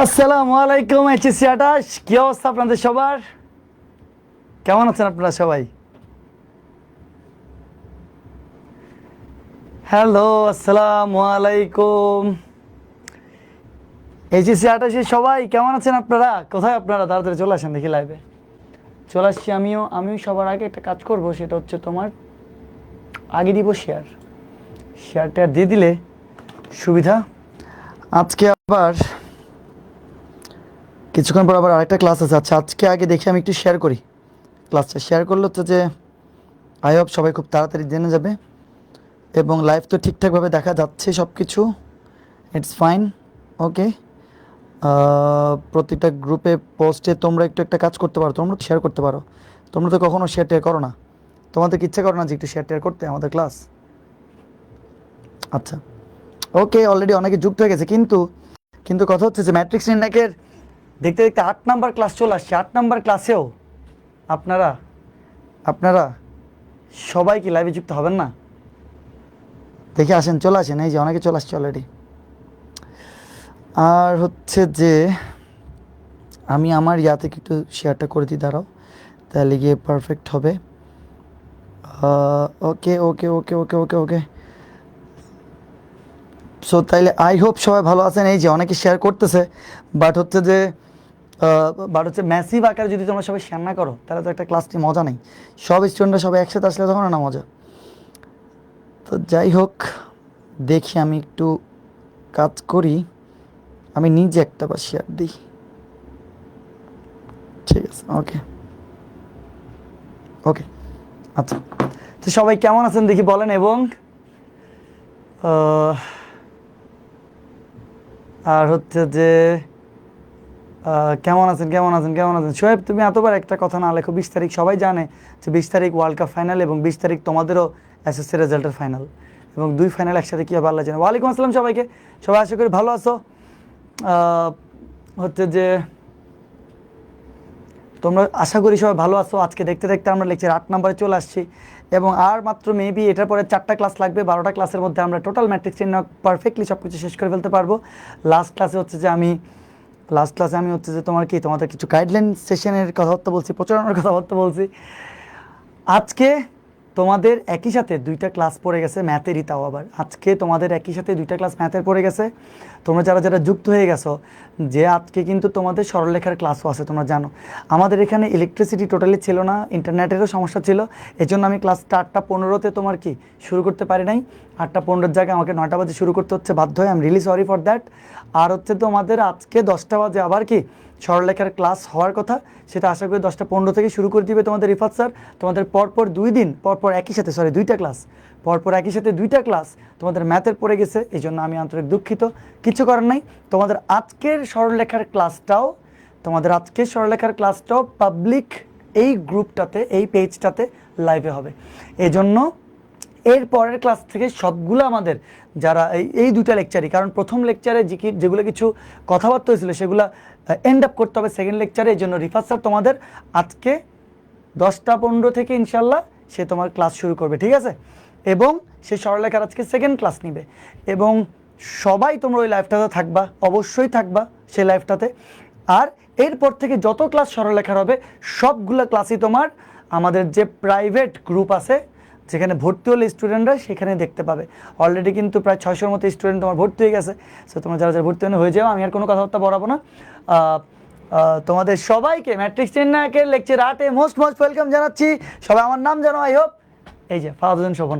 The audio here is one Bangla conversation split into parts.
আসসালামু আলাইকুম এইচএসসি 28 কি অবস্থা আপনাদের সবার? কেমন আছেন আপনারা সবাই? হ্যালো, আসসালামু আলাইকুম। এইচএসসি 28 সবাই কেমন আছেন আপনারা? কোথায় আপনারা? তাড়াতাড়ি চলে আসেন, দেখি লাইভে চলে আসছি। আমিও সবার আগে একটা কাজ করব, সেটা হচ্ছে তোমার আগে দিব শেয়ারটা দিয়ে দিলে সুবিধা। আজকে আবার কিছুক্ষণ পর আবার আরেকটা ক্লাস আছে। আচ্ছা, আজকে আগে দেখি আমি একটু শেয়ার করি। ক্লাসটা শেয়ার করলে হচ্ছে যে আই হোপ সবাই খুব তাড়াতাড়ি জেনে যাবে, এবং লাইভ তো ঠিকঠাকভাবে দেখা যাচ্ছে, সব কিছু ইটস ফাইন। ওকে, প্রতিটা গ্রুপে পোস্টে তোমরা একটু একটা কাজ করতে পারো, তোমরা শেয়ার করতে পারো। তোমরা তো কখনো শেয়ার টেয়ার করো না, তোমাদের ইচ্ছা করো না যে একটু শেয়ার টেয়ার করতে আমাদের ক্লাস? আচ্ছা, ওকে, অলরেডি অনেকে যুক্ত হয়ে গেছে, কিন্তু কিন্তু কথা হচ্ছে যে ম্যাট্রিক্স নির্ণায়কের দেখতে দেখতে 8 নাম্বার ক্লাস চলে আসছে। 8 নাম্বার ক্লাসেও আপনারা আপনারা সবাই কি লাইভে যুক্ত হবেন না? দেখে আসেন, চলে আসেন, এই যে অনেকে চলে আসছে অলরেডি। আর হচ্ছে যে আমি আমার ইয়া থেকে একটু শেয়ারটা করে দিই, দাঁড়াও, তাহলে গিয়ে পারফেক্ট হবে। ওকে ওকে ওকে ওকে ওকে ওকে সো তাইলে আই হোপ সবাই ভালো আছেন। এই যে অনেকে শেয়ার করতেছে, বাট হচ্ছে ম্যাসিভ আকারে যদি তোমরা সবাই শেয়ার না করো, তাহলে তো একটা ক্লাসটি মজা নেই। সব স্টুডেন্টরা সবাই একসাথে আসলে তখন না মজা। তো যাই হোক, দেখি আমি একটু কাজ করি, আমি নিজে একটা বার শেয়ার দিই। ঠিক আছে, ওকে ওকে। আচ্ছা, তো সবাই কেমন আছেন দেখি বলেন, এবং আর হচ্ছে যে কেমন আছেন কেমন আছেন কেমন আছেন শোয়েব, তুমি এতবার একটা কথা না লেখো। 20 তারিখ সবাই জানে যে 20 তারিখ ওয়ার্ল্ড কাপ ফাইনাল, এবং 20 তারিখ তোমাদেরও এসএসসি রেজাল্টের ফাইনাল, এবং দুই ফাইনাল একসাথে কী হবে আল্লাহ জানে। ওয়ালাইকুম আসসালাম সবাইকে, সবাই আশা করি ভালো আছো। হচ্ছে যে তোমরা আশা করি সবাই ভালো আছো। আজকে দেখতে দেখতে আমরা লেকচার 8 নম্বরে চলে আসছি, এবং আর মাত্র মেবি এটার পরে 4টা ক্লাস লাগবে। 12টা ক্লাসের মধ্যে আমরা টোটাল ম্যাট্রিক্স নির্ণয় পারফেক্টলি সব কিছু শেষ করে ফেলতে পারবো। লাস্ট ক্লাসে আমি হচ্ছে যে তোমাদের কিছু গাইডলাইন সেশনের কথাবার্তা বলছি, প্রচারণার কথাবার্তা বলছি। আজকে তোমাদের একই সাথে 2টা ক্লাস পড়ে গেছে ম্যাথেরই, তাও আবার আজকে তোমাদের একই সাথে 2টা ক্লাস ম্যাথের পড়ে গেছে। তোমরা যারা যারা যুক্ত হয়ে গেছো, যে আজকে কিন্তু তোমাদের সরলরেখার ক্লাসও আছে। তোমরা জানো আমাদের এখানে ইলেকট্রিসিটি টোটালি ছিল না, ইন্টারনেটেরও সমস্যা ছিল, এজন্য আমি ক্লাসটা 8টা 15-তে তোমার কি শুরু করতে পারি নাই। 8টা 15-এর জায়গায় আমাকে 9টা বাজে শুরু করতে হচ্ছে, বাধ্য হয়ে। I am really sorry for that. আর হচ্ছে তোমাদের আজকে 10টা বাজে আবার কি সরলরেখার ক্লাস হওয়ার কথা, সেটা আশা করি 10টা 15 থেকে শুরু করে দিবে তোমাদের রিফাত স্যার। তোমাদের পরপর 2 দিন পরপর একই সাথে 2টা ক্লাস, পরপর একই সাথে 2টা ক্লাস তোমাদের ম্যাথের পড়ে গেছে, এই জন্য আমি আন্তরিক দুঃখিত। কিছু করার নাই। তোমাদের আজকের সরলরেখার ক্লাসটাও পাবলিক এই গ্রুপটাতে, এই পেজটাতে লাইভে হবে। এজন্য এর পরের ক্লাস থেকে সবগুলো আমাদের যারা এই 2টা লেকচারই, কারণ প্রথম লেকচারে যেগুলো কিছু কথাবার্তা হয়েছিল সেগুলো এন্ড আপ করতে হবে সেকেন্ড লেকচারে। এই জন্য রিফাত স্যার তোমাদের আজকে 10টা 15 থেকে ইনশাল্লাহ সে তোমার ক্লাস শুরু করবে, ঠিক আছে? এবং সে সরলরেখার আজকে সেকেন্ড ক্লাস নিবে, এবং সবাই তোমরা ওই লাইভটাতে থাকবা, অবশ্যই থাকবা সেই লাইভটাতে। আর এরপর থেকে যত ক্লাস সরলরেখার হবে সবগুলো ক্লাসই তোমার আমাদের যে প্রাইভেট গ্রুপ আছে, যেখানে ভর্তি হলে স্টুডেন্টরা সেখানে দেখতে পাবে। অলরেডি কিন্তু প্রায় 600-র মতো স্টুডেন্ট তোমার ভর্তি হয়ে গেছে। সো তোমরা যারা যারা ভর্তি হয়ে যাও, আমি আর কোনো কথাবার্তা বাড়াবো না। তোমাদের সবাইকে ম্যাট্রিক্স নির্ণায়কের লেকচার 8-এ মোস্ট ওয়েলকাম জানাচ্ছি। সবাই আমার নাম জানো, আই হোপ। এই যে ফাহাদুদ্দিন শোভন।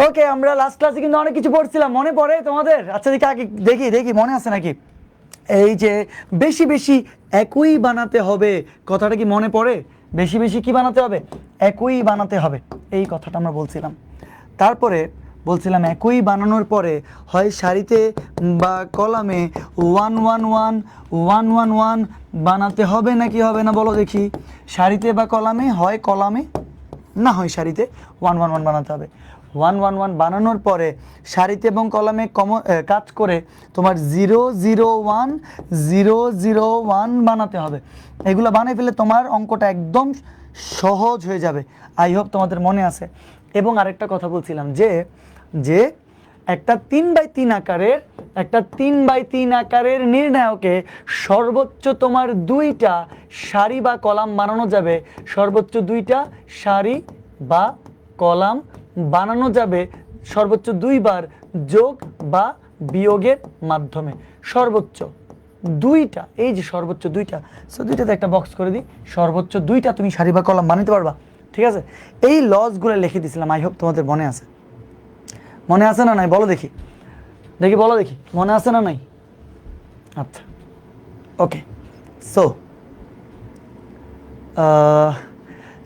ওকে, আমরা লাস্ট ক্লাসে কিন্তু অনেক কিছু পড়ছিলাম, মনে পড়ে তোমাদের? আচ্ছা, দেখি মনে আছে নাকি? এই যে বেশি বেশি একই বানাতে হবে, কথাটা কি মনে পড়ে? বেশি বেশি কি বানাতে হবে? একই বানাতে হবে, এই কথাটা আমরা বলছিলাম। তারপরে বলছিলাম একই বানানোর পরে হয় সারিতে বা কলামে 1 1 1 1 1 1 বানাতে হবে নাকি হবে না বলো দেখি? সারিতে বা কলামে, হয় কলামে না হয় সারিতে 1 1 1 বানাতে হবে। 1 1 1 বানানোর পরে সারিতে এবং কলামে কাজ করে তোমার 0 0 1 0 0 1 বানাতে হবে। এগুলো বানিয়ে ফেলে তোমার অঙ্কটা একদম সহজ হয়ে যাবে। আই হোপ তোমাদের মনে আছে। এবং আরেকটা কথা বলছিলাম যে একটা 3x3 আকারের একটা 3x3 আকারের নির্ণায়কে সর্বোচ্চ তোমার 2টা সারি বা কলাম বানানো যাবে, সর্বোচ্চ 2টা সারি বা কলাম বানানো যাবে সর্বোচ্চ 2বার যোগ বা বিয়োগের মাধ্যমে। সর্বোচ্চ 2টা, এই যে সর্বোচ্চ 2টা, সো 2টাতে একটা বক্স করে দিই, সর্বোচ্চ 2টা তুমি সারি বা কলাম বানাতে পারবা। ঠিক আছে, এই লসগুলো লিখে দিয়েছিলাম, আই হোপ তোমাদের মনে আছে। মনে আছে না নাই বলো দেখি, বলো দেখি মনে আছে না নাই? আচ্ছা, ওকে। সো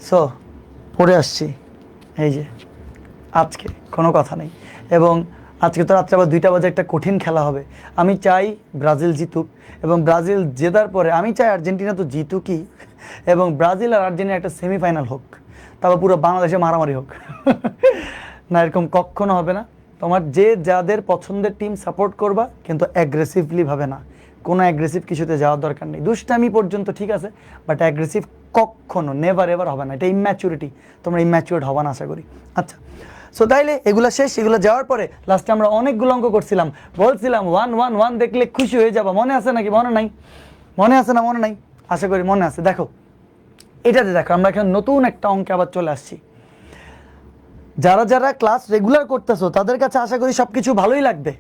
সো পড়ে আসছি, এই যে আজকে কোনো কথা নেই, এবং আজকে তো রাত্রে আবার 2টা বাজে একটা কঠিন খেলা হবে। আমি চাই ব্রাজিল জিতুক, এবং ব্রাজিল জেতার পরে আমি চাই আর্জেন্টিনা তো জিতুকই, এবং ব্রাজিল আর আর্জেন্টিনা একটা সেমিফাইনাল হোক, তারপর পুরো বাংলাদেশে মারামারি হোক। না, এরকম কখনো হবে না। তোমার যে যাদের পছন্দের টিম সাপোর্ট করবা, কিন্তু অ্যাগ্রেসিভলি ভাবে না, কোনো অ্যাগ্রেসিভ কিছুতে যাওয়ার দরকার নেই। দুষ্টামি পর্যন্ত ঠিক আছে, বাট অ্যাগ্রেসিভ কখনো নেভার এভার হবে না, এটা ইম্যাচুরিটি। তোমরা ইম্যাচুরেট হবা না আশা করি। আচ্ছা, সো তাইলে এগুলো শেষ। এগুলো যাওয়ার পরে লাস্টে আমরা অনেকগুলো অঙ্ক করছিলাম, বলছিলাম 1 1 1 দেখলে খুশি হয়ে যাবা। মনে আছে নাকি? মনে নাই? মনে আছে না? মনে নাই? আশা করি মনে আছে। দেখো এটাতে, দেখো আমরা এখানে নতুন একটা অঙ্কে আবার চলে আসছি। যারা যারা ক্লাস রেগুলার করতেছো তাদের কাছে আশা করি সব কিছু ভালোই লাগবে।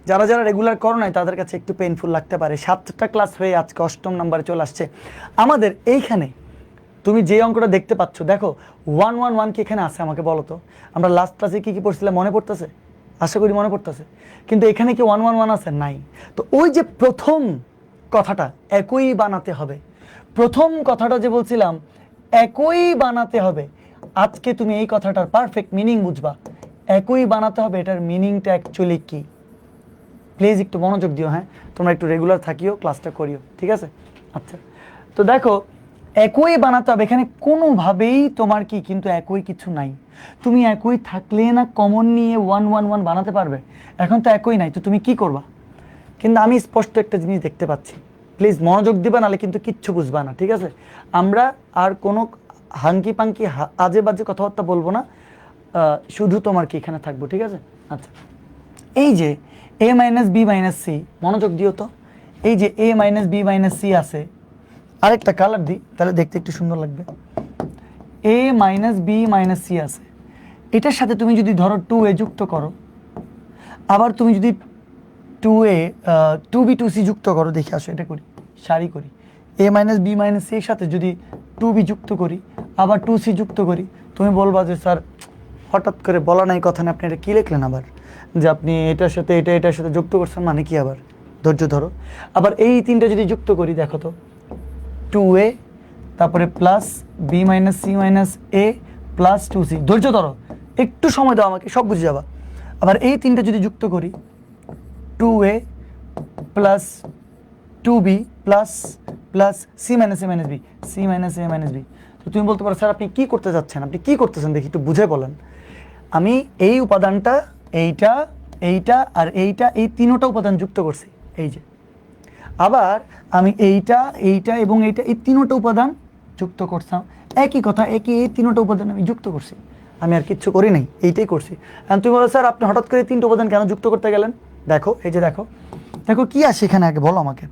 যারা যারা রেগুলার করো নাই তাদের কাছে একটু পেইনফুল লাগতে পারে। 7টা ক্লাস হয়ে আজকে 8ম নাম্বারে চলে আসছে আমাদের। এইখানে তুমি যে অঙ্কটা দেখতে পাচ্ছ, দেখো 1 1 1 কি এখানে আছে? আমাকে বলো তো, আমরা লাস্ট ক্লাসে কি কি পড়ছিলাম মনে পড়তেছে? আশা করি মনে পড়তেছে। কিন্তু এখানে কি 1 1 1 আছে? নাই। তো ওই যে প্রথম কথাটা একই বানাতে হবে, প্রথম কথাটা যে বলছিলাম একই বানাতে হবে, আজকে তুমি এই কথাটার পারফেক্ট মিনিং বুঝবা। একই বানাতে হবে, এটার মিনিংটা অ্যাকচুয়ালি কি? প্লিজ একটু মনোযোগ দিও। হ্যাঁ, তোমরা একটু রেগুলার থাকিও, ক্লাসটা করিও, ঠিক আছে? আচ্ছা, তো দেখো একই বানাতে হবে, এখানে কোনোভাবেই তোমার কি কিন্তু একই কিছু নাই। তুমি একই থাকলে না কমন নিয়ে 1 1 1 বানাতে পারবে। এখন তো একই নাই, তো তুমি কি করবা? কিন্তু আমি স্পষ্ট একটা জিনিস দেখতে পাচ্ছি, প্লিজ মনোযোগ দিবা, নাহলে কিন্তু কিচ্ছু বুঝবা না, ঠিক আছে? আমরা আর কোনো হাঙ্কি পাঙ্কি আজে বাজে কথাবার্তা বলবো না, শুধু তোমার কি এখানে থাকবো, ঠিক আছে? আচ্ছা, এই যে a minus B minus C, মনোযোগ দিও তো। এই যে a minus B minus C আছে, আরেকটা কালার দিই তাহলে দেখতে একটু সুন্দর লাগবে। a minus B minus C আছে, এটার সাথে তুমি যদি ধরো 2a যুক্ত করো, আবার তুমি যদি 2a 2b 2c যুক্ত করো, দেখে আসো এটা করি, সারি করি। a minus B minus C এর সাথে যদি 2b যুক্ত করি, আবার 2c যুক্ত করি, তুমি বলবা যে স্যার হঠাৎ করে বলা নাই কথা না, আপনি এটা কী লিখলেন আবার, যে আপনি এটার সাথে এটার সাথে যুক্ত করছেন, মানে কি? আবার ধৈর্য ধরো। আবার এই তিনটা যদি যুক্ত করি, দেখো তো 2a তারপরে plus b minus c minus a plus 2c, ধৈর্য ধরো, একটু সময় দাও আমাকে, সব বুঝে যাবা। আবার এই তিনটা যদি যুক্ত করি, 2a plus 2b plus plus c minus a minus b, c minus a minus b. তো তুমি বলতে পারো স্যার আপনি কী করতে যাচ্ছেন, আপনি কী করতেছেন দেখি একটু বুঝে বলেন। আমি এই উপাদানটা, এইটা, এইটা আর এইটা, এই তিনোটা উপাদান যুক্ত করছি, এই যে। আবার আমি এইটা, এইটা এবং এইটা, এই তিনোটা উপাদান যুক্ত করতাম, একই কথা, এই তিনোটা উপাদান আমি যুক্ত করছি, আমি আর কিচ্ছু করি নাই, এইটাই করছি। আর তুমি বলো স্যার আপনি হঠাৎ করে 3টে উপাদান কেন যুক্ত করতে গেলেন? দেখো এই যে, দেখো দেখো কি আসে এখানে, আগে বলো আমাকে।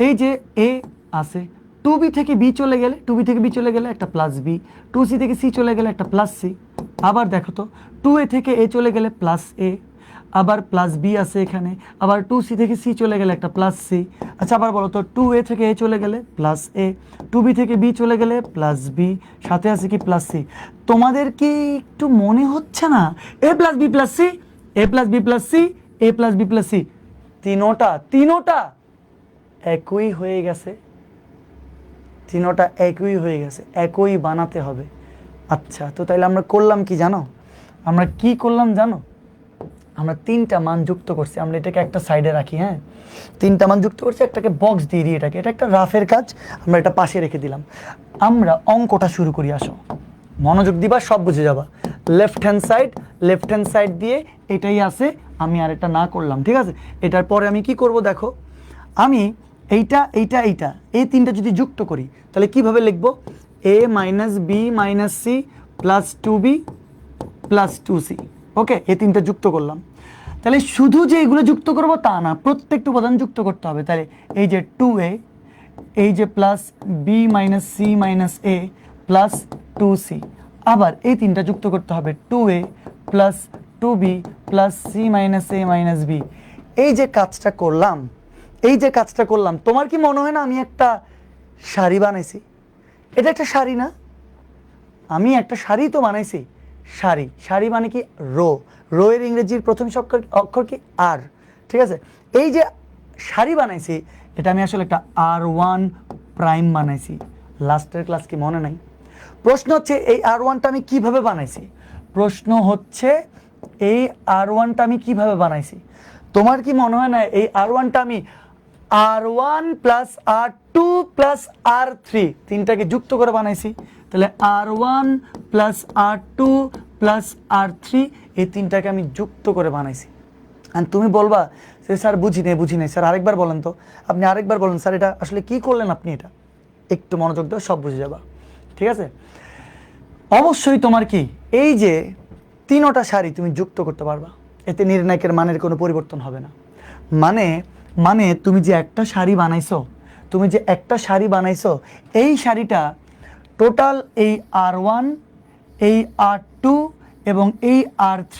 এই যে এ আছে, 2b থেকে বি চলে গেলে, 2b থেকে বি চলে গেলে একটা প্লাস বি, 2c থেকে সি চলে গেলে একটা প্লাস সি। আবার দেখো তো 2a থেকে এ চলে গেলে প্লাস এ, আবার প্লাস বি আছে এখানে, আবার 2c থেকে সি চলে গেলে একটা প্লাস সি। আচ্ছা, আবার বলো তো 2a থেকে এ চলে গেলে প্লাস এ, 2b থেকে বি চলে গেলে প্লাস বি, সাথে আছে কি প্লাস সি। তোমাদের কি একটু মনে হচ্ছে না এ প্লাস বি প্লাস সি, এ প্লাস বি প্লাস সি, এ প্লাস বি প্লাস সি, তিনোটা একই হয়ে গেছে, তিনোটা একই হয়ে গেছে, একই বানাতে হবে। আচ্ছা, তো তাইলে আমরা করলাম কি জানো? আমরা কি করলাম জানো? আমরা 3টা মান যুক্ত করছি। আমরা এটাকে একটা সাইডে রাখি, হ্যাঁ, 3টা মান যুক্ত করছি, একটাকে বক্স দিয়ে দিই, এটাকে, এটা একটা রাফের কাজ, আমরা এটা পাশে রেখে দিলাম। আমরা অঙ্কটা শুরু করি, আসো মনোযোগ দিবা, সব বুঝে যাবা। লেফট হ্যান্ড সাইড দিয়ে এটাই আছে, আমি আর এটা না করলাম, ঠিক আছে? এটার পরে আমি কি করব দেখো, আমি এইটা এইটা এইটা এই 3টা যদি যুক্ত করি, তাহলে কিভাবে লিখব? a minus B minus C plus 2b plus 2c। Okay, এই 3টা যুক্ত করলাম। তাহলে শুধু যে এগুলো যুক্ত করব তা না, প্রত্যেকটা উপাদান যুক্ত করতে হবে। তাহলে এই যে 2a, এই যে plus b minus c minus a plus 2c, আবার এই তিনটা যুক্ত করতে হবে 2a plus 2b plus c minus a minus b. এই যে কাজটা করলাম, এই যে কাজটা করলাম, তোমার কি মনে হয় না আমি একটা সারি বানাইছি? এটা একটা সারি না? আমি একটা সারি তো বানাইছি। সারি, সারি মানে কি? রো। রো এর ইংরেজির প্রথম অক্ষর কি? আর। ঠিক আছে, এই যে সারি বানাইছি, এটা আমি আসলে একটা R1 প্রাইম বানাইছি। লাস্টের ক্লাস কি মনে নাই? প্রশ্ন হচ্ছে এই R1টা আমি কিভাবে বানাইছি? প্রশ্ন হচ্ছে এই R1টা আমি কিভাবে বানাইছি? তোমার কি মনে হয় না এই R1টা আমি R1 plus R2 plus R3 তিনটাকে যুক্ত করে বানাইছি? তাহলে R1 plus R2 plus R3 এই তিনটাকে আমি যুক্ত করে বানাইছি। আর তুমি বলবা যে স্যার বুঝি নেই স্যার আরেকবার বলেন তো। আপনি আরেকবার বলেন স্যার এটা আসলে কি করলেন আপনি, এটা একটু মনোযোগ দাও, সব বুঝে যাবা। ঠিক আছে, অবশ্যই তোমার কি এই যে তিনটা সারি তুমি যুক্ত করতে পারবা, এতে নির্ণায়কের মানের কোনো পরিবর্তন হবে না। মানে তুমি যে একটা সারি বানাইছো, এই সারিটা টোটাল এই R1, এই R2 এবং এই R3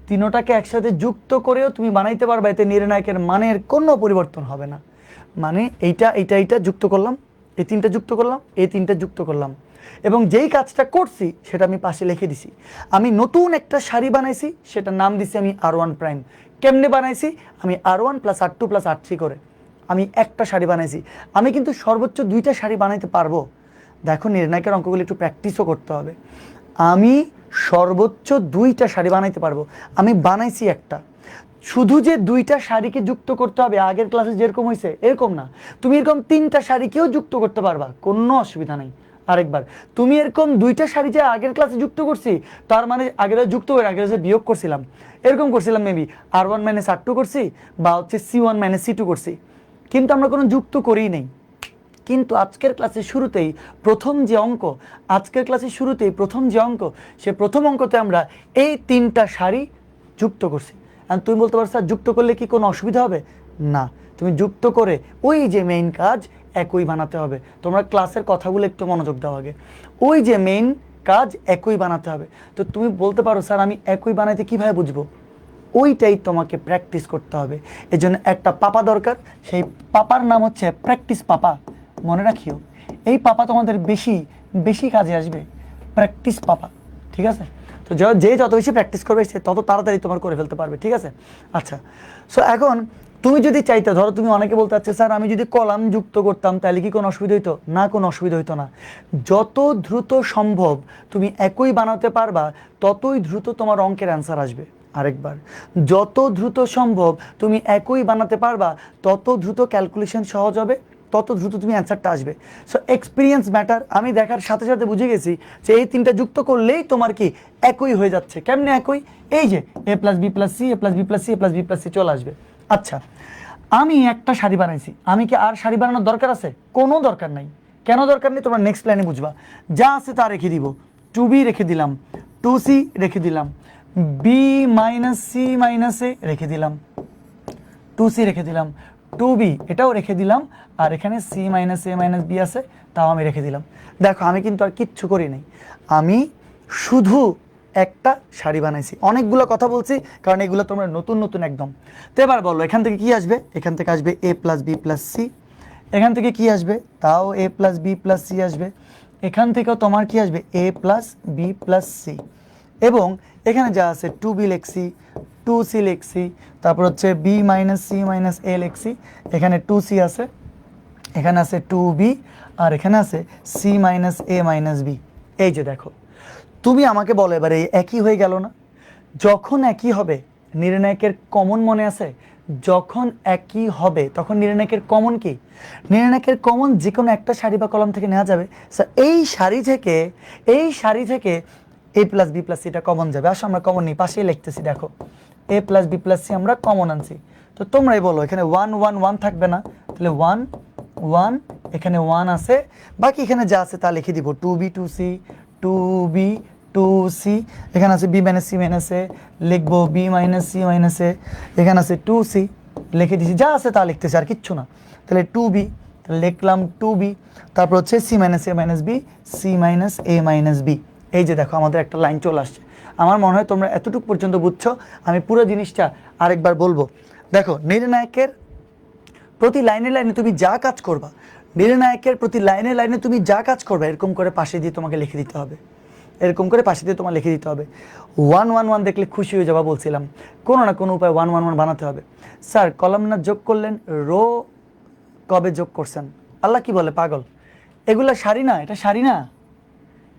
তিনোটাকে একসাথে যুক্ত করেও তুমি বানাইতে পারবা, এতে নির্ণায়কের মানের কোনো পরিবর্তন হবে না। মানে এইটা যুক্ত করলাম, এই তিনটা যুক্ত করলাম, এই তিনটা যুক্ত করলাম, এবং যেই কাজটা করছি সেটা আমি পাশে লিখে দিছি। আমি নতুন একটা সারি বানাইছি, সেটার নাম দিছি আমি R1 প্রাইম। কেমনে বানাইছি? আমি R1 plus R2 plus R3 করে আমি একটা সারি বানাইছি। আমি কিন্তু সর্বোচ্চ 2টা সারি বানাইতে পারবো। দেখো, নির্ণায়কের অঙ্কগুলো একটু প্র্যাকটিসও করতে হবে। আমি সর্বোচ্চ 2টা সারি বানাইতে পারবো, আমি বানাইছি একটা। শুধু যে 2টা সারিকে যুক্ত করতে হবে আগের ক্লাসে যেরকম হয়েছে এরকম না, তুমি এরকম 3টা সারিকেও যুক্ত করতে পারবা, কোনো অসুবিধা নাই। আরেকবার, তুমি এরকম 2টা সারি যে আগের ক্লাসে যুক্ত করছি, তার মানে আগের যুক্ত করে আগের যে বিয়োগ করছিলাম, এরকম করছিলাম মেবি R1 মাইনাস R2 করছি, বা হচ্ছে C1 মাইনাস C2 করছি, কিন্তু আমরা কোনো যুক্ত করেই নেই। কিন্তু আজকের ক্লাসের শুরুতেই প্রথম যে অঙ্ক, সে প্রথম অঙ্কতে আমরা এই 3টা সারি যুক্ত করছি। আর তুমি বলতে পারো স্যার যুক্ত করলে কি কোনো অসুবিধা হবে? না, তুমি যুক্ত করে ওই যে মেইন কাজ একই বানাতে হবে। তোমরা ক্লাসের কথাগুলো একটু মনোযোগ দাও আগে। ওই যে মেইন কাজ একই বানাতে হবে। তো তুমি বলতে পারো স্যার আমি একই বানাইতে কিভাবে বুঝবো? ওইটাই তোমাকে প্র্যাকটিস করতে হবে। এই জন্য একটা পাপা দরকার, সেই পাপার নাম হচ্ছে প্র্যাকটিস পাপা। মনে রাখিও, এই পাপা তোমাদের বেশি বেশি কাজে আসবে, প্র্যাকটিস পাপা। ঠিক আছে, তো যে যত বেশি প্র্যাকটিস করবে সে তত তাড়াতাড়ি তোমার করে ফেলতে পারবে। ঠিক আছে, আচ্ছা। সো এখন তুমি যদি চাইতে, ধরো তুমি অনেকে বলতে চাচ্ছে স্যার আমি যদি কলাম যুক্ত করতাম তাহলে কি কোনো অসুবিধা হইতো? না, কোনো অসুবিধা হইতো না। যত দ্রুত সম্ভব তুমি একই বানাতে পারবা, ততই দ্রুত তোমার অঙ্কের অ্যান্সার আসবে। আরেকবার, যত দ্রুত সম্ভব তুমি একই বানাতে পারবা, তত দ্রুত ক্যালকুলেশন সহজ হবে, তত দ্রুত তুমি অ্যান্সারটা আসবে। So experience matter. আমি দেখার সাথে সাথে বুঝে গেছি যে এই 3টা যুক্ত করলেই তোমার কি একই হয়ে যাচ্ছে। কেমনে একই? এই যে a plus B plus C, a plus B plus C, a plus B plus C চলে আসবে। আচ্ছা, আমি একটা সারি বানাইছি, আমি কি আর সারি বানানোর দরকার আছে? কোনো দরকার নাই। কেন দরকার নেই তোমরা নেক্সট লাইনে বুঝবা। যা আছে তা রেখে দিব, 2b রেখে দিলাম, 2c রেখে দিলাম, b মাইনাস সি মাইনাস এ রেখে দিলাম, 2c রেখে দিলাম, 2b এটাও রেখে দিলাম, আর এখানে c minus a minus B আছে, তাও আমি রেখে দিলাম। দেখো, আমি কিন্তু আর কিচ্ছু করি নাই, আমি শুধু একটা সারি বানাইছি। অনেকগুলো কথা বলছি কারণ এগুলো তোমরা নতুন একদম। তো এবার বলো, এখান থেকে কি আসবে? এখান থেকে আসবে a plus B plus C. এখান থেকে কি আসবে? তাও a plus B plus C আসবে। এখান থেকেও তোমার কি আসবে? a plus B plus C. এবং এখানে যা আছে 2b লিখছি, 2c লিখছি, তারপর হচ্ছে b মাইনাস সি মাইনাস এ লিখছি, এখানে 2c আছে, এখানে আছে 2b, আর এখানে আছে c minus a minus b. এই যে দেখো, তুমি আমাকে বলো এবারে একই হয়ে গেল না? যখন একই হবে নির্ণায়কের কমন মনে আছে? যখন একই হবে তখন নির্ণায়কের কমন কি? নির্ণায়কের কমন যে কোনো একটা সারি বা কলাম থেকে নেওয়া যাবে। এই সারি থেকে a প্লাস বি প্লাস সিটা কমন যাবে। আসলে আমরা কমন নিই, পাশেই লিখতেছি, দেখো a plus B plus C আমরা কমন আনছি। তো তোমরাই বলো, এখানে 1 1 1 থাকবে না? তাহলে 1 1, এখানে 1 আছে, বাকি এখানে যা আছে তা লিখে দিব, 2b 2c, 2b two C, এখানে আছে বি মাইনাস সি মাইনাস এ, লিখবো বি মাইনাস সি মাইনাস এ, এখানে আছে টু সি, লিখে দিছি, যা আছে তা লিখতেছি আর কিচ্ছু না। তাহলে টু বি, লিখলাম টু বি, তারপর হচ্ছে C minus a minus b, c minus a minus b. এই যে দেখো আমাদের একটা লাইন চলে আসছে। আমার মনে হয় তোমরা এতটুকু পর্যন্ত বুঝছো। আমি পুরো জিনিসটা আরেকবার বলবো। দেখো নির্ণায়কের প্রতি লাইনে লাইনে তুমি যা কাজ করবা, নির্ণায়কের প্রতি লাইনে লাইনে তুমি যা কাজ করবে, এরকম করে পাশে দিয়ে তোমাকে লিখে দিতে হবে, এরকম করে পাশে দিয়ে তোমার লিখে দিতে হবে। 1 1 1 দেখলে খুশি হয়ে যাবা বলছিলাম, কোনো না কোনো উপায় 1 1 1 বানাতে হবে। স্যার কলাম না যোগ করলেন, রো কবে যোগ করছেন? আল্লাহ কি বলে পাগল, এগুলা সারি না, এটা সারি না,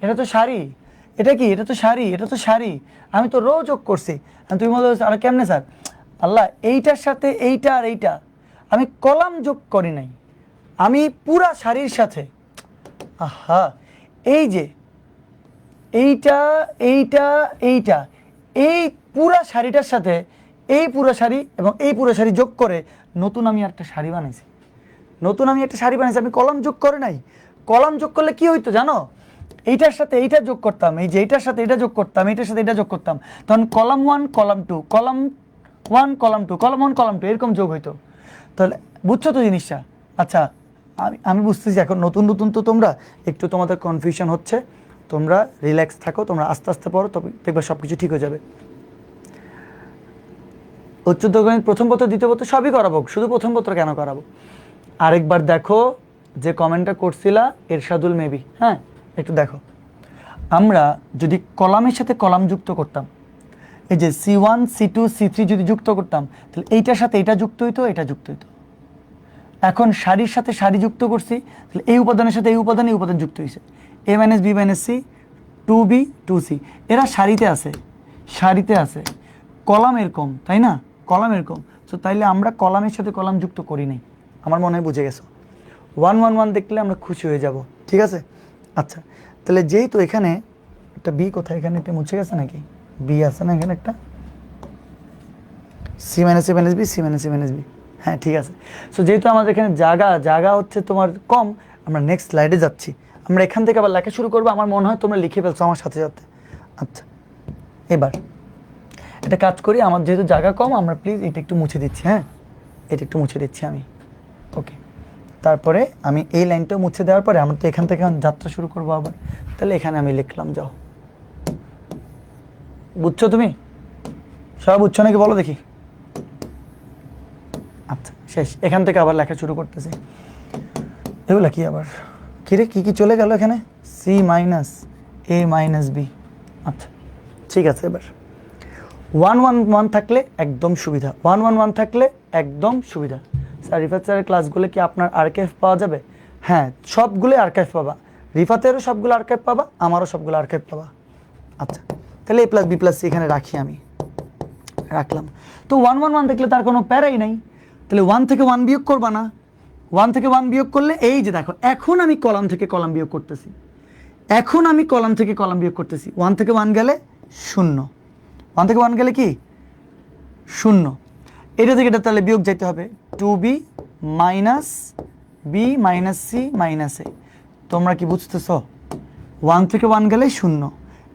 এটা তো সারি, এটা কি, এটা তো সারি, এটা তো সারি, আমি তো রো যোগ করছি। তুমি বলো আর কেমনে স্যার? আল্লাহ এইটার সাথে এইটা আর এইটা আমি কলাম যোগ করি নাই, আমি পুরা সারির সাথে, আহা এই যে এইটা এইটা এইটা এই পুরা শাড়িটার সাথে এই পুরো শাড়ি এবং এই পুরো শাড়ি যোগ করে নতুন আমি একটা শাড়ি বানাইছি, নতুন আমি একটা শাড়ি বানাইছি, আমি কলাম যোগ করে নাই। কলাম যোগ করলে কি হইতো জানো? এইটার সাথে এইটা যোগ করতাম, এই যে এইটার সাথে এটা যোগ করতাম, এইটার সাথে এটা যোগ করতাম, তখন column 1 column 2 column 1 column 2 column 1 column 2 এরকম যোগ হইতো। তাহলে বুঝছো তো জিনিসটা? আচ্ছা আমি বুঝতেছি এখন, নতুন নতুন তো তোমরা একটু তোমাদের কনফিউশন হচ্ছে, তোমরা রিল্যাক্স থাকো, তোমরা আস্তে আস্তে পড়ো, তবে দেখবে সব কিছু ঠিক হয়ে যাবে। উচ্চতর গণিত প্রথম পত্র দ্বিতীয় পত্র সবই করাবো, শুধু প্রথম পত্র কেন করাবো? আরেকবার দেখো যে কমেন্টটা করছিলা এরশাদুল মেবি, হ্যাঁ একটু দেখো। আমরা যদি কলামের সাথে কলাম যুক্ত করতাম, এই যে C1 C2 C3 যদি যুক্ত করতাম, তাহলে এইটার সাথে এটা যুক্ত হইতো, এটা যুক্ত হইতো। এখন সারির সাথে সারি যুক্ত করছি, তাহলে এই উপাদানের সাথে এই উপাদান যুক্ত হয়েছে, a minus B minus C, 2b 2c, এরা সারিতে আছে, সারিতে আছে, কলাম এরকম, তাই না? কলাম এরকম। তো তাইলে আমরা কলামের সাথে কলাম যুক্ত করি নাই, আমার মনে হয় বুঝে গেছো। 1 1 1 দেখলে আমরা খুশি হয়ে যাব, ঠিক আছে? আচ্ছা তাহলে যেহেতু এখানে একটা বি, কোথায় এখানে একটা মুছে গেছে নাকি? বি আছে না এখানে একটা, C minus a minus b, c minus a minus B, হ্যাঁ ঠিক আছে। সো যেহেতু আমাদের এখানে জায়গা হচ্ছে তোমার কম, আমরা নেক্সট স্লাইডে যাচ্ছি। আমরা এখান থেকে আবার লেখা শুরু করবো, আমার মনে হয় তোমরা লিখে ফেলছো আমার সাথে সাথে। আচ্ছা এবার এটা কাজ করি, আমার যেহেতু জায়গা কম, আমরা প্লিজ এটা একটু মুছে দিচ্ছি, হ্যাঁ এটা একটু মুছে দিচ্ছি আমি, ওকে। তারপরে আমি এই লাইনটা মুছে দেওয়ার পরে আমরা তো এখান থেকে যাত্রা শুরু করবো আবার, তাহলে এখানে আমি লিখলাম, যাও। বুঝছো তুমি? সব বুঝছো নাকি বলো দেখি? আচ্ছা শেষ, এখান থেকে আবার লেখা শুরু করতেছি। এগুলা কি আবার, কিরে কি কি চলে গেল এখানে? C minus a minus B, আচ্ছা ঠিক আছে। এবার 1 1 1 থাকলে একদম সুবিধা, 1 1 1 থাকলে একদম সুবিধা। স্যার রিফাত স্যারের ক্লাসগুলো কি আপনার আর্কাইভ পাওয়া যাবে? হ্যাঁ সবগুলো আর্কাইভ পাবা, রিফাতেরও সবগুলো আর্কাইভ পাবা, আমারও সবগুলো আর্কাইভ পাবা। আচ্ছা তাহলে a plus B plus C এখানে রাখি, আমি রাখলাম। তো 1 1 1 দেখলে তার কোনো প্যারাই নাই, তাহলে 1 থেকে 1 বিয়োগ করবা না? 1 থেকে 1 বিয়োগ করলে এই যে দেখো, এখন আমি কলাম থেকে কলাম বিয়োগ করতেছি, এখন আমি কলাম থেকে কলাম বিয়োগ করতেছি। 1 থেকে 1 গেলে 0, 1 থেকে 1 গেলে কি 0, এটা থেকে এটা তাহলে বিয়োগ যেতে হবে, 2b minus B minus c minus a. তোমরা কি বুঝতেছো? 1 থেকে 1 গেলে 0,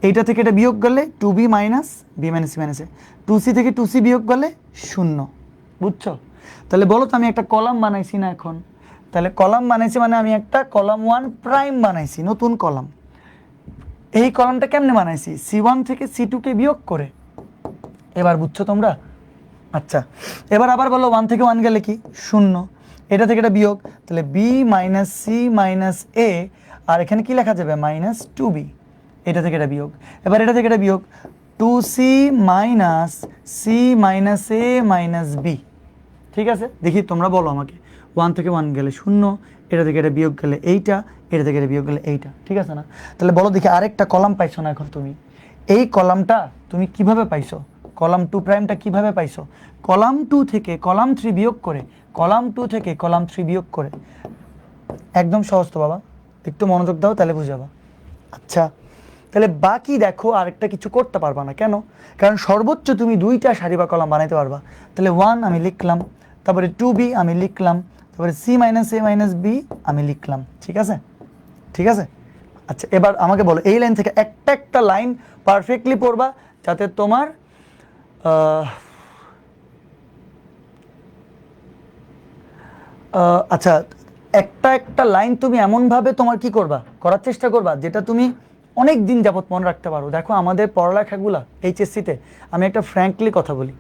এইটা থেকে এটা বিয়োগ গেলে 2b minus B minus c minus a, 2c থেকে 2c বিয়োগ গেলে 0, বুঝছো? তাহলে বলো তো আমি একটা কলাম বানাইছি না এখন? তাহলে কলাম বানাইছি মানে আমি একটা কলাম 1 প্রাইম বানাইছি, নতুন কলাম। এই কলামটা কেমনে বানাইছি? C1 থেকে C2 কে বিয়োগ করে। এবার বুঝছো তোমরা? আচ্ছা এবার আবার বলো 1 থেকে 1 গেলে কি 0, এটা থেকে এটা বিয়োগ, তাহলে b মাইনাস সি মাইনাস এ, আর এখানে কি লেখা যাবে মাইনাস 2b, এটা থেকে এটা বিয়োগ। এবার এটা থেকে এটা বিয়োগ, 2c minus c minus a minus B, ঠিক আছে? দেখি তোমরা বলো আমাকে, 1 থেকে 1 গেলে 0, এটা থেকে এটা বিয়োগ গেলে এইটা, এটা থেকে এটা বিয়োগ গেলে এইটা, ঠিক আছে না? তাহলে বলো দেখি আরেকটা কলাম পাইছো না এখন তুমি? এই কলামটা তুমি কিভাবে পাইছো? কলাম 2 প্রাইমটা কিভাবে পাইছো? কলাম 2 থেকে কলাম 3 বিয়োগ করে, কলাম 2 থেকে কলাম 3 বিয়োগ করে। একদম সহজ তো বাবা, একটু মনোযোগ দাও তাহলে বুঝাবা। আচ্ছা তাহলে বাকি দেখো আরেকটা কিছু করতে পারবা না, কেন? কারণ সর্বোচ্চ তুমি 2টা সারি বা কলাম বানাইতে পারবা। তাহলে 1 আমি লিখলাম, তারপরে 2b আমি লিখলাম, তারপরে c minus a minus B আমি লিখলাম, ঠিক আছে? ঠিক আছে আচ্ছা এবার আমাকে বলো এই লাইন থেকে একটা একটা লাইন পারফেক্টলি পড়বা যাতে তোমার আচ্ছা একটা একটা লাইন তুমি এমনভাবে তোমার কি করবা করার চেষ্টা করবা যেটা তুমি অনেক দিন যাবত মনে রাখতে পারো। দেখো আমাদের পড়ালেখাগুলা এইচএসসিতে আমি একটা ফ্র্যাঙ্কলি কথা বলি,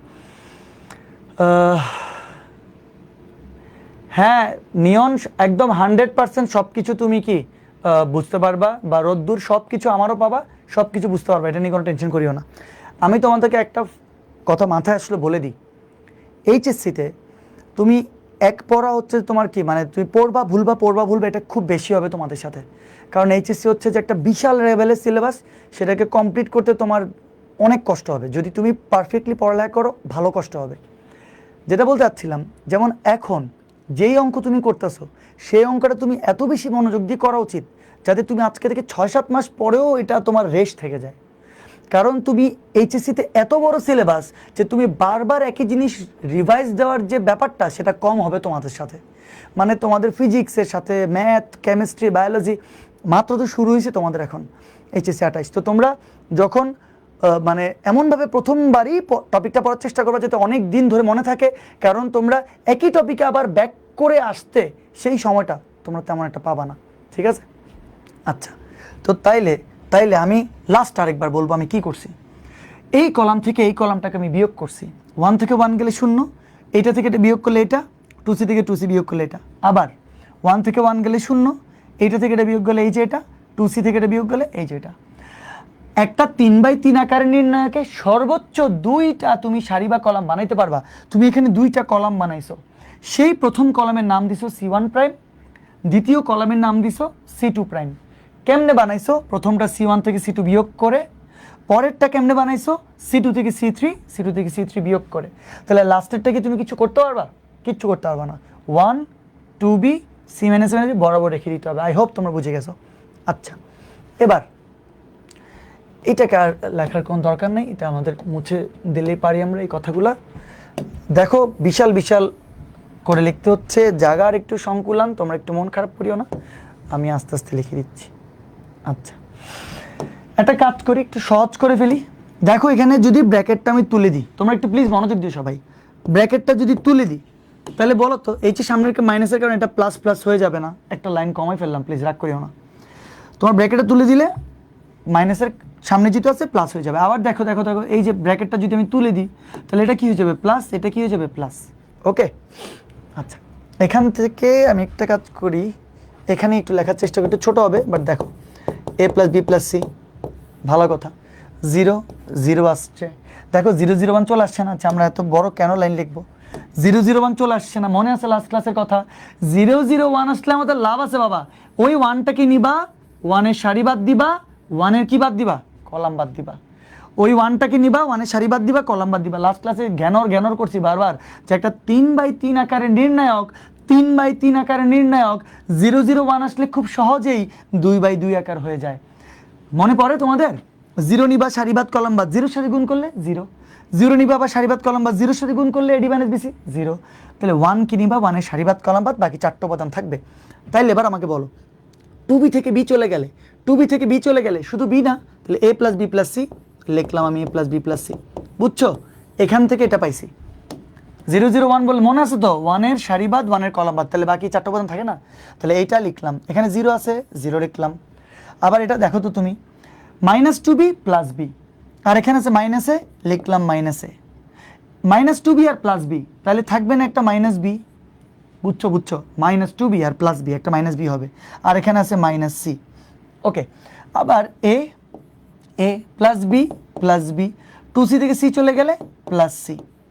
হ্যাঁ নিয়ন একদম 100% সব কিছু তুমি কি বুঝতে পারবা বা রোদ্দুর সব কিছু আমারও পাবা, সব কিছু বুঝতে পারবা, এটা নিয়ে কোনো টেনশন করিও না। আমি তোমাদেরকে একটা কথা মাথায় আসলে বলে দিই, এইচএসসিতে তুমি এক পড়া হচ্ছে তোমার কি মানে তুমি পড়বা ভুলবা এটা খুব বেশি হবে তোমাদের সাথে, কারণ এইচএসসি হচ্ছে যে একটা বিশাল লেভেলের সিলেবাস, সেটাকে কমপ্লিট করতে তোমার অনেক কষ্ট হবে। যদি তুমি পারফেক্টলি পড়ালেখা করো ভালো কষ্ট হবে। যেটা বলতে চাচ্ছিলাম, যেমন এখন যেই অঙ্ক তুমি করতেছো সেই অঙ্কটা তুমি এত বেশি মনোযোগ দিয়ে করা উচিত যাতে তুমি আজকে থেকে 6-7 মাস পরেও এটা তোমার রেস্ট থেকে যায়। কারণ তুমি এইচএসসিতে এত বড় সিলেবাস যে তুমি বারবার একই জিনিস রিভাইজ দেওয়ার যে ব্যাপারটা সেটা কম হবে তোমাদের সাথে। মানে তোমাদের ফিজিক্সের সাথে ম্যাথ, কেমিস্ট্রি, বায়োলজি মাত্র তো শুরু হয়েছে তোমাদের এখন এইচএসসি 28। তো তোমরা যখন মানে এমনভাবে প্রথমবারই টপিকটা পড়ার চেষ্টা করবে যাতে অনেক দিন ধরে মনে থাকে, কারণ তোমরা একই টপিকে আবার ব্যাক করে আসতে সেই সময়টা তোমরা তেমন একটা পাবা না, ঠিক আছে? আচ্ছা তো তাইলে আমি লাস্ট আরেকবার বলবো আমি কি করছি। এই কলাম থেকে এই কলামটাকে আমি বিয়োগ করছি, 1 থেকে 1 গেলে 0, এইটা থেকে এটা বিয়োগ করলে এটা, 2c থেকে 2c বিয়োগ করলে এটা, আবার 1 থেকে 1 গেলে 0, এইটা থেকে এটা বিয়োগ করলে এই যে এটা, 2c থেকে এটা বিয়োগ করলে এই যে এটা। একটা 3x3 আকারের নির্ণয়কে সর্বোচ্চ 2টা তুমি সারি বা কলাম বানাইতে পারবা। তুমি এখানে 2টা কলাম বানাইছো, সেই প্রথম কলামের নাম দিছো C1 প্রাইম, দ্বিতীয় কলামের নাম দিছো C2 প্রাইম। কেমনে বানাইছো? প্রথমটা C1 থেকে C2 বিয়োগ করে, পরেরটা কেমনে বানাইছো? C2 থেকে C3, C2 থেকে C3 বিয়োগ করে। তাহলে লাস্টেরটা কি তুমি কিছু করতে পারবা? কিচ্ছু করতে পারবা না। 1 2b C - বরাবর রেখে দিতে হবে। আই হোপ তোমরা বুঝে গেছো। আচ্ছা এবার এটাকে আর লেখার কোনো দরকার নেই, এটা আমাদের মুছে দিলেই পারি আমরা এই কথাগুলা। দেখো বিশাল বিশাল করে লিখতে হচ্ছে, জায়গার একটু সংকুলান, তোমরা একটু মন খারাপ করিও না, আমি আস্তে আস্তে লিখে দিচ্ছি। আচ্ছা একটা কাজ করি, একটু সহজ করে ফেলি। দেখো এখানে যদি ব্র্যাকেটটা আমি তুলে দিই, তোমরা একটু প্লিজ মনোযোগ দিও সবাই, ব্র্যাকেটটা যদি তুলে দিই তাহলে বলো তো এই যে সামনের মাইনাসের কারণে এটা প্লাস প্লাস হয়ে যাবে না? একটা লাইন কমাই ফেললাম, প্লিজ রাগ করিও না। তোমার ব্র্যাকেটটা তুলে দিলে মাইনাসের সামনে যেটা আছে প্লাস হয়ে যাবে। আবার দেখো দেখো দেখো এই যে ব্র্যাকেটটা যদি আমি তুলে দিই তাহলে এটা কি হয়ে যাবে? প্লাস, এটা কি হয়ে যাবে? প্লাস। ওকে আচ্ছা এখান থেকে আমি একটা কাজ করি, এখানে একটু লেখার চেষ্টা করি, একটু ছোটো হবে বাট দেখো a + b + c, ভালো কথা। 0 0 আসছে, দেখো 0 0 1 চলে আসছে না? আচ্ছা আমরা এত বড় কেন লাইন লিখবো? 0 0 1 চলে আসছে না? মনে আছে লাস্ট ক্লাসের কথা? 0 0 1 আসলে আমাদের লাভ আছে বাবা। ওই 1টাকে নিবা, 1-এর সারি বাদ দিবা, 1-এর কি বাদ দিবা? কলাম বাদ দিবা। ওই 1টাকে নিবা, 1-এর সারি বাদ দিবা, কলাম বাদ দিবা। লাস্ট ক্লাসে জ্ঞানর করছি বারবার যে একটা 3x3 আকারের নির্ণায়ক, 3x3 আকারের নির্ণায়ক 0 0 1 আসলে খুব সহজেই 2x2 আকার হয়ে যায়। মনে পড়ে তোমাদের? 0 নিবা, সারি বাদ, কলাম বাদ, 0 সাথে গুণ করলে 0, 0 নিবা আবার সারি বাদ, কলাম বাদ, 0 সাথে গুণ করলে AD - BC 0। তাহলে 1 কি নিবা, 1-এর সারি বাদ, কলাম বাদ, বাকি 4টা উপাদান থাকবে। তাইলে এবার আমাকে বলো 2b থেকে b চলে গেলে, 2b থেকে b চলে গেলে শুধু b না, তাহলে a + b + c লিখলাম আমি, a + b + c। বুঝছো? এখান থেকে এটা পাইছি 0 0 1 বলে, মনে আছে তো? 1-এর সারি বাদ, 1-এর কলাম বাদ, তাহলে বাকি 4টা উপাদান থাকে না? তাহলে এইটা লিখলাম, এখানে 0 আছে 0 লিখলাম। আবার এটা দেখো তো তুমি, -2b + b, আর এখানে আছে মাইনাসে, লিখলাম -a, -2b আর +b, তাহলে থাকবে না একটা -b? বুঝছো বুঝছো? -2b আর +b, একটা -b হবে, আর এখানে আছে -c। ওকে আবার a + b + b, 2c থেকে c চলে গেলে +c।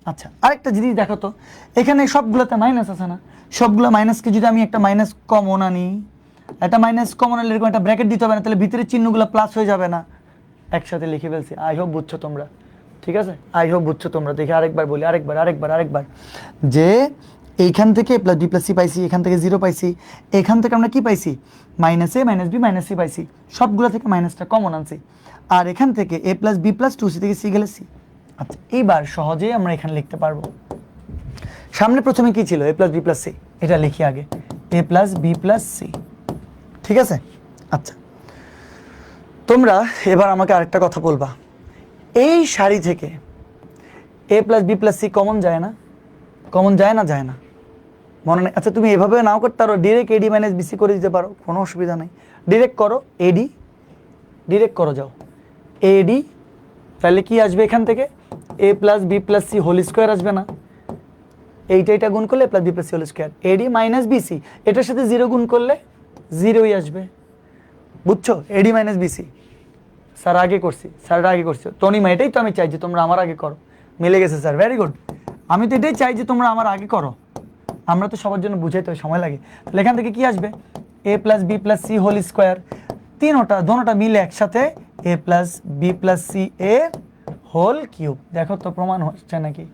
আচ্ছা আরেকটা জিনিস দেখো তো, এখানে সবগুলোতে মাইনাস আছে না? সবগুলো মাইনাসকে যদি আমি একটা মাইনাস কমন আনি, একটা মাইনাস কমন আনলে এরকম একটা ব্র্যাকেট দিতে হবে না? তাহলে ভিতরের চিহ্নগুলো প্লাস হয়ে যাবে না? একসাথে লিখে ফেলছি। আই হোপ বুঝছো তোমরা, ঠিক আছে? আই হোপ বুঝছো তোমরা। দেখি আরেকবার বলি, আরেকবার যে এইখান থেকে a + b + c পাইছি, এখান থেকে 0 পাইছি, এখান থেকে আমরা কি পাইছি? -a - b - c পাইছি, সবগুলো থেকে মাইনাসটা কমন আনছি, আর এখান থেকে a + b + 2c থেকে c গেলে c। আচ্ছা এইবার সহজেই আমরা এখানে লিখতে পারবো। সামনে প্রথমে কি ছিল? a + b + c, এটা লিখি আগে, a + b + c, ঠিক আছে? আচ্ছা তোমরা এবার আমাকে আরেকটা কথা বলবা, এই সারি থেকে a plus B plus C common যায় না? কমন যায় না? যায় না, মনে নেই? আচ্ছা তুমি এভাবে নাও করতে পারো, ডিরেক্ট এডি মাইনাস বিসি করে দিতে পারো, কোনো অসুবিধা নেই। ডিরেক্ট করো এডি, ডিরেক্ট করো, যাও এডি, তাহলে কি আসবে এখান থেকে? A plus B plus c whole square আসবে না? এইটা গুণ করলে plus B plus c whole square, a d minus b c, এটার সাথে জিরো গুণ করলে জিরোই আসবে, বুঝছো? এডি মাইনাস বিসি স্যার আগে করছি, স্যারটা আগে করছি, তনিমা এটাই তো আমি চাই যে তোমরা আমার আগে করো। মিলে গেছে স্যার, ভেরি গুড। আমি তো এটাই চাই যে তোমরা আমার আগে করো, আমরা তো সবার জন্য বুঝাইতে হয়, সময় লাগে। তাহলে এখান থেকে কি আসবে? A plus B plus c whole square, দোনোটা মিলে একসাথে a plus B plus c এ হোল কিউব। দেখো তো প্রমাণ হচ্ছে নাকি?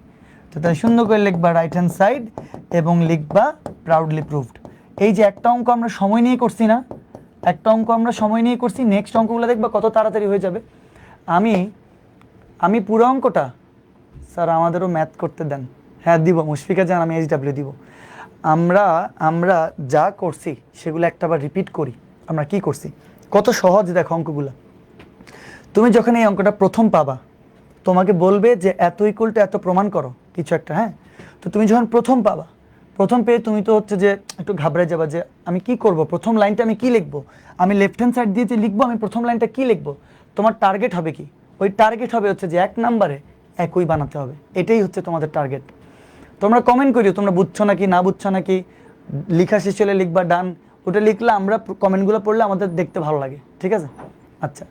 তো তাহলে সুন্দর করে লিখবা রাইট হ্যান্ড সাইড এবং লিখবা প্রাউডলি প্রুভড। এই যে একটা অঙ্ক আমরা সময় নিয়ে করছি না, একটা অঙ্ক আমরা সময় নিয়ে করছি, নেক্সট অঙ্কগুলো দেখবা কত তাড়াতাড়ি হয়ে যাবে। আমি পুরো অঙ্কটা, স্যার আমাদেরও ম্যাথ করতে দেন। হ্যাঁ দিব, মুশফিকা জান, আমি এইচডাব্লিউ দিব। আমরা যা করছি সেগুলো একটাবার রিপিট করি। আমরা কি করছি, কত সহজ দেখো অঙ্কগুলো। তুমি যখন এই অঙ্কটা প্রথম পাবা, তোমাকে বলবে যে এত ইকুয়াল টু এত প্রমাণ করো কিছু একটা, হ্যাঁ? তো তুমি যখন প্রথম পাবা, প্রথম পেয়ে তুমি তো হচ্ছে যে একটু ঘাবড়ে যাবা যে আমি কি করব, প্রথম লাইনটা আমি কি লিখবো, আমি লেফট হ্যান্ড সাইড দিয়ে যে লিখবো, আমি প্রথম লাইনটা কি লিখবো। তোমার টার্গেট হবে কি? ওই টার্গেট হবে হচ্ছে যে 1 নম্বরে একই বানাতে হবে, এটাই হচ্ছে তোমাদের টার্গেট। তোমরা কমেন্ট করিও তোমরা বুঝছো নাকি না বুঝছো নাকি, লেখা শেষ হলে লিখবা ডান, ওটা লিখলে আমরা কমেন্টগুলো পড়লে আমাদের দেখতে ভালো লাগে, ঠিক আছে? আচ্ছা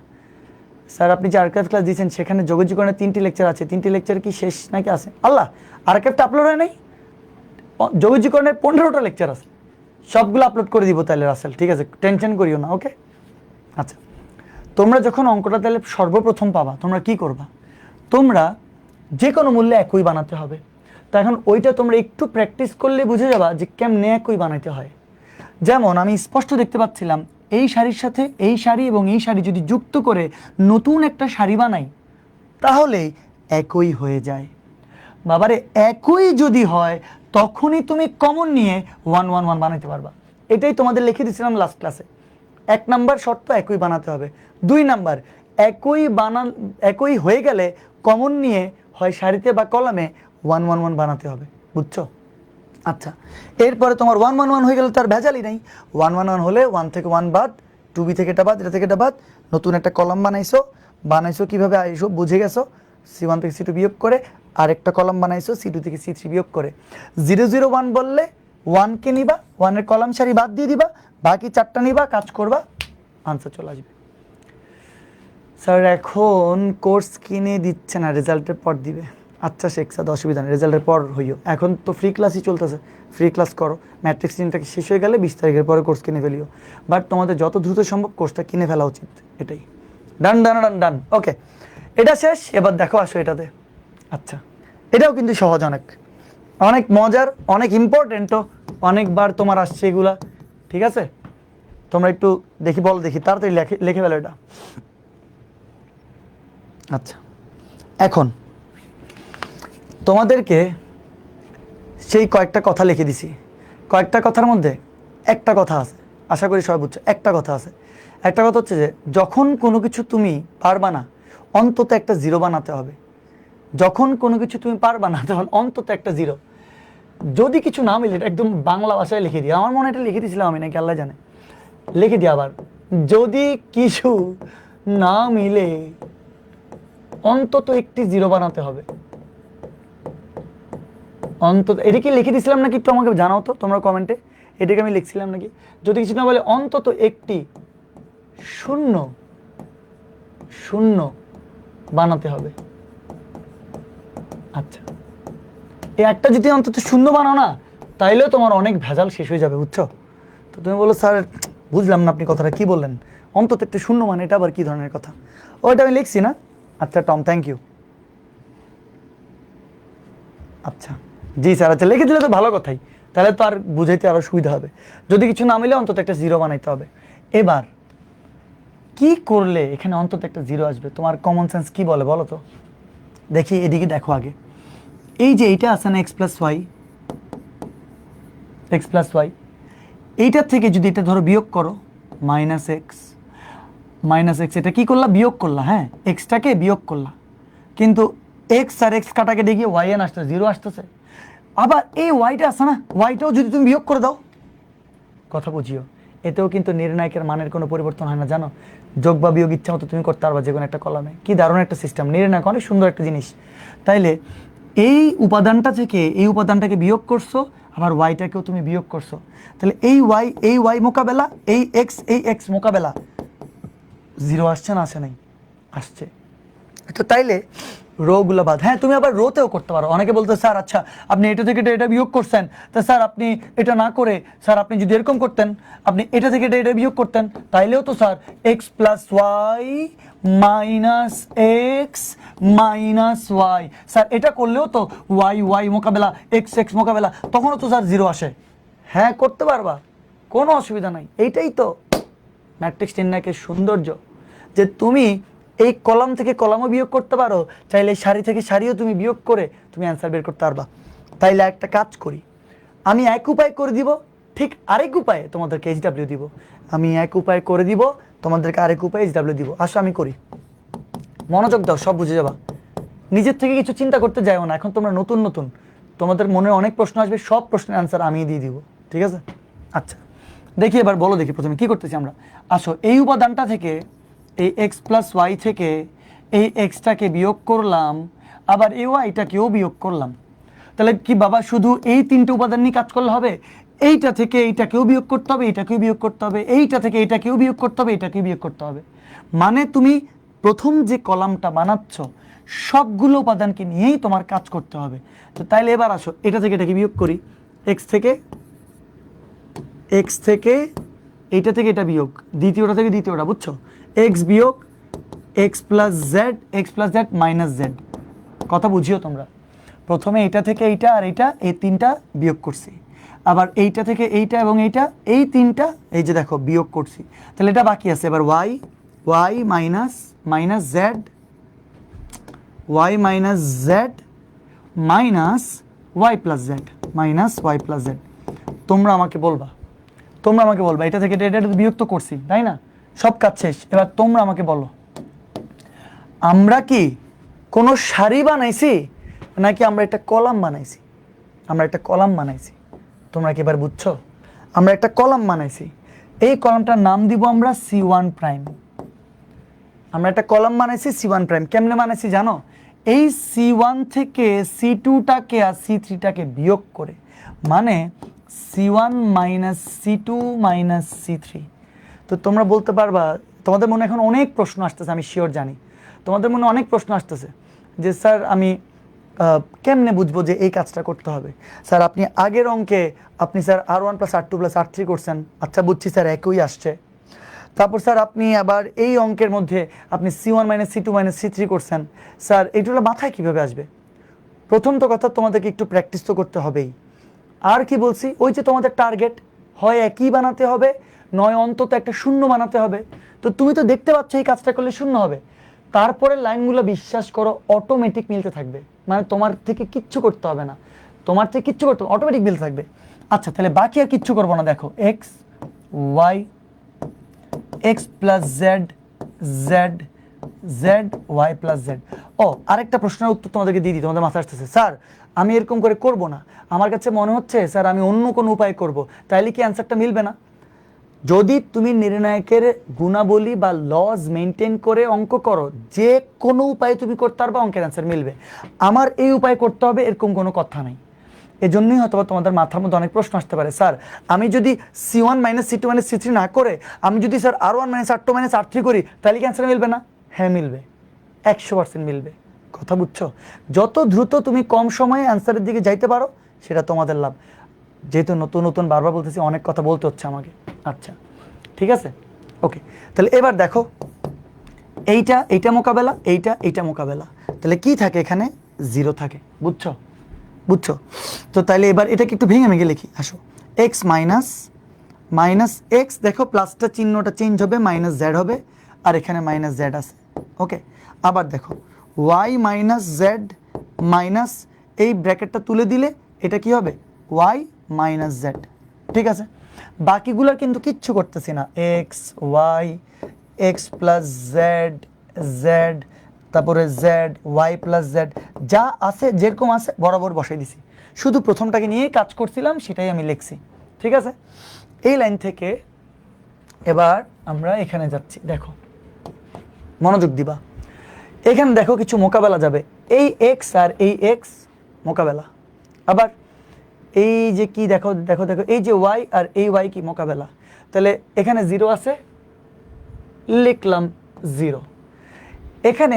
স্যার আপনি যে আর্কাইভ ক্লাস দিয়েছেন সেখানে যোগাযোগকরণের 3টি লেকচার আছে, 3টি লেকচার কি শেষ নাকি আছে? আল্লাহ, আর্কাইভটা আপলোড হয় নাই? যোগাযোগকরণের 15টা লেকচার আছে, সবগুলো আপলোড করে দিব তাহলে রাসেল, ঠিক আছে? টেনশন করিও না, ওকে? আচ্ছা তোমরা যখন অঙ্কটা তাহলে সর্বপ্রথম পাবা, তোমরা কি করবা? তোমরা যে কোনো মূল্যে একই বানাতে হবে। তো এখন ওইটা তোমরা একটু প্র্যাকটিস করলে বুঝে যাবা যে কেমনে একই বানাইতে হয়। যেমন আমি স্পষ্ট দেখতে পাচ্ছিলাম এই শাড়ির সাথে এই শাড়ি এবং এই শাড়ি যদি যুক্ত করে নতুন একটা শাড়ি বানাই তাহলে একই হয়ে যায়। বাবারে একই যদি হয় তখনই তুমি কমন নিয়ে 1 1 1 বানাইতে পারবা। এটাই তোমাদের লিখে দিয়েছিলাম লাস্ট ক্লাসে। 1 নাম্বার শর্ত একই বানাতে হবে। 2 নাম্বার একই হয়ে গেলে কমন নিয়ে হয় সারিতে বা কলামে 1 1 1 বানাতে হবে, বুঝছো? আচ্ছা এরপরে তোমার 1 1 1 হয়ে গেলে তার ভেজালই নাই। 1 1 1 হলে 1 থেকে 1 বাদ, 2b থেকে এটা বাদ, এটা থেকে এটা বাদ, নতুন একটা কলাম বানাইছো কিভাবে আইসো বুঝে গেছো। c1 থেকে c2 বিয়োগ করে আরেকটা কলাম বানাইছো c2 থেকে c3 বিয়োগ করে। 0 0 1 বললে 1 কে নিবা, 1 এর কলাম সারি বাদ দিয়ে দিবা, বাকি 4টা নিবা, কাজ করবা, আনসার চলে আসবে। স্যার এখন কোর্স কিনে দিচ্ছে না, রেজাল্টের পর দিবে। আচ্ছা শেখ সাদ, অসুবিধা নেই, রেজাল্টের পর হইও। এখন তো ফ্রি ক্লাসই চলতেছে, ফ্রি ক্লাস করো। ম্যাট্রিক্স দিনটা শেষ হয়ে গেলে 20 তারিখের পরে কোর্স কিনে ফেলিও। বাট তোমাদের যত দ্রুত সম্ভব কোর্সটা কিনে ফেলা উচিত, এটাই। ডান ডান ডান ডান, ওকে এটা শেষ। এবার দেখো আসো এটাতে। আচ্ছা এটাও কিন্তু সহজ, অনেক অনেক মজার, অনেক ইম্পর্টেন্টও, অনেকবার তোমার আসছে এগুলা, ঠিক আছে? তোমরা একটু দেখি, বল দেখি, তাড়াতাড়ি লিখে ফেলো এটা। আচ্ছা এখন তোমাদেরকে সেই কয়েকটা কথা লিখে দিছি। কয়েকটা কথার মধ্যে একটা কথা আছে, আশা করি সবাই বুঝছো। একটা কথা আছে, একটা কথা হচ্ছে যে যখন কোনো কিছু তুমি পারবা না অন্তত একটা জিরো বানাতে হবে। যখন কোনো কিছু তুমি পারবা না তখন অন্তত একটা জিরো। যদি কিছু না মিলে, এটা একদম বাংলা ভাষায় লিখে দিই, আমার মনে এটা লিখে দিয়েছিলাম আমি, নাকি আল্লাহ জানে, লিখে দিই আবার। যদি কিছু না মিলে অন্তত একটি জিরো বানাতে হবে। অন্তত এটা কি লিখে দিয়েছিলাম নাকি একটু আমাকে জানাও তো তোমরা কমেন্টে, এটাকে আমি লিখছিলাম নাকি? যদি কিছু না বলে অন্তত একটি শূন্য শূন্য বানাতে হবে। আচ্ছা এই একটা যদি অন্তত শূন্য বানাও না, তাইলেও তোমার অনেক ভেজাল শেষ হয়ে যাবে, বুঝছো? তো তুমি বলো স্যার বুঝলাম না আপনি কথাটা কি বললেন, অন্তত একটা শূন্য মানে এটা আবার কি ধরনের কথা? ওইটা আমি লিখছি না। আচ্ছা টম, থ্যাংক ইউ। আচ্ছা জি স্যার, আচ্ছা লিখে দিলে তো ভালো কথাই, তাহলে তো আর বুঝাইতে আরো সুবিধা হবে। যদি কিছু না মিলে অন্তত একটা জিরো বানাইতে হবে। এবার কি করলে এখানে অন্তত একটা জিরো আসবে? তোমার কমন সেন্স কি বলে বলো তো দেখি। এদিকে দেখো আগে, এই যে এইটা আছে না এক্স প্লাস ওয়াই, এইটার থেকে যদি এটা ধরো বিয়োগ করো মাইনাস এক্স, মাইনাস এক্স, এটা কি করলা, বিয়োগ করলা, হ্যাঁ এক্সটাকে বিয়োগ করলা, কিন্তু এক্স আর এক্স কাটাকে দেখি ওয়াই এন আসতেছে, জিরো আসতেছে। আবার এই ওয়াইটা আছে না, ওয়াইটাও যদি তুমি বিয়োগ করে দাও, কথা বুঝিও, এতেও কিন্তু নির্ণায়কের মানের কোনো পরিবর্তন হয় না, জানো। যোগ বা বিয়োগ ইচ্ছা মতো তুমি করতে পারবা যে কোনো একটা কলামে। কি দারুণ একটা সিস্টেম, নির্ণায়ক অনেক সুন্দর একটা জিনিস। তাইলে এই উপাদানটা থেকে এই উপাদানটাকে বিয়োগ করছো, আবার ওয়াইটাকেও তুমি বিয়োগ করছো, তাহলে এই ওয়াই মোকাবেলা, এই এক্স মোকাবেলা, জিরো আসছে না, আসে নাই, আসছে। তো তাইলে রো গুলো বাদ। হ্যাঁ তুমি আবার রোতেও করতে পারো। অনেকে বলতে স্যার আচ্ছা আপনি এটা থেকে এটা বিয়োগ করছেন, তা স্যার আপনি এটা না করে স্যার আপনি যদি এরকম করতেন, আপনি এটা থেকে এটা বিয়োগ করতেন, তাইলেও তো sir X plus Y minus X minus Y, sir এটা করলেও তো ওয়াই মোকাবেলা এক্স মোকাবেলা, তখনও তো স্যার জিরো আসে। হ্যাঁ করতে পারবা, কোনো অসুবিধা নাই। এইটাই তো ম্যাট্রিক্স নির্ণায়কের সৌন্দর্য, যে তুমি এই কলাম থেকে কলামও বিয়োগ করতে পারো, চাইলে সারি থেকে সারিও তুমি বিয়োগ করে তুমি অ্যান্সার বের করতে পারবা। তাইলে একটা কাজ করি, আমি এক উপায় করে দিব, ঠিক আরেক উপায়ে তোমাদেরকে এইচডাব্লিউ দিব। আমি এক উপায় করে দিব, তোমাদেরকে আরেক উপায়ে এইচডাব্লিউ দিব। আসো আমি করি, মনোযোগ দাও, সব বুঝে যাবা। নিজের থেকে কিছু চিন্তা করতে যাও না, এখন তোমরা নতুন নতুন, তোমাদের মনে অনেক প্রশ্ন আসবে, সব প্রশ্নের অ্যান্সার আমি দিয়ে দিব, ঠিক আছে? আচ্ছা দেখি এবার বলো, দেখি প্রথমে কি করতেছি আমরা। আসো এই উপাদানটা থেকে, এই এক্স প্লাস ওয়াই থেকে এই এক্সটাকে বিয়োগ করলাম, আবার এই ওয়াইটাকেও বিয়োগ করলাম। তাহলে কি বাবা শুধু এই তিনটে উপাদান নিয়ে কাজ করলে হবে? এইটা থেকে এইটাকেও বিয়োগ করতে হবে, এইটাকেও বিয়োগ করতে হবে, এইটা থেকে এইটাকেও বিয়োগ করতে হবে, এইটাকেও বিয়োগ করতে হবে। মানে তুমি প্রথম যে কলামটা বানাচ্ছ সবগুলো উপাদানকে নিয়েই তোমার কাজ করতে হবে। তো তাইলে এবার আসো এটা থেকে এটাকে বিয়োগ করি, এক্স থেকে এইটা থেকে এটা বিয়োগ, দ্বিতীয়টা থেকে দ্বিতীয়টা, বুঝছো? এক্স বিয়োগ x plus Z minus Z, কথা বুঝিও তোমরা। প্রথমে এইটা থেকে এইটা আর এইটা, এই তিনটা বিয়োগ করছি, আবার এইটা থেকে এইটা এবং এইটা, এই তিনটা এই যে দেখো বিয়োগ করছি। তাহলে এটা বাকি আছে এবার Y minus Z, Y minus Z minus Y plus Z. তোমরা আমাকে বলবা এটা থেকে এটা বিয়োগ তো করছি, তাই না? সব কাজ শেষ। এবার তোমরা আমাকে বলো, আমরা কি কোনো সারি বানাইছি নাকি আমরা একটা কলাম বানাইছি? তোমরা কি এবার বুঝছো? আমরা একটা কলাম বানাইছি, এই কলামটার নাম দিব আমরা C1 প্রাইম। আমরা একটা কলাম বানাইছি C1 প্রাইম। কেমনে বানাইছি জানো? এই C1 থেকে C2টাকে আর C3টাকে বিয়োগ করে, মানে C1 minus C2 minus C3। তো তোমরা বলতে পারবা, তোমাদের মনে এখন অনেক প্রশ্ন আসতেছে, আমি শিওর জানি তোমাদের মনে অনেক প্রশ্ন আসতেছে যে স্যার আমি কেমনে বুঝবো যে এই কাজটা করতে হবে? স্যার আপনি আগের অঙ্কে আপনি sir R1 plus R2 plus R3 করছেন, আচ্ছা বুঝছি স্যার একই আসছে। তারপর স্যার আপনি আবার এই অঙ্কের মধ্যে আপনি C1 minus C2 minus C3 করছেন, স্যার এইগুলো মাথায় কীভাবে আসবে? প্রথম তো কথা তোমাদেরকে একটু প্র্যাকটিস তো করতে হবেই। আর কি বলছি, ওই যে তোমাদের টার্গেট হয় একই বানাতে হবে, নয় অন্তত একটা শূন্য বানাতে হবে। তো তুমি তো দেখতে পাচ্ছ এই কাজটা করলে শূন্য হবে, তারপরে লাইনগুলো বিশ্বাস করো অটোমেটিক মিলতে থাকবে, মানে তোমার থেকে কিচ্ছু করতে হবে না, অটোমেটিক মিলতে থাকবে। আচ্ছা তাহলে বাকি আর কিচ্ছু করবো না, দেখো x plus z Y plus z. ও আরেকটা প্রশ্নের উত্তর তোমাদেরকে দিয়ে দিই, তোমাদের মাথায় আসতেছে স্যার আমি এরকম করে করব না, আমার কাছে মনে হচ্ছে স্যার আমি অন্য কোনো উপায় করব, তাইলে কি অ্যান্সারটা মিলবে না? যদি তুমি নির্ণায়কের গুণাবলী বা লজ মেনটেন করে অঙ্ক করো, যে কোনো উপায়ে তুমি করতে পারবে, অঙ্কের অ্যান্সার মিলবে। আমার এই উপায় করতে হবে এরকম কোনো কথা নাই। এজন্যই হয়তো তোমাদের মাথার মধ্যে অনেক প্রশ্ন আসতে পারে, স্যার আমি যদি C1 minus C2 minus C3 না করে আমি যদি sir R1 minus R2 minus R3 করি, তাহলে কি অ্যান্সার মিলবে না? হ্যাঁ মিলবে, 100% মিলবে। কথা বুঝছো? যত দ্রুত তুমি কম সময়ে অ্যান্সারের দিকে যাইতে পারো সেটা তোমাদের লাভ। যেহেতু নতুন নতুন বারবার বলতেছি, অনেক কথা বলতে হচ্ছে আমাকে। আচ্ছা ঠিক আছে, ওকে। তাহলে এবার দেখো এইটা মোকাবেলা, এইটা মোকাবেলা, তাহলে কি থাকে এখানে? জিরো থাকে। বুঝছো? তো তাহলে এবার এটাকে একটু ভেঙে লিখি। আসো এক্স মাইনাস এক্স, দেখো প্লাসটা চিহ্নটা চেঞ্জ হবে, মাইনাস জেড হবে, আর এখানে মাইনাস জেড আছে, ওকে। আবার দেখো ওয়াই মাইনাস জেড মাইনাস, এই ব্র্যাকেটটা তুলে দিলে এটা কি হবে? ওয়াই মাইনাস জেড, ঠিক আছে। বাকিগুলোর কিন্তু কিচ্ছু করতেছি না, X Y X plus Z, Z, তারপরে জেড, ওয়াই প্লাস জেড, যা আছে যেরকম আছে বরাবর বসাই দিছি। শুধু প্রথমটাকে নিয়েই কাজ করছিলাম, সেটাই আমি লিখছি। ঠিক আছে, এই লাইন থেকে এবার আমরা এখানে যাচ্ছি। দেখো, মনোযোগ দিবা। এখানে দেখো কিছু মোকাবেলা যাবে, এই এক্স আর এই এক্স মোকাবেলা। আবার এই যে কি দেখো দেখো দেখো, এই যে ওয়াই আর এই ওয়াই কি মোকাবেলা। তাহলে এখানে 0 আছে, লিখলাম 0। এখানে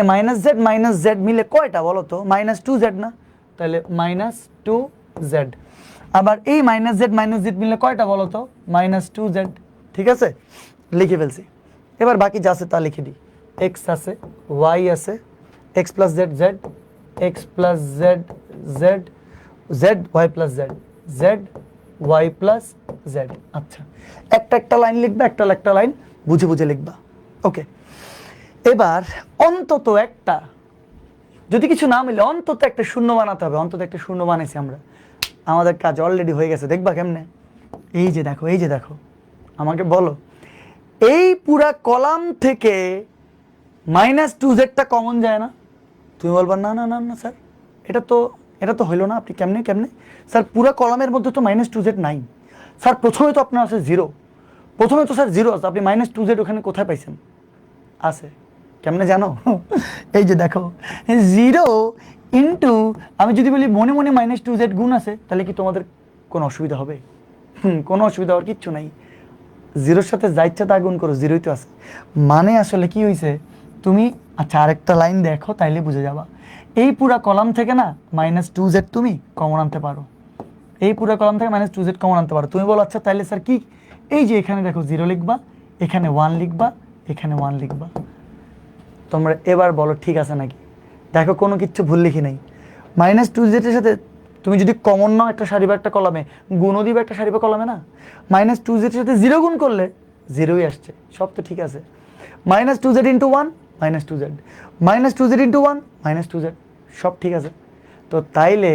মাইনাস জেড মিলে কয়টা বলো তো? -2z না? তাহলে -2z। আবার এই মাইনাস জেড মিলে কয়টা বলো তো? -2z। ঠিক আছে, লিখে ফেলছি। এবার বাকি যা আছে তা লিখে দিই। এক্স আছে, ওয়াই আছে, X plus Z Z, X plus Z Z, Z Y plus Z, Z Y plus Z. আচ্ছা, একটা একটা লাইন লিখবা, একটা একটা লাইন বুঝে বুঝে লিখবা। ওকে, এবার অন্তত একটা, যদি কিছু না মিলে অন্তত একটা শূন্য বানাতে হবে। অন্তত একটা শূন্য বানাইছি আমরা, আমাদের কাজ অলরেডি হয়ে গেছে। দেখবা কেমনে? এই যে দেখো, এই যে দেখো, আমাকে বলো, এই পুরা কলাম থেকে -2zটা কমন যায় না? তুমি বলবা না না না না স্যার, এটা তো হইলো না। আপনি কেমনে কেমনে স্যার? পুরা কলামের মধ্যে তো -2z নাই স্যার। প্রথমে তো আপনার আছে 0, প্রথমে তো স্যার 0 আছে, আপনি -2z ওখানে কোথায় পাইছেন? আছে, কেমনে জানো? এই যে দেখো, 0 ইন্টু, আমি যদি বলি মনে মনে -2z গুণ আছে, তাহলে কি তোমাদের কোনো অসুবিধা হবে? কোনো অসুবিধা হওয়ার কিচ্ছু নাই। 0-র সাথে যা ইচ্ছা তা গুণ করো, 0ই তো আছে। মানে আসলে কি হয়েছে, তুমি আচ্ছা আরেকটা লাইন দেখো, তাইলে বুঝে যাবা। এই পুরা কলাম থেকে না -2z তুমি কমন আনতে পারো। এই পুরা কলাম থেকে -2z কমন আনতে পারো। তুমি বলো আচ্ছা তাইলে স্যার কি? এই যে এখানে দেখো 0 লিখবা, এখানে 1 লিখবা, এখানে 1 লিখবা। তোমরা এবার বলো ঠিক আছে নাকি? দেখো কোনো কিচ্ছু ভুল লিখি নাই। -2z এর সাথে তুমি যদি কমন নাও একটা সারি বা একটা কলামে, গুণও দিবে একটা সারি বা কলামে না, -2z এর সাথে 0 গুণ করলে 0ই আসছে, সব তো ঠিক আছে। -2z into 1 -2z, -2z into 1 -2z, সব ঠিক আছে। তো তাইলে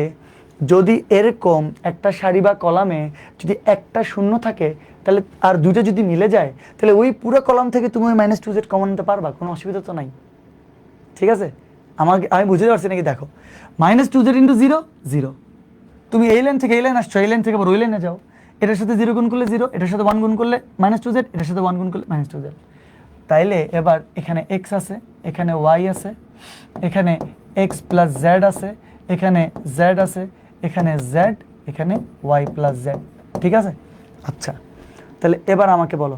যদি এরকম একটা সারি বা কলামে যদি একটা শূন্য থাকে, তাহলে আর দুইটা যদি মিলে যায়, তাহলে ওই পুরো কলাম থেকে তুমি ওই -2z কমন নিতে পারবা, কোনো অসুবিধা তো নাই। ঠিক আছে, আমি বুঝতে পারছি নাকি? দেখো, -2z ইন্টু 0 0, তুমি এই লাইন থেকে এই লাইন আসছো, এই লাইন থেকে আবার ওই লাইনে যাও, এটার সাথে 0 গুণ করলে 0, এটার সাথে 1 গুণ করলে -2z, এটার সাথে 1 গুণ করলে -2z। তাইলে এবার এখানে x আছে, এখানে y আছে, এখানে x প্লাস z আছে, এখানে z আছে, এখানে z, এখানে y প্লাস z। ঠিক আছে, আচ্ছা তাহলে এবার আমাকে বলো,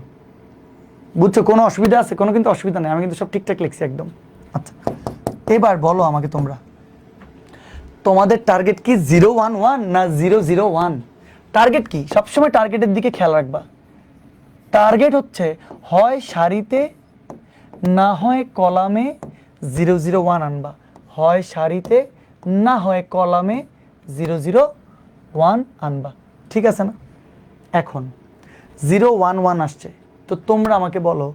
বুঝছো কোনো অসুবিধা আছে? কোনো কিন্তু অসুবিধা নেই, আমি কিন্তু সব ঠিকঠাক লিখছি একদম। আচ্ছা এবার বলো আমাকে তোমরা, তোমাদের টার্গেট কি 0 1 1 না 0 0 1? টার্গেট কি? সবসময় টার্গেটের দিকে খেয়াল রাখবা। টার্গেট হচ্ছে হয় সারিতে না হয় কলামে 0 0 1 আনবা, হয় সারিতে না হয় কলামে 0 0 1 আনবা। ঠিক আছে না? এখন 0 1 1 আসছে, তো তোমরা আমাকে বলো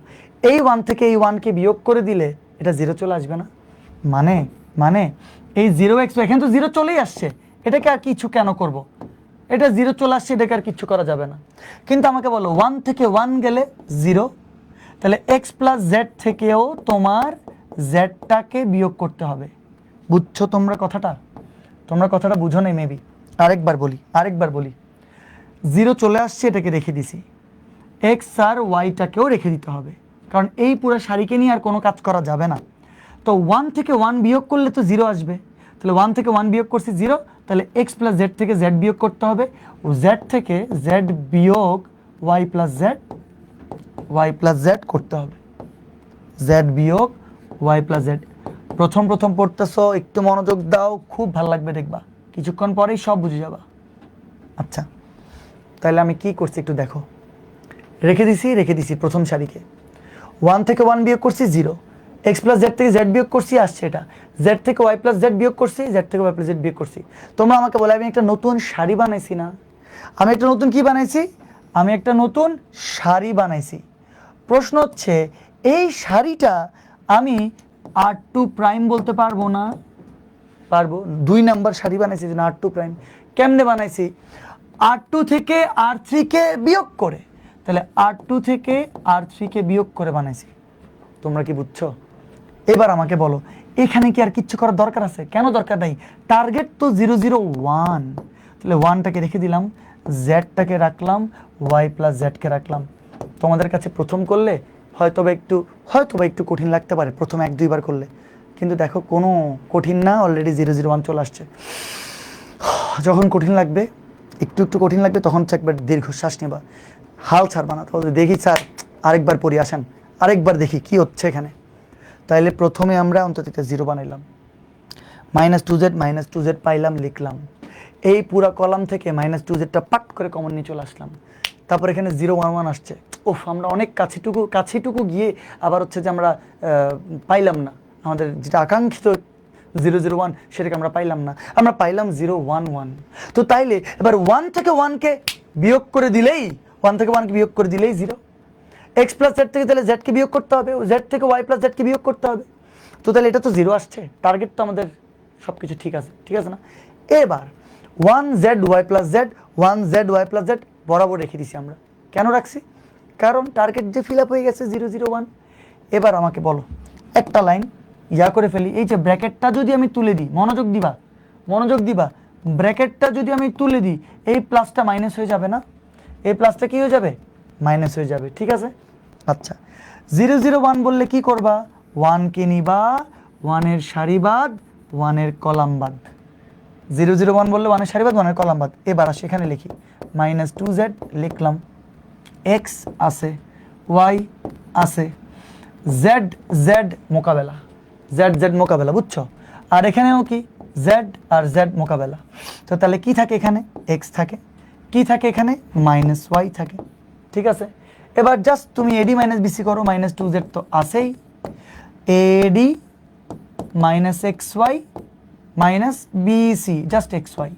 এই 1 থেকে এই 1 কে বিয়োগ করে দিলে এটা 0 চলে আসবে না? মানে এই 0x, এখানে তো 0 চলেই আসছে, এটাকে আর কিছু কেন করব? এটা 0 চলে আসছে, এটাকে আর কিছু করা যাবে না। কিন্তু আমাকে বলো 1 থেকে 1 গেলে 0, তাহলে x প্লাস জেড থেকেও তোমার জেডটাকে বিয়োগ করতে হবে। বুঝছো তোমরা কথাটা? তোমরা কথাটা বুঝো নাই মেবি। আরেকবার বলি 0 চলে আসছে, এটাকে রেখে দিছি, x আর ওয়াইটাকেও রেখে দিতে হবে, কারণ এই পুরো সারিকে নিয়ে আর কোনো কাজ করা যাবে না। তো 1 থেকে 1 বিয়োগ করলে তো 0 আসবে, তাহলে 1 থেকে 1 বিয়োগ করছি 0, তাহলে x প্লাস জেড থেকে z বিয়োগ করতে হবে, ও z থেকে z বিয়োগ y প্লাস z করতে হবে, z বিয়োগ y প্লাস z। প্রথম পড়তেছো, একটু মনোযোগ দাও, খুব ভালো লাগবে দেখবা, কিছুক্ষণ পরেই সব বুঝে যাবা। আচ্ছা তাহলে আমি কি করছি একটু দেখো, রেখে দিছি প্রথম সারিকে, 1 থেকে 1 বিয়োগ করছি 0, x প্লাস জেড থেকে z বিয়োগ করছি, আসছে এটা, z থেকে y প্লাস z বিয়োগ করছি, z থেকে y প্লাস z বিয়োগ করছি। তোমরা আমাকে বলে আমি একটা নতুন সারি বানাইছি না? আমি একটা নতুন কি বানাইছি? আমি একটা নতুন সারি বানাইছি। প্রশ্ন হচ্ছে এই সারিটা আমি r2 প্রাইম বলতে পারবো না? পারবো। 2 নাম্বার সারি বানাইছি যে r2 প্রাইম। কেমনে বানাইছি? r2 থেকে r3 কে বিয়োগ করে, তাহলে r2 থেকে r3 কে বিয়োগ করে বানাইছি। তোমরা কি বুঝছো? এবার আমাকে বলো এখানে কি আর কিচ্ছু করার দরকার আছে? কেন দরকার নাই? টার্গেট তো 0 0 1, তাহলে 1টাকে রেখে দিলাম, জেডটাকে রাখলাম, ওয়াই প্লাস জেডকে রাখলাম। তোমাদের কাছে প্রথম করলে হয়তোবা একটু কঠিন লাগতে পারে প্রথম 1-2 বার করলে, কিন্তু দেখো কোনো কঠিন না, অলরেডি 0 0 1 চলে আসছে। যখন কঠিন লাগবে, একটু কঠিন লাগবে, তখন একবার দীর্ঘশ্বাস নেবা, হাল ছাড়বা না। তাহলে দেখি স্যার আরেকবার পড়ি, আসেন আরেকবার দেখি কি হচ্ছে এখানে। তাইলে প্রথমে আমরা অন্তত একটা 0 বানাইলাম, -2z পাইলাম, লিখলাম। এই পুরা কলাম থেকে -2zটা পাট করে কমন নিয়ে চলে আসলাম। তারপর এখানে 0 1 1 আসছে। আমরা অনেক কাছেটুকু গিয়ে আবার হচ্ছে যে আমরা পাইলাম না, আমাদের যেটা আকাঙ্ক্ষিত 0 0 1 সেটাকে আমরা পাইলাম না, আমরা পাইলাম 0 1 1। তো তাইলে এবার 1 থেকে 1কে বিয়োগ করে দিলেই 0। এক্স প্লাস জেড থেকে তাহলে জেডকে বিয়োগ করতে হবে, জেড থেকে ওয়াই প্লাস জেডকে বিয়োগ করতে হবে। তো তাহলে এটা তো 0 আসছে, টার্গেট তো আমাদের সব কিছু ঠিক আছে না? এবার 1z y plus Z, 1z y plus Z বরাবর রেখে দিছি আমরা। কেন রাখছি? কারণ টার্গেট যে ফিল আপ হয়ে গেছে 0 0 1। এবার আমাকে বলো একটা লাইন করে ফেলি। এই যে ব্র্যাকেটটা যদি আমি তুলে দিই, মনোযোগ দিবা, ব্র্যাকেটটা যদি আমি তুলে দিই, এই প্লাসটা মাইনাস হয়ে যাবে না? এই প্লাসটা কি হয়ে যাবে? মাইনাস হয়ে যাবে, ঠিক আছে? আচ্ছা, 0 0 1 বললে কি করবা? 1কে নিবা, 1-এর সারি বাদ, 1-এর কলাম বাদ। 0 0 1 বললে 1-এর সারি বাদ, 1-এর কলাম বাদ। এবার আসে এখানে লিখি, -2z লিখলাম, x আছে, y আছে, z মোকাবেলা, বুঝছো? আর এখানেও কি z আর z মোকাবেলা। তো তাহলে কি থাকে এখানে? x থাকে। কি থাকে এখানে? -y থাকে, ঠিক আছে? এবার জাস্ট তুমি এডি মাইনাস বিসি করো, -2z তো আছেই, এডি -xy বিসি, জাস্ট xy।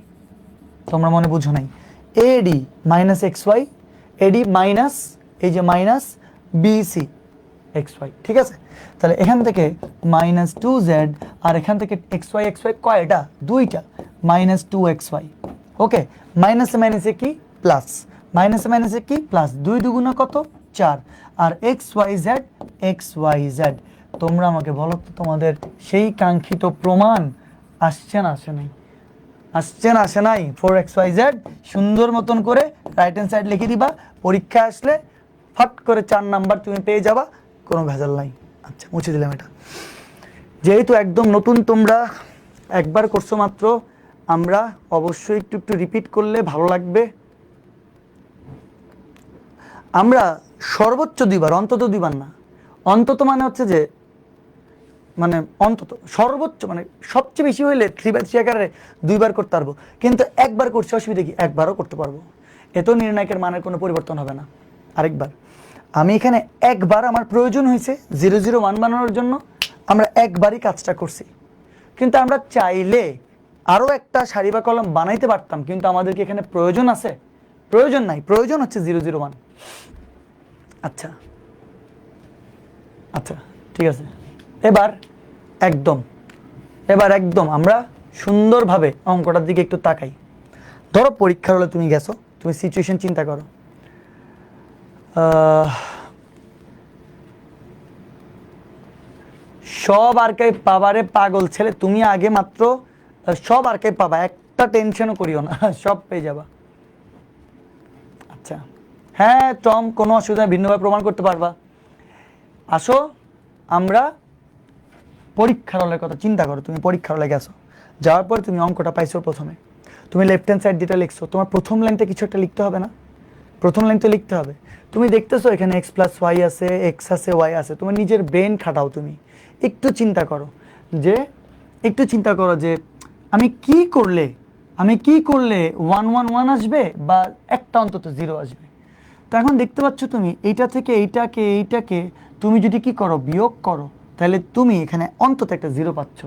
তোমরা মনে বুঝো নাই, এডি -xy, এডি মাইনাস, এই যে মাইনাস বিসি xy, ঠিক আছে? তাহলে এখান থেকে -2z আর এখান থেকে xy কয়টা? 2টা, -2xy। ওকে, মাইনাসে মাইনাসে কি প্লাস, মাইনাসে কি প্লাস, 2 দুগুণা কত? 4। আর xyz। তোমরা আমাকে বলো তো, তোমাদের সেই কাঙ্ক্ষিত প্রমাণ আসছে না আসে নাই? 4xyz সুন্দর মতন করে রাইট হ্যান্ড সাইড লিখে দিবা, পরীক্ষা আসলে ফট করে 4 নাম্বার তুমি পেয়ে যাবা, কোনো ভেজাল নাই। আচ্ছা, মুছে দিলাম এটা। যেহেতু একদম নতুন, তোমরা একবার করছো মাত্র, আমরা অবশ্যই একটু রিপিট করলে ভালো লাগবে। আমরা সর্বোচ্চ 2বার, অন্তত 2বার না, অন্তত মানে হচ্ছে যে অন্তত সর্বোচ্চ সবচেয়ে বেশি হইলে 3/3 আকারে 2বার করতে পারবো, কিন্তু একবার করছি অসুবিধা কি? একবারও করতে পারবো, এত নির্ণায়কের মানের কোনো পরিবর্তন হবে না। আরেকবার আমি এখানে একবার আমার প্রয়োজন হয়েছে 0 0 1 বানানোর জন্য, আমরা একবারই কাজটা করছি, কিন্তু আমরা চাইলে আরও একটা সারি বা কলম বানাইতে পারতাম, কিন্তু আমাদেরকে এখানে প্রয়োজন আছে? প্রয়োজন নাই, প্রয়োজন হচ্ছে 0 0 1। আচ্ছা, ঠিক আছে। এবার একদম আমরা সুন্দরভাবে অঙ্কটার দিকে একটু তাকাই। ধরো পরীক্ষার হলে তুমি গেছো, তুমি সিচুয়েশন চিন্তা করো, সব আর্কাইভ পাবারে পাগল ছেলে, তুমি আগে মাত্র সব আর্কাইভ পাবা, একটা টেনশনও করিও না, সব পেয়ে যাবা। আচ্ছা, হ্যাঁ টম, কোনো অসুবিধা, ভিন্নভাবে প্রমাণ করতে পারবা। আসো, আমরা পরীক্ষার হলের কথা চিন্তা করো। তুমি পরীক্ষার হলে গেছো, যাওয়ার পর তুমি অঙ্কটা পাইছো, প্রথমে তুমি লেফট হ্যান্ড সাইড যেটা লিখছো, তোমার প্রথম লাইনটা কিছু একটা লিখতে হবে না? প্রথম লাইন তো লিখতে হবে। তুমি দেখতেছো এখানে x প্লাস ওয়াই আছে, এক্স আছে, ওয়াই আছে, তোমার নিজের ব্রেন খাটাও, তুমি একটু চিন্তা করো যে আমি কি করলে 1 1 1 আসবে, বা একটা অন্তত 0 আসবে। তো এখন দেখতে পাচ্ছ তুমি এইটা থেকে এইটাকে তুমি যদি কি করো, বিয়োগ করো, তাহলে তুমি এখানে অন্তত একটা 0 পাচ্ছ।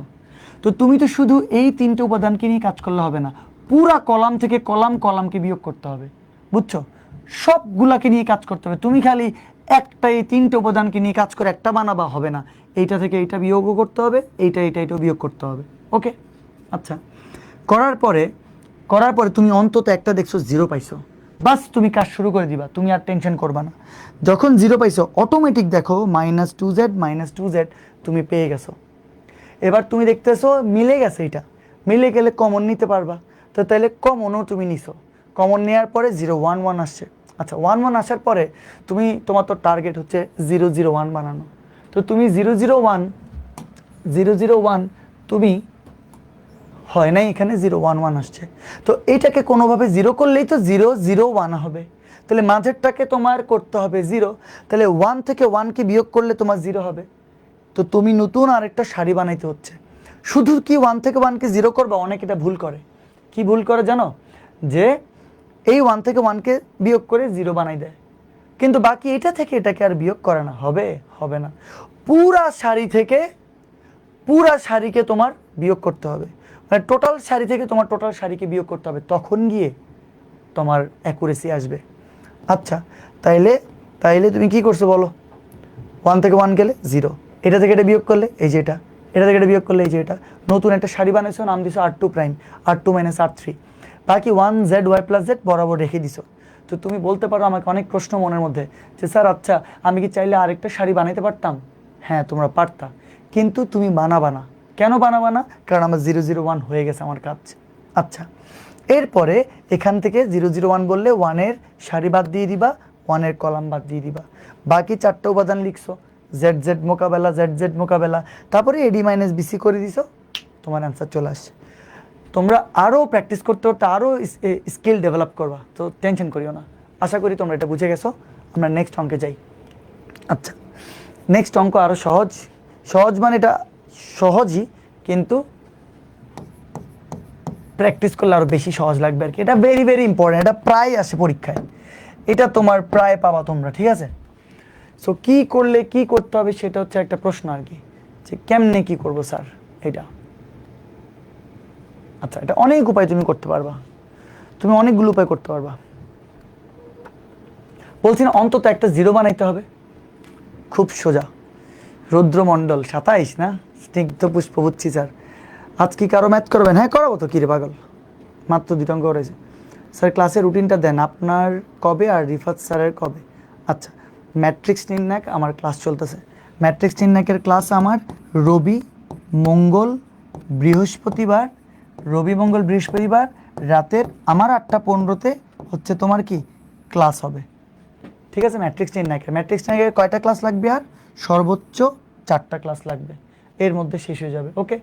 তো তুমি তো শুধু এই 3টে উপাদানকে নিয়ে কাজ করলে হবে না, পুরা কলাম থেকে কলামকে বিয়োগ করতে হবে, বুঝছো? সবগুলাকে নিয়ে কাজ করতে হবে। তুমি খালি এই 3টে উপাদানকে নিয়ে কাজ করে একটা বানাবা, হবে না। এইটা থেকে এইটা বিয়োগও করতে হবে, এইটাও বিয়োগ করতে হবে। ওকে, আচ্ছা, করার পরে তুমি অন্তত একটা দেখছো 0 পাইছো, বাস তুমি কাজ শুরু করে দিবা, তুমি আর টেনশন করবা না। যখন 0 পাইছো অটোমেটিক দেখো -2z তুমি পেয়ে গেছো। এবার তুমি দেখতেছো মিলে গেছে, এটা মিলে গেলে কমন নিতে পারবা। তো তাহলে কমনও তুমি নিছো, কমন নেওয়ার পরে 0 1 1 আসছে। আচ্ছা 1 1 আসার পরে তোমার তো টার্গেট হচ্ছে 0 0 1 বানানো। তো তুমি 0 0 1 তুমি হয় নাই, এখানে 0 1 1 আসছে। তো এইটাকে কোনোভাবে 0 করলেই তো 0 0 1 হবে। তাহলে মাঝেরটাকে তোমার করতে হবে 0। তাহলে 1 থেকে 1কে বিয়োগ করলে তোমার 0 হবে। তো তুমি নতুন আরেকটা সারি বানাইতে হচ্ছে। শুধু কি 1 থেকে 1কে 0 করবা? অনেকে এটা ভুল করে। কি ভুল করে জানো? যে এই 1 থেকে 1কে বিয়োগ করে 0 বানাই দেয়, কিন্তু বাকি এটা থেকে এটাকে আর বিয়োগ করে না। হবে না। পুরা সারিকে তোমার বিয়োগ করতে হবে, মানে টোটাল সারি থেকে তোমার টোটাল সারিকে বিয়োগ করতে হবে, তখন গিয়ে তোমার অ্যাকুরেসি আসবে। আচ্ছা তাইলে তুমি কি করছো বলো? 1 থেকে 1 গেলে 0, এটা থেকে এটা বিয়োগ করলে এই যে এটা, এটা থেকে এটা বিয়োগ করলে এই যে এটা, নতুন একটা সারি বানাইছো, নাম দিছো R2 প্রাইম, R2 - R3, বাকি 1 z y + z বরাবর রেখে দিছো। তো তুমি বলতে পারো, আমাকে অনেক প্রশ্ন মনের মধ্যে যে স্যার আচ্ছা আমি কি চাইলে আরেকটা সারি বানাইতে পারতাম? হ্যাঁ তোমরা পারতা, কিন্তু তুমি বানাবা না। কেন বানাবা না? কারণ আমার 0 0 1 হয়ে গেছে আমার কাজ। আচ্ছা এরপরে এখান থেকে 0 0 1 বললে 1-এর সারি বাদ দিয়ে দিবা, 1-এর কলাম বাদ দিয়ে দিবা, বাকি 4টা উপাদান লিখছো, জেড জেড মোকাবেলা, তারপরে এডি মাইনাস বিসি করে দিছো, তোমার অ্যান্সার চলে আসছে। তোমরা আরও প্র্যাকটিস করতে করতে আরও স্কিল ডেভেলপ করবা, তো টেনশন করিও না। আশা করি তোমরা এটা বুঝে গেছো। আমরা নেক্সট অঙ্কে যাই। আচ্ছা নেক্সট অঙ্ক আরও সহজ মানে এটা সহজই, কিন্তু প্র্যাকটিস করলে আরও বেশি সহজ লাগবে আর কি। এটা ভেরি ভেরি ইম্পর্টেন্ট, এটা প্রায় আসে পরীক্ষায়, এটা তোমার প্রায় পাবা তোমরা, ঠিক আছে? সো কি করলে কি করতে হবে সেটা হচ্ছে একটা প্রশ্ন আর কি, যে কেমনে কি করবো স্যার এটা। আচ্ছা এটা অনেক উপায় তুমি করতে পারবা, তুমি অনেকগুলো উপায় করতে পারবা। বলছি না অন্তত একটা 0 বানাইতে হবে, খুব সোজা। রুদ্রমণ্ডল 27 না, স্নিগ্ধ পুষ্প, বুঝছি স্যার। আজ কি কারো ম্যাথ করবেন? হ্যাঁ করাবো তো, কিরে পাগল, মাত্র 2টা অঙ্ক করেছে। স্যার ক্লাসের রুটিনটা দেন, আপনার কবে আর রিফাত স্যারের কবে? আচ্ছা ম্যাট্রিক্স নির্ণায়ক আমার ক্লাস চলতেছে। ম্যাট্রিক্স নির্ণায়কের ক্লাস আমার রবি মঙ্গল বৃহস্পতিবার রাতের আমার 8টা 15-তে হচ্ছে তোমার কি ক্লাস হবে, ঠিক আছে? ম্যাট্রিক্স নির্ণায়কের কয়টা ক্লাস লাগবে? আর সর্বোচ্চ 4টা ক্লাস লাগবে, এর মধ্যে শেষ হয়ে যাবে। ওকে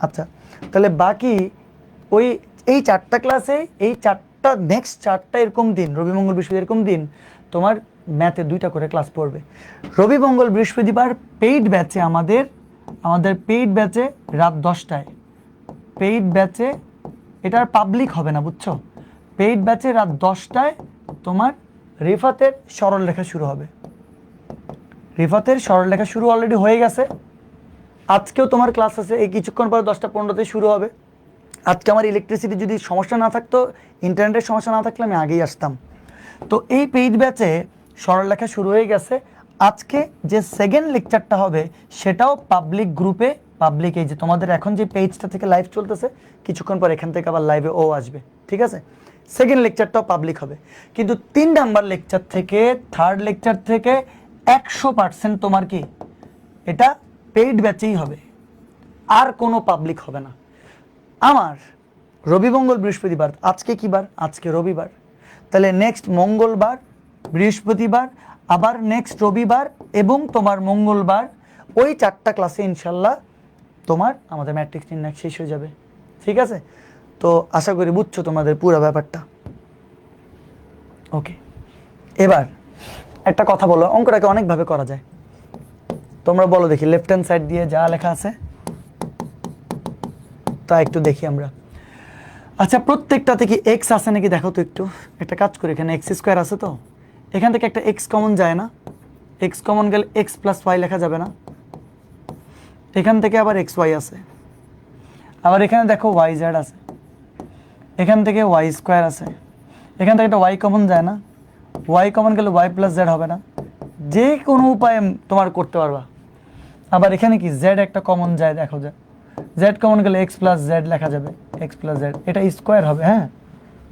আচ্ছা তাহলে বাকি এই 4টা ক্লাসে নেক্সট 4টা এরকম দিন, রবি মঙ্গল বৃহস্পতি এরকম দিন তোমার ম্যাথে 2টা করে ক্লাস পড়বে। রবি মঙ্গল বৃহস্পতিবার পেইড ব্যাচে আমাদের পেইড ব্যাচে রাত 10টায়, পেইড ব্যাচে, এটা আর পাবলিক হবে না বুঝছো, পেইড ব্যাচে রাত 10টায় তোমার রিফাতের সরলরেখা শুরু হবে। রিফাতের সরলরেখা শুরু অলরেডি হয়ে গেছে, আজকেও তোমার ক্লাস আছে, এই কিছুক্ষণ পরে 10টা 15-তে শুরু হবে। আজকে আমার ইলেকট্রিসিটি যদি সমস্যা না থাকতো, ইন্টারনেটের সমস্যা না থাকলে আমি আগেই আসতাম। তো এই পেইড ব্যাচে সরলরেখা শুরু হয়ে গেছে। আজকে যে সেকেন্ড লেকচারটা হবে সেটাও পাবলিক গ্রুপে, পাবলিক এই যে তোমাদের এখন যে পেজটা থেকে লাইভ চলতেছে, কিছুক্ষণ পর এখান থেকে আবার লাইভে আসবে, ঠিক আছে? সেকেন্ড লেকচারটাও পাবলিক হবে, কিন্তু 3 নাম্বার লেকচার থেকে, থার্ড লেকচার থেকে 100% তোমার কি এটা পেইড ব্যাচেই হবে, আর কোনো পাবলিক হবে না। আমার রবি মঙ্গল বৃহস্পতিবার, আজকে কি বার? আজকে রবিবার, তাহলে নেক্সট মঙ্গলবার বৃহস্পতিবার আবার নেক্সট রবিবার এবং তোমার মঙ্গলবার, ওই 4টা ক্লাসে ইনশাল্লাহ তোমার আমাদের ম্যাট্রিক্স নির্ণায়ক শেষ হয়ে যাবে, ঠিক আছে? তো আশা করি বুঝছো তোমাদের পুরো ব্যাপারটা। ওকে এবার একটা কথা বলো, অঙ্কটাকে অনেকভাবে করা যায়, তোমরা বলো দেখি। লেফট হ্যান্ড সাইড দিয়ে যা লেখা আছে তা একটু দেখি আমরা। আচ্ছা প্রত্যেকটাতে কি এক্স আছে নাকি দেখো তো একটু। একটা কাজ করি, এখানে x² আছে, তো এখান থেকে একটা এক্স কমন যায় না? এক্স কমন গেলে x + y লেখা যাবে না? এখান থেকে আবার xy আছে, আবার এখানে দেখো yz আছে, এখান থেকে y² আছে, এখান থেকে একটা y কমন যায় না? y কমন গেলে y + z হবে না? যে কোনো উপায়ে তোমার করতে পারবা। আবার এখানে কি z একটা কমন যায়, দেখো যে z কমন গেলে x + z লেখা যাবে, x + z, এটা স্কোয়ার হবে। হ্যাঁ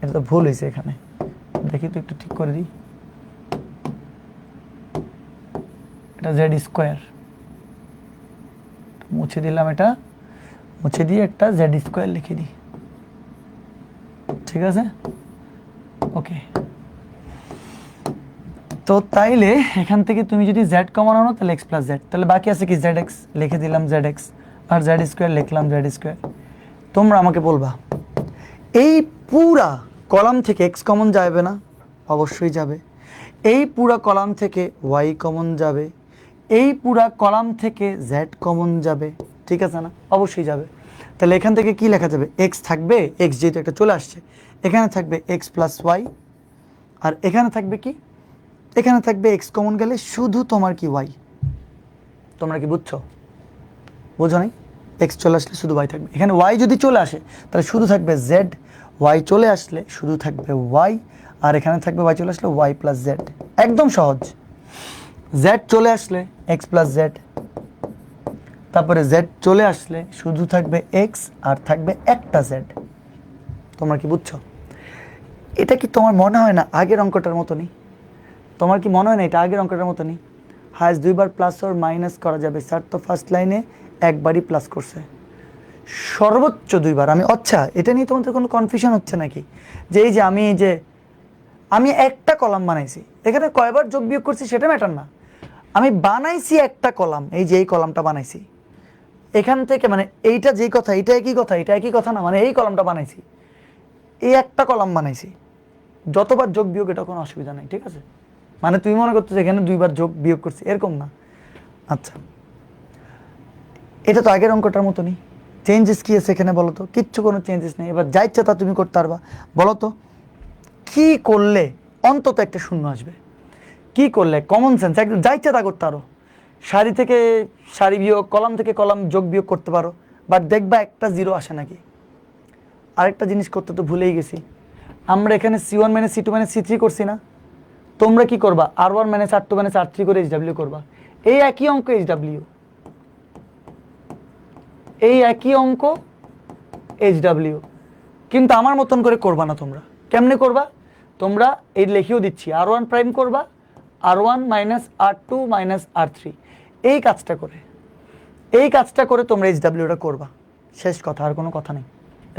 এটা তো ভুল হয়েছে, এখানে দেখি তো একটু ঠিক করে দিই, এটা জেড স্কোয়ার, মুছে দিলাম, এটা মুছে দিয়ে একটা জেড স্কোয়ার লিখে দিই, ঠিক আছে, ওকে। তো তাইলে এখান থেকে তুমি যদি জেড কমন আনো তাহলে এক্স প্লাস জেড, তাহলে বাকি আছে কি জেড এক্স, লিখে দিলাম জেড এক্স, আর জেড স্কোয়ার লিখলাম জেড স্কোয়ার। তোমরা আমাকে বলবা এই পুরা কলাম থেকে এক্স কমন যাবে না? অবশ্যই যাবে। এই পুরা কলাম থেকে ওয়াই কমন যাবে, এই পুরা কলাম থেকে জেড কমন যাবে, ঠিক আছে না? অবশ্যই যাবে। তাহলে এখান থেকে কি লেখা যাবে? এক্স থাকবে, এক্স যেহেতু একটা চলে আসছে, এখানে থাকবে এক্স প্লাস ওয়াই, আর এখানে থাকবে কি, এখানে থাকবে এক্স কমন গেলে শুধু তোমার কি ওয়াই। তোমরা কি বুঝছো? বুঝো নাই? এক্স চলে আসলে শুধু ওয়াই থাকবে, এখানে ওয়াই যদি চলে আসে তাহলে শুধু থাকবে জেড, ওয়াই চলে আসলে শুধু থাকবে ওয়াই, আর এখানে থাকবে ওয়াই চলে আসলে ওয়াই প্লাস জেড। একদম সহজ। জেড চলে আসলে এক্স প্লাস জেড, তারপরে জেড চলে আসলে শুধু থাকবে এক্স আর থাকবে একটা জেড। তোমরা কি বুঝছো? এটা কি তোমার মনে হয় না আগের অঙ্কটার মতনই? তোমার কি মনে হয় না এটা আগের অঙ্কটার মতনই? হায়েস্ট দুইবার প্লাস ওর মাইনাস করা যাবে, স্যার তো ফার্স্ট লাইনে একবারই প্লাস করছে, সর্বোচ্চ দুইবার। আমি আচ্ছা, এটা নিয়ে তোমাদের কোনো কনফিউশন হচ্ছে নাকি? যে এই যে আমি একটা কলাম বানাইছি, এখানে কয়বার যোগ বিয়োগ করছি সেটা ম্যাটার না, আমি বানাইছি একটা কলাম, এই যে এই কলামটা বানাইছি, এখান থেকে মানে এইটা যেই কথা, এটা একই কথা, এটা একই কথা না, মানে এই কলামটা বানাইছি, এই একটা কলাম বানাইছি, যতবার যোগ বিয়োগ এটা কোনো অসুবিধা নেই, ঠিক আছে? মানে তুমি মনে করছো এখানে দুইবার যোগ বিয়োগ করছি, এরকম না। আচ্ছা, এটা তো আগের অঙ্কটার মতনই। চেঞ্জেস কি আছে এখানে বলো তো? কিচ্ছু কোনো চেঞ্জেস নেই। এবার যা ইচ্ছা তা তুমি করতে পারবা। বলো তো কি করলে অন্তত একটা শূন্য আসবে? কি করলে কমন সেন্স একদম যা ইচ্ছা তা করতে পারো। সারি থেকে সারি বিয়োগ, কলাম থেকে কলাম যোগ বিয়োগ করতে পারো, বাট দেখবা একটা জিরো আসে নাকি। আরেকটা জিনিস করতে তো ভুলেই গেছি, আমরা এখানে C1 minus C2 minus C3 করছি না? তোমরা কি করবা? R1 minus R2 minus R3 করে HW করবা। এই একই অঙ্ক HW, এই একই অঙ্ক HW, কিন্তু আমার মতন করে করবা না তোমরা। কেমনে করবা? তোমরা এই লিখেও দিচ্ছি, R1 প্রাইম করবা, R1 minus R2 minus R3, এই কাজটা করে তোমরা HWটা করবা। শেষ কথা, আর কোনো কথা নেই।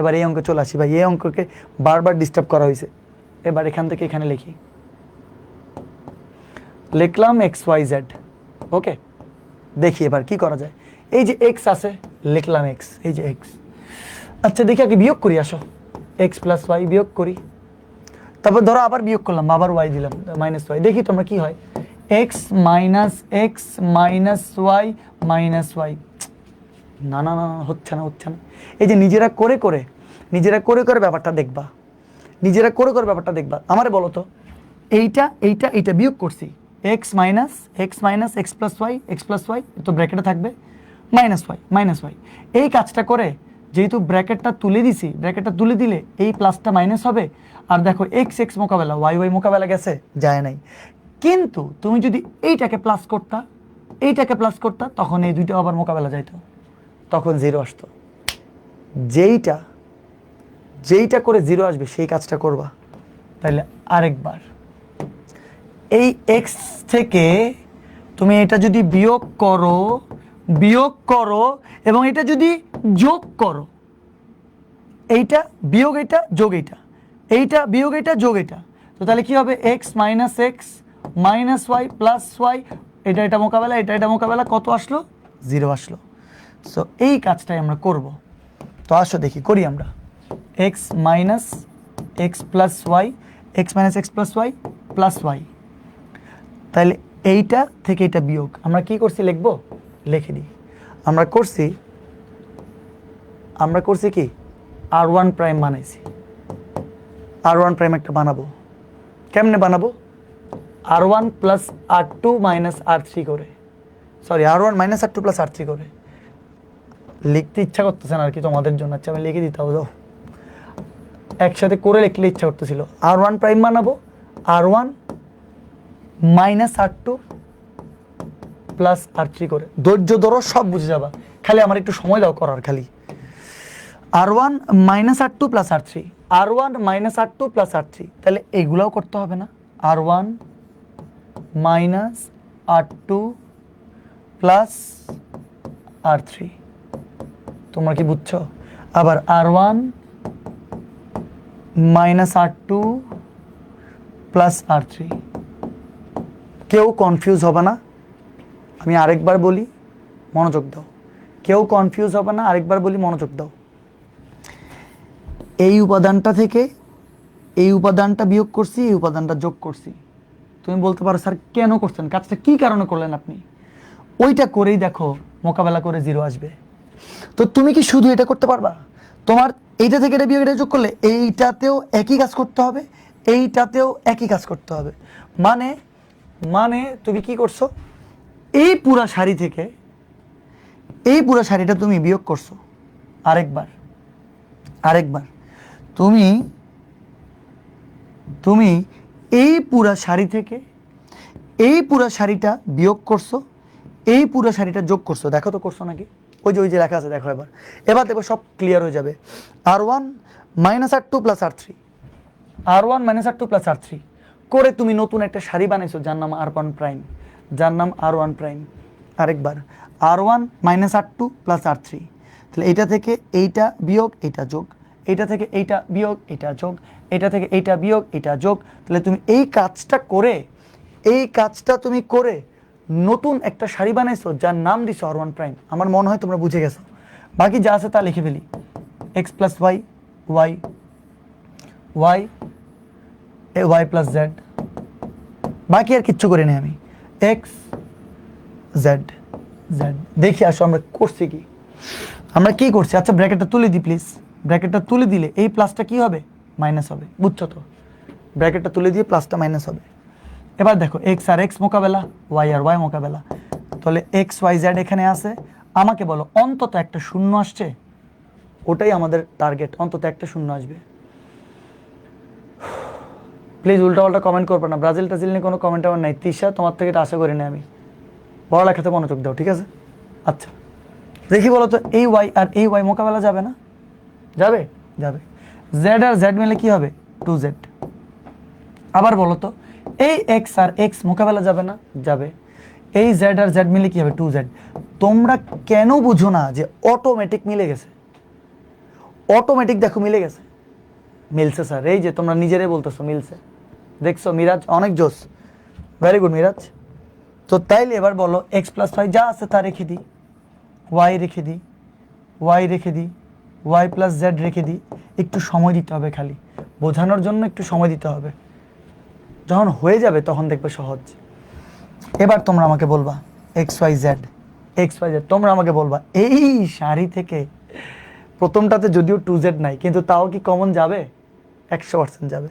এবার এই অঙ্কে চলে আসি ভাই, এই অঙ্ককে বারবার ডিস্টার্ব করা হয়েছে। এবার এখান থেকে এখানে লিখি, লিখলাম XYZ, ওকে। দেখি এবার কি করা যায়। এই যে এক্স আছে, লিখলাম এক্স, এই যে এক্স। আচ্ছা দেখি আগে বিয়োগ করি, আসো এক্স প্লাস ওয়াই বিয়োগ করি, তারপর ধরো আবার বিয়োগ করলাম, আবার ওয়াই দিলাম মাইনাস ওয়াই, দেখি তোমরা কি হয়। X minus Y minus Y, না না না হচ্ছে না। এই যে নিজেরা করে করে ব্যাপারটা দেখবা, আমারে বলো তো, এইটা বিয়োগ করছি, X minus x plus Y তো ব্র্যাকেটে থাকবে মাইনাস ওয়াই। এই কাজটা করে যেহেতু ব্র্যাকেটটা তুলে দিছি, ব্র্যাকেটটা তুলে দিলে এই প্লাসটা মাইনাস হবে, আর দেখো এক্স মোকাবেলা ওয়াই মোকাবেলা গেছে, যায় নাই। কিন্তু তুমি যদি এইটাকে প্লাস করতা তখন এই দুইটা আবার মোকাবেলা যাইতো, তখন জিরো আসতো। যেইটা করে জিরো আসবে সেই কাজটা করবা। তাহলে আরেকবার এই এক্স থেকে তুমি এটা যদি বিয়োগ করো এবং এটা যদি যোগ করো, এইটা বিয়োগ এটা যোগ এইটা বিয়োগ এটা যোগ এটা, তো তাহলে কি হবে? X minus Y plus y, এটা মোকাবেলা, কত আসলো? জিরো আসলো। সো এই কাজটাই আমরা করব। তো আসো দেখি করি আমরা। X minus x plus y, x minus x plus y plus y, তাহলে এইটা থেকে এটা বিয়োগ। আমরা কি করছি লিখবো, লিখে দিই। আমরা করছি কি, R1 প্রাইম বানাইছি, R1 প্রাইম একটা বানাবো। কেমনে বানাবো? R1 plus R2 minus R3 করে, sorry R1 minus R2 plus R3 করে। লিখতে ইচ্ছা করতেছে না আর কি তোমাদের জন্য, আচ্ছা আমি লিখে দিতে হবে, একসাথে করে লিখলে ইচ্ছা করতেছিল। R1 প্রাইম বানাবো, R1 minus R2 plus R3 করে। ধৈর্য ধরো, সব বুঝে যাবা, খালি আমার একটু সময় দাও করার। খালি R1 minus R2 plus R3, R1 minus R2 plus R3, তাহলে এগুলাও করতে হবে না? R1 minus R2 plus R3, তোমরা কি বুঝছো? আবার R1 minus R2 plus R3, কেউ কনফিউজ হবে না? আমি আরেকবার বলি, মনোযোগ দাও। কেউ কনফিউজ হবে না? আরেকবার বলি, মনোযোগ দাও। এই উপাদানটা থেকে এই উপাদানটা বিয়োগ করছি, এই উপাদানটা যোগ করছি। তুমি বলতে পারো স্যার কেন করছেন, কাজটা কি কারণে করলেন আপনি? ওইটা করেই দেখো মোকাবেলা করে 0 আসবে। তো তুমি কি শুধু এটা করতে পারবা? তোমার এইটা থেকে এটা বিয়োগ এটা যোগ করলে এইটাতেও একই কাজ করতে হবে, এইটাতেও একই কাজ করতে হবে। মানে মানে তুমি কি করছো, এই পুরা সারি থেকে এই পুরা সারিটা তুমি বিয়োগ করছো আরেকবার। তুমি তুমি এই পুরা সারি থেকে এই পুরা সারিটা বিয়োগ করছো, এই পুরা সারিটা যোগ করছো। দেখো তো করছো নাকি? ওই যে লেখা আছে, দেখো। এবার দেখো সব ক্লিয়ার হয়ে যাবে। R1 minus R2 plus R3, R1 minus R2 plus R3 করে তুমি নতুন একটা সারি বানাইছো যার নাম R1 প্রাইম, যার নাম R1 প্রাইম। আরেকবার R1 minus R2 plus R3, তাহলে এইটা থেকে এইটা বিয়োগ এইটা যোগ, এইটা থেকে এইটা বিয়োগ এইটা যোগ, এটা থেকে এইটা বিয়োগ এটা যোগ। তাহলে তুমি এই কাজটা তুমি করে নতুন একটা সারি বানাইছো যার নাম দিছো R1 প্রাইম। আমার মনে হয় তোমরা বুঝে গেছো। বাকি যা আছে তা লিখে ফেলি। x plus y, y plus z, বাকি আর কিচ্ছু করি না আমি। এক্স জেড জেড, দেখি আসো আমরা করছি কি, আমরা কি করছি। আচ্ছা ব্র্যাকেটটা তুলে দিই প্লিজ। ব্র্যাকেটটা তুলে দিলে এই প্লাসটা কি হবে? মাইনাস হবে, বুঝছো তো? ব্র্যাকেটটা তুলে দিয়ে প্লাসটা মাইনাস হবে। এবার দেখো এক্স আর এক্স মোকাবেলা, ওয়াই আর ওয়াই মোকাবেলা। তাহলে এক্স ওয়াই জেড এখানে আছে। আমাকে বলো অন্তত একটা শূন্য আসছে? ওটাই আমাদের টার্গেট, অন্তত একটা শূন্য আসবে। প্লিজ উল্টাপাল্টা কমেন্ট করবে না। ব্রাজিল টাজিল নিয়ে কোনো কমেন্ট আমার নাই। তিশা, তোমার থেকে এটা আশা করি না আমি। পড়ালেখাতে মনোযোগ দাও, ঠিক আছে? আচ্ছা দেখি বলো তো, এই ওয়াই আর এই ওয়াই মোকাবেলা যাবে না? যাবে? জেড আর জেড মিলে কি হবে? 2z। আবার বলো তো, এই এক্স আর এক্স মোকাবেলা যাবে না? যাবে। এই জেড আর জেড মিলে কি হবে? 2z। তোমরা কেন বুঝো না যে অটোমেটিক মিলে গেছে? অটোমেটিক দেখো মিলে গেছে। মিলছে স্যার, এই যে তোমরা নিজেরাই বলতেছো মিলছে। দেখছো মিরাজ, অনেক জোস, ভেরি গুড মিরাজ। তো তাইলে এবার বলো এক্স প্লাস ওয়াই যা আছে তা রেখে দিই, ওয়াই রেখে দিই, ওয়াই প্লাস জেড রেখে দিই। একটু সময় দিতে হবে, খালি বোঝানোর জন্য একটু সময় দিতে হবে। যখন হয়ে যাবে তখন দেখবে সহজ। এবার তোমরা আমাকে বলবা এক্স ওয়াই জেড, তোমরা আমাকে বলবা এই সারি থেকে প্রথমটাতে যদিও 2z নাই, কিন্তু তাও কি কমন যাবে? 100% যাবে।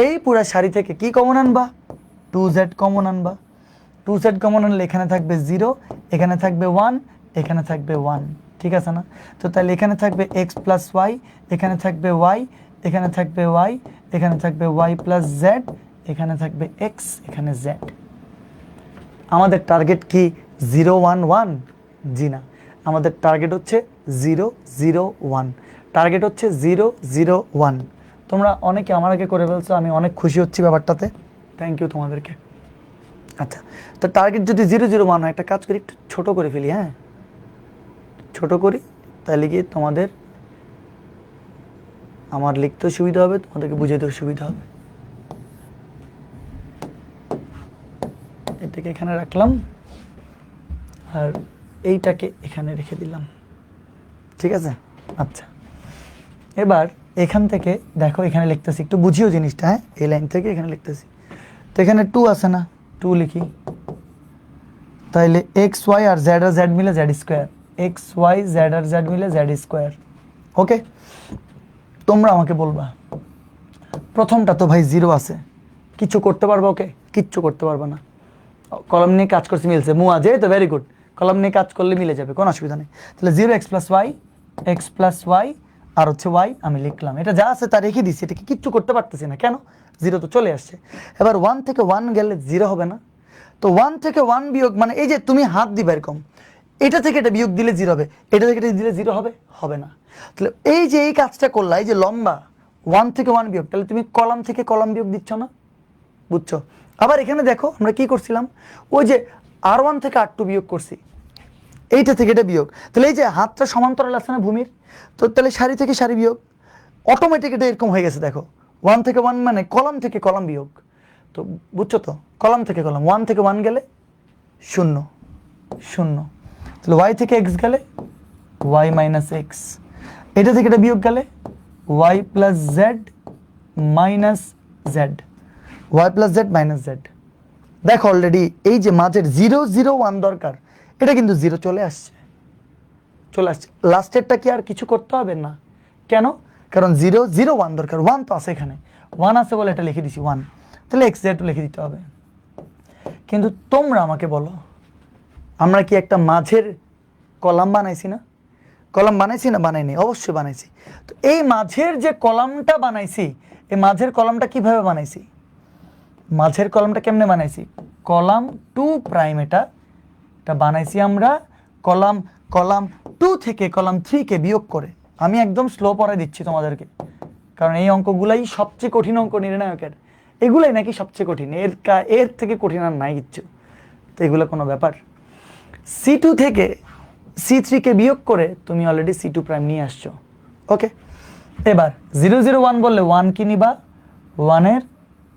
এই পুরা সারি থেকে কি কমন আনবা? 2z কমন আনবা। 2z কমন আনলে এখানে থাকবে 0, এখানে থাকবে 1, এখানে থাকবে 1, ঠিক আছে না? তো তাহলে এখানে থাকবে এক্স প্লাস ওয়াই, এখানে থাকবে ওয়াই, এখানে থাকবে ওয়াই, এখানে থাকবে ওয়াই প্লাস জেড, এখানে থাকবে এক্স, এখানে জেড। আমাদের টার্গেট কি 0 1 1? জি না, আমাদের টার্গেট হচ্ছে 0 0 1। টার্গেট হচ্ছে 0 0 1। তোমরা অনেকে আমার আগে করে ফেলছো, আমি অনেক খুশি হচ্ছি ব্যাপারটাতে। থ্যাংক ইউ তোমাদেরকে। আচ্ছা, তো টার্গেট যদি 0 0 1 হয়, একটা কাজ করি, একটু ছোটো করে ফেলি। হ্যাঁ, ছোটো করি, তাহলে গিয়ে তোমাদের আমার লিখতেও সুবিধা হবে, তোমাদেরকে বুঝাইতেও সুবিধা হবে। এটাকে এখানে রাখলাম আর এইটাকে এখানে রেখে দিলাম, ঠিক আছে? আচ্ছা, এবার এখান থেকে দেখো এখানে লিখতেছি, একটু বুঝিও জিনিসটা। হ্যাঁ, এই লাইন থেকে এখানে লিখতেছি। তো এখানে 2 আছে না? 2 লিখি। তাইলে এক্স ওয়াই আর জেড মিলে z square, x y z আর জেড মিলে জেড স্কোয়ার। ওকে, তোমরা আমাকে বলবা প্রথমটা তো ভাই 0 আছে, কিছু করতে পারবো? ওকে, কিচ্ছু করতে পারবো না। কলম নিয়ে কাজ করছি, মিলছে। মুয়া যে তো ভেরি গুড, কলম নিয়ে কাজ করলে মিলে যাবে, কোনো অসুবিধা নেই। তাহলে 0 এক্স প্লাস ওয়াই আর হচ্ছে ওয়াই আমি লিখলাম। এটা যা আছে তা রেখে দিচ্ছি, এটাকে কিচ্ছু করতে পারতেছি না। কেন? 0 তো চলে আসছে। এবার 1 থেকে 1 গেলে 0 হবে না? তো 1 থেকে 1 বিয়োগ মানে এই যে তুমি হাত দিবে এরকম, এটা থেকে এটা বিয়োগ দিলে 0 হবে, এটা থেকে এটা দিলে 0 হবে? হবে না। তাহলে এই যে এই কাজটা করলা, এই যে লম্বা 1 থেকে 1 বিয়োগ, তাহলে তুমি কলাম থেকে কলাম বিয়োগ দিচ্ছ না, বুঝছো? আবার এখানে দেখো আমরা কি করছিলাম, ওই যে R1 থেকে R2 বিয়োগ করছি, এইটা থেকে এটা বিয়োগ, তাহলে এই যে হাতটা সমান্তরাল আছে না ভূমির, তো তাহলে সারি থেকে সারি বিয়োগ, অটোমেটিক এটা এরকম হয়ে গেছে। দেখো 1 থেকে 1 মানে কলাম থেকে কলাম বিয়োগ, তো বুঝছো তো, কলাম থেকে কলাম, 1 থেকে 1 গেলে 0 0, তাহলে y থেকে x গেলে y মাইনাস এক্স, এটা থেকে এটা বিয়োগ গেলে y plus Z minus Z, y plus Z minus Z. দেখো অলরেডি এই যে মাঝের 0 0 1 দরকার, এটা কিন্তু 0 চলে আসছে, চলে আসছে। লাস্টেরটা কি আর কিছু করতে হবে না, কেন? কারণ 0 0 1 দরকার, 1 তো আছে এখানে, 1 আছে বলে এটা লিখে দিছি 1, তাহলে x জেড লিখে দিতে হবে। কিন্তু তোমরা আমাকে বলো, আমরা কি একটা মাঝের কলাম বানাইছি না? কলাম বানাইছি না বানাইনি? অবশ্যই বানাইছি। তো এই মাঝের যে কলামটা বানাইছি, এই মাঝের কলামটা কিভাবে বানাইছি? মাঝের কলামটা কেমনে বানাইছি? কলাম 2 প্রাইম, এটা বানাইছি আমরা কলাম 2 থেকে কলাম 3 কে বিয়োগ করে। আমি একদম স্লো পড়াই দিচ্ছি তোমাদেরকে, কারণ এই অঙ্কগুলাই সবচেয়ে কঠিন অঙ্ক নির্ণায়কের, এগুলাই নাকি সবচেয়ে কঠিন, এর থেকে কঠিন আর নাই কিচ্ছু। তো এগুলো কোনো ব্যাপার? C2 থেকে C3 কে বিয়োগ করে তুমি অলরেডি C2 প্রাইম নিয়ে আসছো। ওকে, এবার 0 0 1 বললে 1 কি নিবা? 1 এর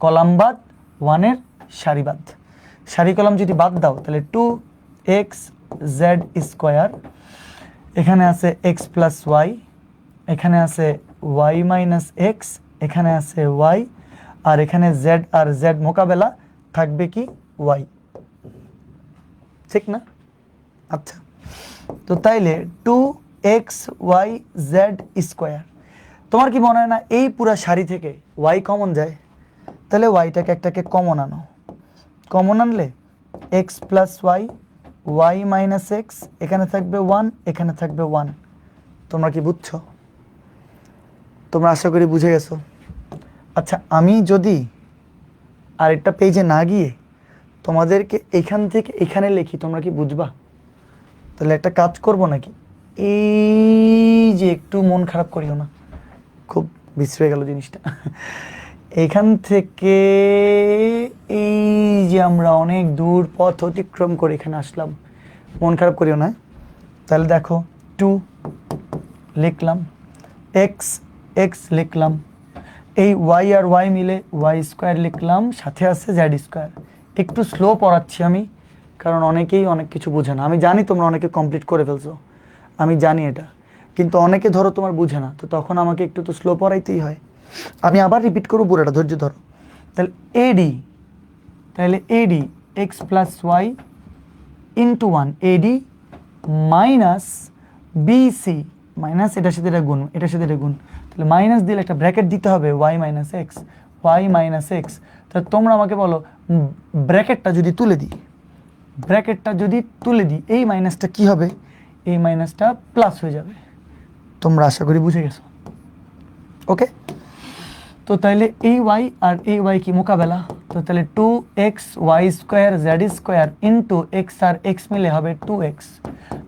কলাম বাদ, 1 এর সারি বাদ। সারি কলাম যদি বাদ দাও তাহলে 2x z স্কোয়ার, এখানে আছে x প্লাস ওয়াই, এখানে আছে y মাইনাস এক্স, এখানে আছে y, আর এখানে z আর z মোকাবেলা থাকবে কি y, ঠিক না? আচ্ছা, তো তাইলে 2xyz স্কোয়ার, তোমার কি মনে হয় না এই পুরা সারি থেকে y কমন যায়? তাহলে yটাকে একটাকে কমন আনো, কমন আনলে x plus y, y minus x, এখানে থাকবে 1, এখানে থাকবে 1। তোমরা কি বুঝছো? তোমরা আশা করি বুঝে গেছো। আচ্ছা, আমি যদি আরেকটা পেজে না গিয়ে তোমাদেরকে এখান থেকে এখানে লিখি, তোমরা কি বুঝবা? তাহলে একটা কাজ করব নাকি, এই যে একটু মন খারাপ করিও না, খুব বিশ্রে গেল জিনিসটা। এখান থেকে এই যে আমরা অনেক দূর পথ অতিক্রম করে এখানে আসলাম, মন খারাপ করিও না। তাহলে দেখো 2 লিখলাম, x লিখলাম, এই y আর y মিলে y স্কোয়ার লিখলাম, সাথে আছে z স্কোয়ার। একটু স্লো পড়াচ্ছি আমি, কারণ অনেকেই অনেক কিছু বুঝে না। আমি জানি তোমরা অনেকে কমপ্লিট করে ফেলছো, আমি জানি এটা, কিন্তু অনেকে ধরো তোমার বুঝে না, তো তখন আমাকে একটু তো স্লো পড়াইতেই হয়। আমি আবার রিপিট করবো পুরোটা, ধৈর্য ধরো। তাহলে এডি, তাহলে a d x plus y into 1, a d minus b c, minus এটার সাথে এটা গুণ, এটার সাথে এটা গুণ, তাহলে মাইনাস দিলে একটা ব্র্যাকেট দিতে হবে, y minus x, y minus x. তাহলে তোমরা আমাকে বলো, ব্র্যাকেটটা যদি তুলে দিই, ব্র্যাকেটটা যদি তুলে দিই, এই মাইনাসটা কি হবে? এই মাইনাসটা প্লাস হয়ে যাবে। তোমরা আশা করি বুঝে গেছো। ওকে, তো তাইলে এই y আর এই y কি মোকাবেলা, তো তাহলে 2xy square z square into x আর x মিলে হবে 2x,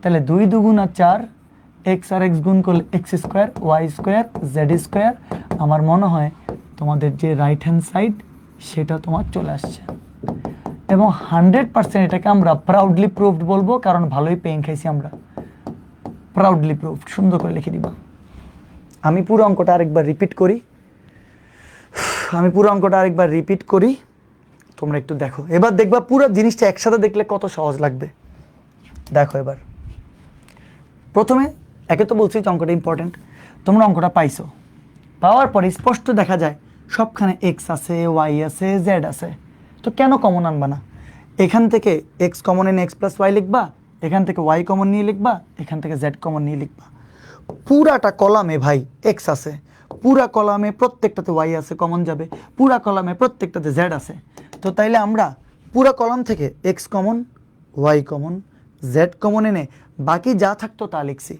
তাহলে 2 2 4, x আর x গুণ করলে x square y square z square. আমার মনে হয় তোমাদের যে রাইট হ্যান্ড সাইড সেটা তোমার চলে আসছে, এবং 100% এটাকে আমরা প্রাউডলি প্রুভড বলবো, কারণ ভালোই পেইন খাইছি আমরা। প্রাউডলি প্রুভড, সুন্দর করে লিখে দিবা। আমি পুরো অঙ্কটা আরেকবার রিপিট করি, তোমরা একটু দেখো। এবার দেখবা পুরো জিনিসটা একসাথে দেখলে কত সহজ লাগবে। দেখো এবার প্রথমে একে তো বলছি যে অঙ্কটা ইম্পর্টেন্ট, তোমরা অঙ্কটা পাইছো, পাওয়ার পরে স্পষ্ট দেখা যায় সবখানে এক্স আছে, ওয়াই আছে, জেড আছে। তো কেন কমন আনবা না? এখান থেকে এক্স কমন এনে এক্স প্লাস ওয়াই লিখবা, এখান থেকে ওয়াই কমন নিয়ে লিখবা, এখান থেকে জেড কমন নিয়ে লিখবা। পুরাটা কলামে ভাই এক্স আছে, পুরা কলামে প্রত্যেকটাতে ওয়াই আছে, কমন যাবে, পুরা কলামে প্রত্যেকটাতে জেড আছে। তো তাইলে আমরা পুরা কলাম থেকে x common, y common, z common এনে বাকি যা থাকতো তা লিখছি,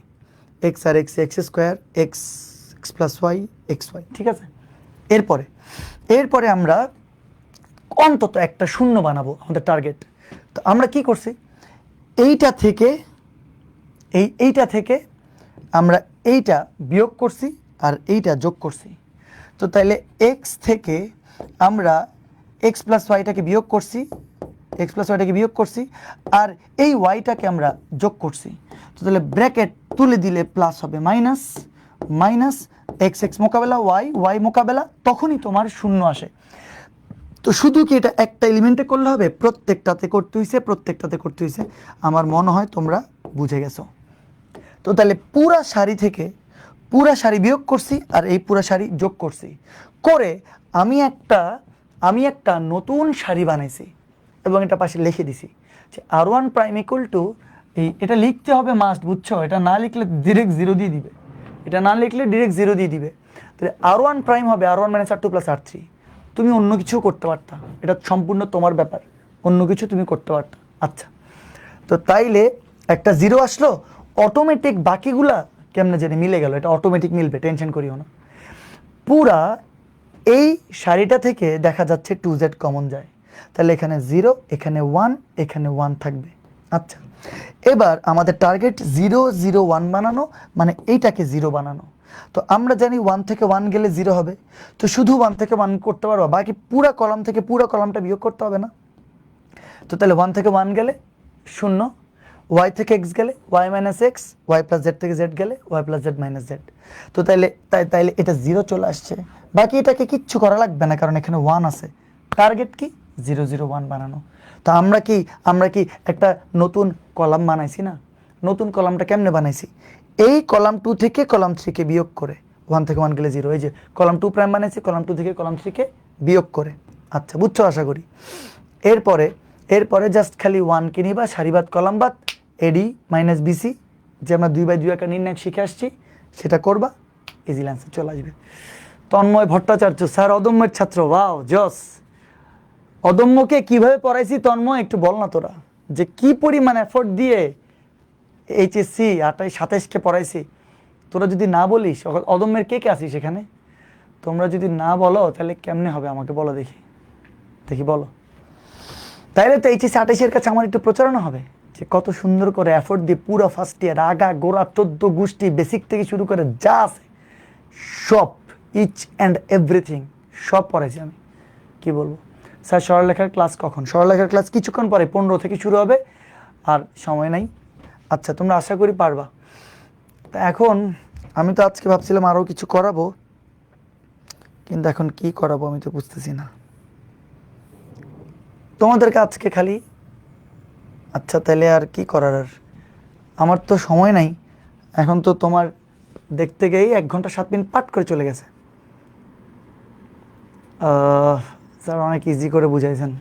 এক্স আর x, x square, x x plus y, x y, ঠিক আছে। এরপরে আমরা অন্তত একটা শূন্য বানাবো, আমাদের টার্গেট। তো আমরা কি করছি, এইটা থেকে আমরা এইটা বিয়োগ করছি আর এইটা যোগ করছি। তো তাইলে এক্স থেকে আমরা এক্স প্লাস ওয়াইটাকে বিয়োগ করছি, এক্স প্লাস ওয়াইটাকে বিয়োগ করছি, আর এই ওয়াইটাকে আমরা যোগ করছি। তো তাহলে ব্র্যাকেট তুলে দিলে প্লাস হবে মাইনাস মাইনাস এক্স এক্স মোকাবেলা ওয়াই ওয়াই মোকাবেলা, তখনই তোমার শূন্য আসে। তো শুধু কি এটা একটা এলিমেন্টে করলে হবে? প্রত্যেকটাতে করতে হয়েছে, প্রত্যেকটাতে করতে হয়েছে। আমার মনে হয় তোমরা বুঝে গেছো। তো তাহলে পুরা সারি থেকে পুরা সারি বিয়োগ করছি আর এই পুরা সারি যোগ করছি, করে আমি একটা নতুন সারি বানাইছি এবং এটা পাশে লিখে দিছি যে R1 প্রাইম ইকুয়াল টু, এটা লিখতে হবে মাস্ট, বুঝছো? এটা না লিখলে ডিরেক্ট জিরো দিয়ে দিবে, এটা না লিখলে ডিরেক্ট জিরো দিয়ে দিবে। তাহলে R1 প্রাইম হবে R1 minus R2 plus R3। তুমি অন্য কিছু করতে পারতা, এটা সম্পূর্ণ তোমার ব্যাপার, অন্য কিছু তুমি করতে পারতা। আচ্ছা, তো তাইলে একটা জিরো আসলো, অটোমেটিক বাকিগুলা কেমনে জানি মিলে গেল, এটা অটোমেটিক মিলবে, টেনশন করিও না। পুরা এই সারিটা থেকে দেখা যাচ্ছে 2z কমন যায়, তাহলে এখানে 0, এখানে 1, এখানে 1 থাকবে। আচ্ছা, এবার আমাদের টার্গেট 0 0 1 বানানো, মানে এইটাকে 0 বানানো। তো আমরা জানি 1 থেকে 1 গেলে 0 হবে, তো শুধু 1 থেকে 1 করতে পারবো, বাকি পুরা কলাম থেকে পুরা কলামটা বিয়োগ করতে হবে না? তো তাহলে 1 থেকে 1 গেলে 0, y থেকে x গেলে y minus x, y plus Z থেকে z গেলে y plus Z minus Z. তো তাইলে এটা 0 চলে আসছে, বাকি এটাকে কিচ্ছু করা লাগবে না, কারণ এখানে 1 আছে। টার্গেট কি? 0 0 1 বানানো। তো আমরা কি একটা নতুন কলাম বানাইছি না? নতুন কলামটা কেমনে বানাইছি? এই কলাম 2 থেকে কলাম 3 কে বিয়োগ করে, 1 থেকে 1 গেলে 0, এই যে কলাম 2 প্রাইম বানাইছি, কলাম 2 থেকে কলাম 3 কে বিয়োগ করে। আচ্ছা, বুঝছো আশা করি। এরপরে জাস্ট খালি 1 কে নিবা, সারিবাদ কলামবাদ, এডি মাইনাস বিসি, যে আমরা 2/2 আকার নির্ণয় শিখে আসছি, সেটা করবা, ইজি অ্যান্সার চলে আসবে। তন্ময় ভট্টাচার্য, স্যার অদম্যের ছাত্র, ওয়াও জস। অদম্যকে কিভাবে পড়াইছি তন্ময়, একটু বল না তোরা, যে কি পরিমাণ এফোর্ট দিয়ে এইচএসসি 28-27কে পড়াইছি। তোরা যদি না বলিস, অদম্যের কে কে আসিস এখানে, তোমরা যদি না বলো তাহলে কেমনে হবে, আমাকে বলো দেখি বলো। তাইলে তো এইচএসসি 28-এর কাছে আমার একটু প্রচারণা হবে যে কত সুন্দর করে এফোর্ট দিয়ে পুরো ফার্স্ট ইয়ার আগা গোড়া 14 গোষ্ঠী বেসিক থেকে শুরু করে যা আছে সব, ইচ অ্যান্ড এভরিথিং সব পড়াইছি আমি। কি বলবো স্যার, সরলরেখার ক্লাস কখন? সরলরেখার ক্লাস কিছুক্ষণ পরে 15 থেকে শুরু হবে, আর সময় নাই। আচ্ছা, তোমরা আশা করি পারবা। তা এখন আমি তো আজকে ভাবছিলাম আরও কিছু করাবো, কিন্তু এখন কি করাবো আমি তো বুঝতেছি না। তোমাদেরকে আজকে খালি, আচ্ছা তাহলে আর কি করার, আর আমার তো সময় নাই এখন, তো তোমার দেখতে গিয়েই 1 ঘন্টা 7 মিনিট পাট করে চলে গেছে। স্যার অনেক ইজি করে বুঝাইছেন,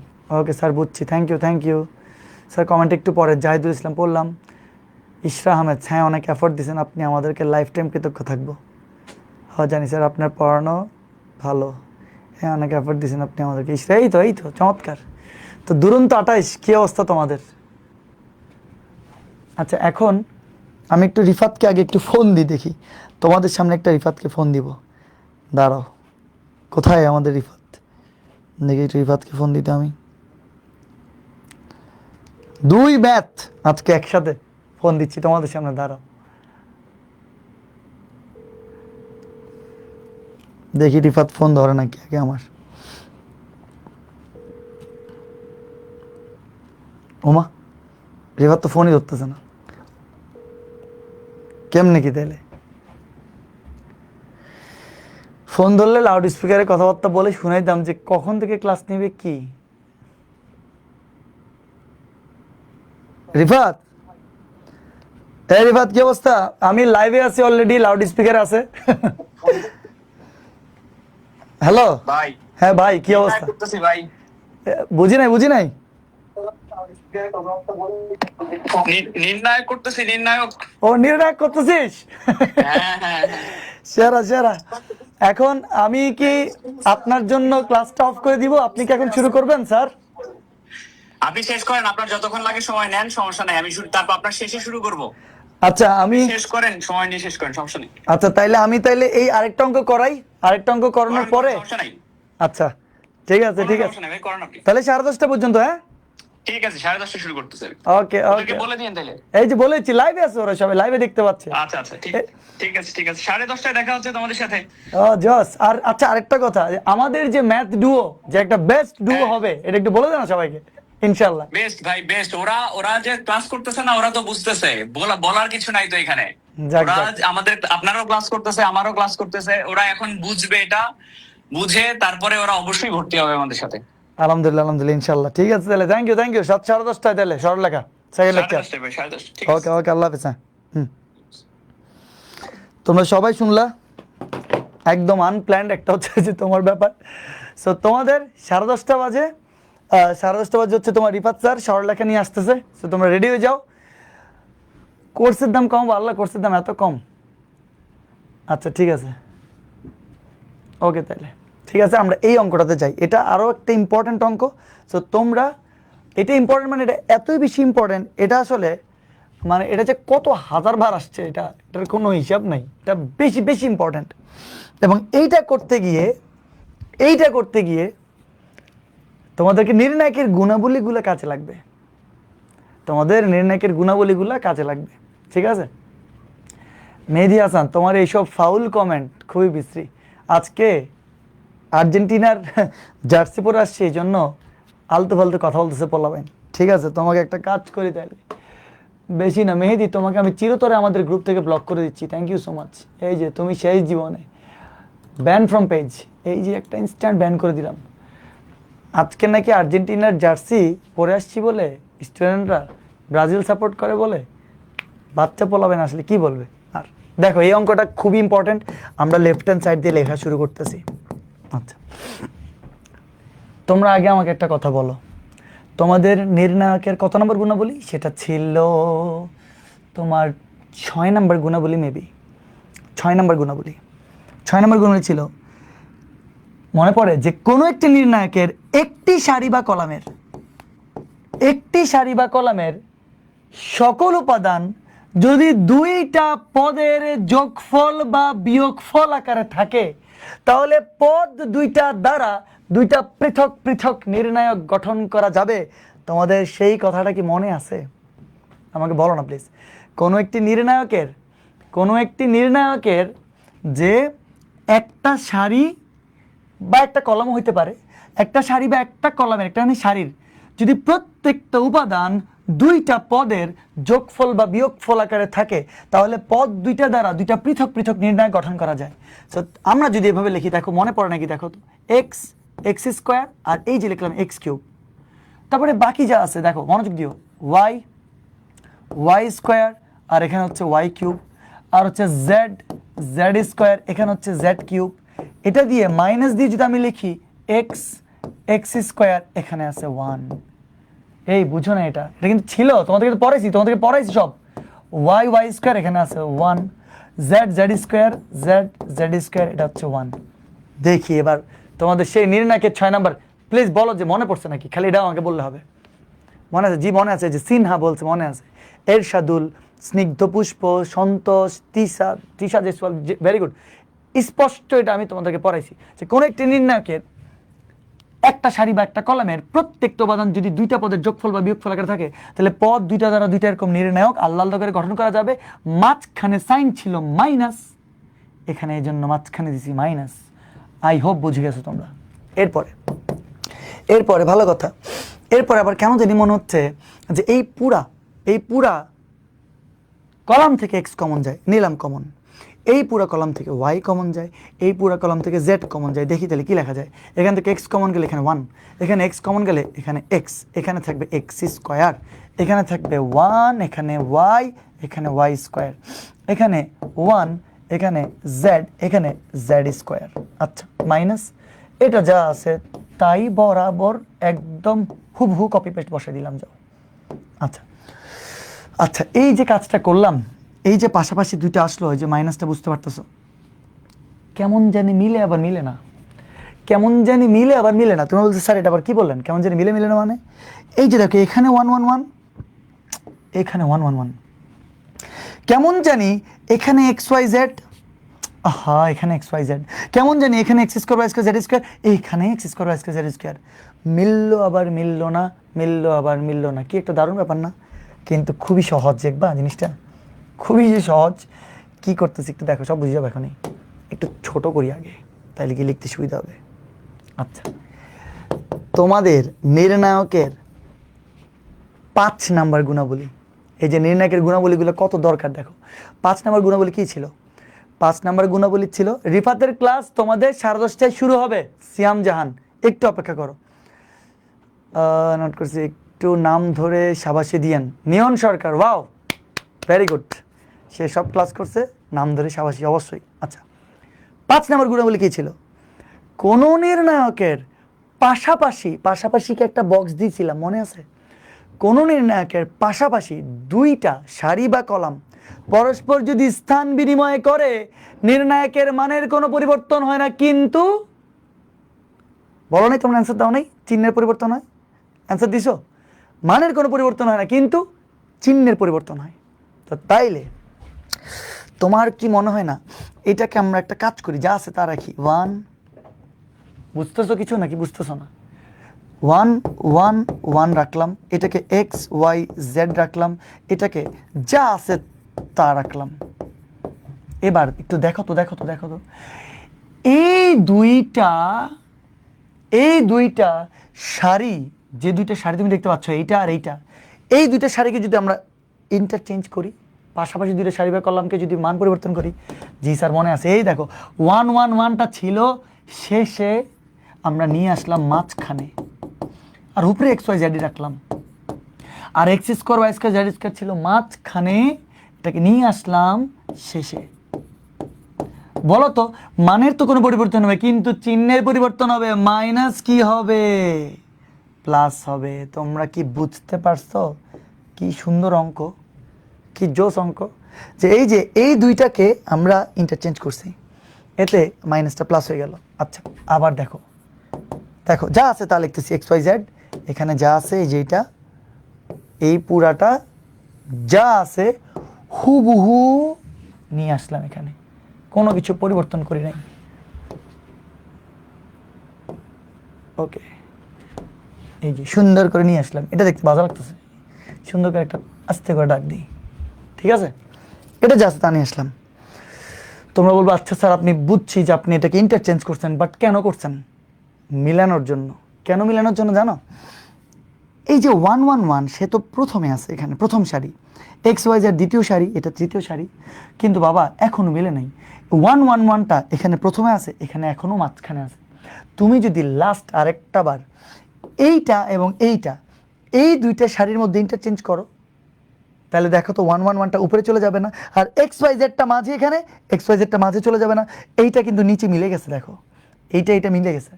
ওকে স্যার বুঝছি, থ্যাংক ইউ স্যার। কমেন্ট একটু পরে জাহিদুল ইসলাম পড়লাম। ইশরা আহমেদ, হ্যাঁ অনেক এফোর্ট দিয়েছেন আপনি, আমাদেরকে লাইফ টাইম কৃতজ্ঞ থাকবো। হ্যাঁ জানি স্যার, আপনার পড়ানো ভালো, হ্যাঁ অনেক এফোর্ট দিয়েছেন আপনি আমাদেরকে। ইশরা, এই তো চমৎকার। তো দুরন্ত 28, কী অবস্থা তোমাদের? আচ্ছা, এখন আমি একটু রিফাতকে আগে একটু ফোন দিই, দেখি তোমাদের সামনে একটা রিফাতকে ফোন দিব। দাঁড়াও, কোথায় আমাদের রিফাত, দেখি একটু রিফাতকে ফোন দিতে আমি। 2 ম্যাথ আজকে একসাথে ফোন দিচ্ছি তোমাদের সামনে, দাঁড়াও দেখি রিফাত ফোন ধরে নাকি আগে আমার। ওমা, রিফাত তো ফোনই ধরতেছে না, কেমনে কি তাইলে? ফোন ধরলে লাউড স্পিকারে কথাবার্তা বলে শুনাইতাম যে কখন থেকে ক্লাস নিবে। কি রিফাত, এই রিফাত কি অবস্থা? আমি লাইভে আছি অলরেডি, লাউড স্পিকার আছে। হ্যালো ভাই। হ্যাঁ ভাই, কি অবস্থা? ভাই বুঝি নাই। নির্ণায়ক করতেছি, নির্ণায়ক। ও নির্ণায়ক করতেছিস? হ্যাঁ। সেরা। এখন আমি কি আপনার জন্য ক্লাসটা অফ করে দিব? আপনি কি এখন শুরু করবেন স্যার? আপনি শেষ করেন, আপনার যতক্ষণ লাগে সময় নেন, সমস্যা নাই। আমি তারপর আপনার শেষে শুরু করব। আচ্ছা, আমি শেষ করেন, সময় নিয়ে শেষ করেন, সমস্যা নেই। আচ্ছা, আমি এই আরেকটা অঙ্ক করাই, আরেকটা অঙ্ক করানোর পরে। সমস্যা নাই। আচ্ছা ঠিক আছে। সমস্যা নাই ভাই, করেন আপনি। তাহলে 10:30 পর্যন্ত। হ্যাঁ ঠিক আছে 10:30 শুরু করতেছে। ওকে ওদেরকে বলে দিন তাহলে। এই যে বলেছি লাইভে আছে, ওরা সবাই লাইভে দেখতে পাচ্ছে। আচ্ছা আচ্ছা ঠিক আছে 10:30টায় দেখা হচ্ছে তোমাদের সাথে। ও জস। আর আচ্ছা আরেকটা কথা, যে আমাদের যে ম্যাথ ডুও, যে একটা বেস্ট ডুও হবে, এটা একটু বলে দেন না সবাইকে ইনশাআল্লাহ। বেস্ট ভাই বেস্ট। ওরা যে ক্লাস করতেছে না, ওরা তো বুঝতেছে, বলার কিছু নাই তো এখানে। যাক, ওরা যাক। আমাদের, আপনারও ক্লাস করতেছে, আমারও ক্লাস করতেছে, ওরা এখন বুঝবে, এটা বুঝে তারপরে ওরা অবশ্যই ভর্তি হবে আমাদের সাথে। আলহামদুলিল্লাহ আলহামদুলিল্লাহ ইনশাআল্লাহ। ঠিক আছে তাহলে, থ্যাংক ইউ 10:30টায় তাহলে সরলরেখা সেকেন্ড লেকচার। 10:30 ভাই 10:30 ঠিক ওকে আছে। ওকে, আল্লাহ হাফেজ। তোমরা সবাই শুনলা, একদম আনপ্ল্যান্ড একটা হচ্ছে যে তোমার ব্যাপার। সো তোমাদের 10:30 বাজে, 10:30 বাজে হচ্ছে তোমার রিফাত স্যার সরলরেখা নিয়ে আসতেছে। সো তোমরা রেডি হয়ে যাও। কোর্সের দাম কম, আল্লাহ কোর্সের দাম এত কম। আচ্ছা ঠিক আছে, ওকে তাহলে ঠিক আছে, আমরা এই অঙ্কটাতে যাই। এটা আরও একটা ইম্পর্ট্যান্ট অঙ্ক। সো তোমরা, এটা ইম্পর্ট্যান্ট মানে এটা এতই বেশি ইম্পর্ট্যান্ট, এটা আসলে মানে এটা যে কত হাজারবার আসছে, এটার কোনো হিসাব নাই। এটা বেশি বেশি ইম্পর্ট্যান্ট। এবং এইটা করতে গিয়ে তোমাদেরকে নির্ণায়কের গুণাবলীগুলো কাজে লাগবে। ঠিক আছে? মেহেদী হাসান, তোমার এইসব ফাউল কমেন্ট খুবই বিশ্রী। আজকে আর্জেন্টিনার জার্সি পরে আসছে, এই জন্য আলতু ফালতু কথা বলতেছে পোলাবেন। ঠিক আছে, তোমাকে একটা কাজ করি তাহলে, বেশি না মেহেদি, তোমাকে আমি চিরতরে আমাদের গ্রুপ থেকে ব্লক করে দিচ্ছি। Thank you so much. এই যে তুমি শেষ জীবনে ব্যান ফ্রম পেজ, এই যে একটা ইনস্ট্যান্ট ব্যান করে দিলাম। আজকে নাকি আর্জেন্টিনার জার্সি পরে আসছি বলে স্টুডেন্টরা ব্রাজিল সাপোর্ট করে বলে বাচ্চা পোলাবেন, আসলে কি বলবে। আর দেখো এই অঙ্কটা খুবই ইম্পর্টেন্ট, আমরা লেফট হ্যান্ড সাইড দিয়ে লেখা শুরু করতেছি। আচ্ছা, তোমরা আগে আমাকে একটা কথা বলো, তোমাদের নির্ণায়কের কত নম্বর গুণাবলী? সেটা ছিল তোমার 6 নম্বর গুণাবলী, মেবি 6 নম্বর গুণাবলী। 6 নম্বর গুণাবলী ছিল, মনে পড়ে যে কোনো একটি নির্ণায়কের একটি সারি বা কলামের সকল উপাদান যদি দুইটা পদের যোগফল বা বিয়োগফল আকারে থাকে, তাহলে পদ দুইটা দ্বারা দুইটা পৃথক পৃথক নির্ণায়ক গঠন করা যাবে। তোমাদের সেই কথাটা কি মনে আছে? আমাকে বলো না প্লিজ। কোনো একটি নির্ণায়কের যে একটা সারি বা একটা কলাম হইতে পারে, একটা সারি বা একটা কলামের, একটা সারির যদি প্রত্যেকটা উপাদান দুইটা পদের যোগফল বা বিয়োগফল আকারে থাকে, তাহলে পদ দুইটা দ্বারা দুইটা পৃথক পৃথক নির্ণায়ক গঠন করা যায়। সো আমরা যদি এভাবে লিখি, দেখো মনে পড়ে নাকি, দেখো তো, এক্স স্কোয়ার আর এই যে লিখলাম এক্স কিউব, তারপরে বাকি যা আছে দেখো মনোযোগ দিও, ওয়াই স্কোয়ার আর এখানে হচ্ছে ওয়াই কিউব, আর হচ্ছে জেড স্কোয়ার, এখানে হচ্ছে জেড কিউব। এটা দিয়ে মাইনাস দিয়ে যদি আমি লিখি এক্স স্কোয়ার, এখানে আছে 1। এই বুঝো না, এটা কিন্তু ছিল, তোমাদেরকে পড়াইছি সব। ওয়াই স্কোয়ার, এখানে আছে 1, জেড স্কোয়ার, জেড স্কোয়ার, এটা হচ্ছে 1। দেখি এবার তোমাদের সেই নির্ণায়কের 6 নাম্বার, প্লিজ বলো যে মনে পড়ছে নাকি, খালি এটাও আমাকে বললে হবে। মনে আছে? জি মনে আছে, যে সিনহা বলছে মনে আছে, এরশাদুল, স্নিগ্ধ পুষ্প, সন্তোষ, তিশা জেসওয়াল, ভেরি গুড। স্পষ্ট এটা আমি তোমাদেরকে পড়াইছি যে কোনো একটি নির্ণায়কের একটা সারি বা একটা কলামের প্রত্যেকটা উপাদান যদি দুইটা পদের যোগফল বা বিয়োগফল আকারে থাকে, তাহলে পদ দুইটা দ্বারা দুইটা এরকম নির্ণায়ক আলাদা করে গঠন করা যাবে। মাঝখানে সাইন ছিল মাইনাস, এখানে এই জন্য মাঝখানে দিছি মাইনাস। আই হোপ বুঝে গেছো তোমরা। এরপরে ভালো কথা, এরপরে আবার কেন জানি মনে হচ্ছে যে এই পুরা কলাম থেকে এক্স কমন যায়, নিলাম কমন। এই পুরা কলাম থেকে ওয়াই কমন যায়, এই পুরা কলাম থেকে জেড কমন যায়। দেখি তাহলে কি লেখা যায়। এখান থেকে এক্স কমন গেলে এখানে 1, এখানে এক্স কমন গেলে এখানে এক্স, এখানে থাকবে এক্স স্কোয়ার, এখানে থাকবে 1, এখানে ওয়াই, এখানে ওয়াই স্কোয়ার, এখানে 1, এখানে জেড, এখানে জেড স্কোয়ার। আচ্ছা, মাইনাস এটা যা আছে তাই বরাবর একদম হুবহু কপি পেস্ট বসে দিলাম, যাও। আচ্ছা, এই যে কাজটা করলাম, এই যে পাশাপাশি দুইটা আসলো, এই যে মাইনাসটা, বুঝতে পারতেছো কেমন জানি মিলে আবার মিলে না, তুমি বলছো স্যার এটা আবার কি বললেন, কেমন জানি মিলে না মানে এই যে দেখো এখানে 1 1 1, এখানে 1 1 1, কেমন জানি এখানে এক্স ওয়াই জেড আহা এখানে এক্স ওয়াই জেড, কেমন জানি এখানে x square y square z square, এইখানে x square y square z square, মিললো আবার মিললো না, মিললো আবার মিললো না, কি একটা দারুণ ব্যাপার না? কিন্তু খুবই সহজ দেখবা জিনিসটা, খুবই যে সহজ। কি করতেছি একটু দেখো, সব বুঝে যাবে এখনই। একটু ছোট করি আগে, তাইলে কি লিখতে সুবিধা হবে। আচ্ছা, তোমাদের নির্ণায়কের 5 নাম্বার গুণাবলী, এই যে নির্ণায়কের গুণাবলীগুলো কত দরকার দেখো। 5 নাম্বার গুণাবলী কি ছিল? 5 নাম্বার গুণাবলী ছিল, রিফাতের ক্লাস তোমাদের 10:30টায় শুরু হবে, সিয়াম জাহান একটু অপেক্ষা করো, নোট করছি, একটু নাম ধরে সাবাসী দিয়েন, নিয়ন সরকার, ওয়াও ভেরি গুড, সে সব ক্লাস করছে, নাম ধরে সাবাসী অবশ্যই। আচ্ছা, 5 নাম্বার গুণাবলী কি ছিল? কোন নির্ণায়কের পাশাপাশি, পাশাপাশিকে একটা বক্স দিয়েছিলাম মনে আছে? কোন নির্ণায়কের পাশাপাশি 2টা সারি বা কলাম পরস্পর যদি স্থান বিনিময় করে নির্ণায়কের মানের কোনো পরিবর্তন হয় না, কিন্তু বলো নাই তোমরা, অ্যান্সার দাও নাই, চিহ্নের পরিবর্তন হয়, অ্যান্সার দিছো, মানের কোনো পরিবর্তন হয় না কিন্তু চিহ্নের পরিবর্তন হয়। তো তাইলে তোমার কি মনে হয় না এটাকে আমরা একটা কাজ করি, যা আছে তা রাখি, 1, বুঝতেছো কিছু নাকি বুঝতেছো না? 1 1 1 রাখলাম, এটাকে এক্স ওয়াই জেড রাখলাম, এটাকে যা আছে তা রাখলাম। এবার একটু দেখো তো, দেখো তো, দেখো তো, এই দুইটা সারি, যে দুইটা সারি তুমি দেখতে পাচ্ছ, এইটা আর এইটা, এই দুইটা সারিকে যদি আমরা ইন্টারচেঞ্জ করি, পাশাপাশি দুইটা সারি বা কলামকে যদি মান পরিবর্তন করি, জি স্যার মনে আছে, এই দেখো 1 1 1টা ছিল শেষে, আমরা নিয়ে আসলাম মাঝখানে, আর উপরে এক্স ওয়াই জেড রাখলাম, আর x square y square z square ছিল মাঝখানে, এটাকে নিয়ে আসলাম শেষে। বলো তো, মানের তো কোনো পরিবর্তন হবে কিন্তু চিহ্নের পরিবর্তন হবে, মাইনাস কি হবে? প্লাস হবে। তোমরা কি বুঝতে পারছো? কি সুন্দর অঙ্ক, কি জোস অঙ্ক, যে এই দুইটাকে আমরা ইন্টারচেঞ্জ করছি, এতে মাইনাসটা প্লাস হয়ে গেল। আচ্ছা, আবার দেখো, দেখো যা আছে তা লিখতেছি, এক্স ওয়াই জেড, এখানে যা আছে এই যেটা, এই পুরাটা যা আছে হুবহু নিয়ে আসলাম এখানে, কোনো কিছু পরিবর্তন করি নাই। ওকে, এই যে সুন্দর করে নিয়ে আসলাম, এটা দেখতে ভালো লাগতেছে, সুন্দর করে একটা আস্তে করে ডাক দিই, ঠিক আছে? এটা যা আছে তা নিয়ে আসলাম। তোমরা বলবো আচ্ছা স্যার আপনি বুঝছি যে আপনি এটাকে ইন্টারচেঞ্জ করছেন, বাট কেন করছেন? মিলানোর জন্য। কেন মিলানোর জন্য জানো? এই যে 1 1 1 সে তো প্রথমে আছে, এখানে প্রথম সারি, এক্স ওয়াই জেড দ্বিতীয় সারি, এটা তৃতীয় সারি, কিন্তু বাবা এখনো মিলে নাই। 1 1 1টা এখানে প্রথমে আছে, এখানে এখনো মাঝখানে আছে। তুমি যদি লাস্ট আরেকটা বার এইটা এবং এইটা, এই দুইটা সারির মধ্যে ইন্টারচেঞ্জ করো, তাহলে দেখো তো 1 1 1টা উপরে চলে যাবে না, আর এক্স ওয়াই জেডটা মাঝে, এখানে এক্স ওয়াই জেডটা মাঝে চলে যাবে না, এইটা কিন্তু নিচে মিলে গেছে, দেখো এইটা মিলে গেছে।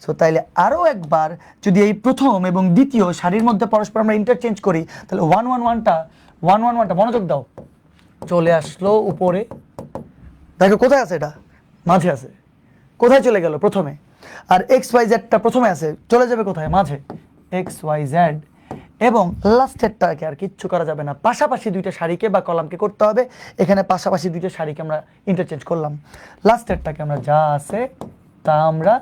সো তাইলে আরও একবার যদি এই প্রথম এবং দ্বিতীয় সারির মধ্যে পরস্পর আমরা ইন্টারচেঞ্জ করি, তাহলে 1 1 1টা মনোযোগ দাও, চলে আসলো উপরে, দেখো কোথায় আছে, এটা মাঝে আছে, কোথায় চলে গেল প্রথমে, আর এক্স ওয়াই জেডটা প্রথমে আছে, চলে যাবে কোথায়, মাঝে, এক্স ওয়াই জেড, এবং লাস্টেরটাকে আর কিচ্ছু করা যাবে না, পাশাপাশি দুইটা সারিকে বা কলামকে করতে হবে, এখানে পাশাপাশি দুইটা সারিকে আমরা ইন্টারচেঞ্জ করলাম, লাস্টেরটাকে আমরা যা আছে তা আমরা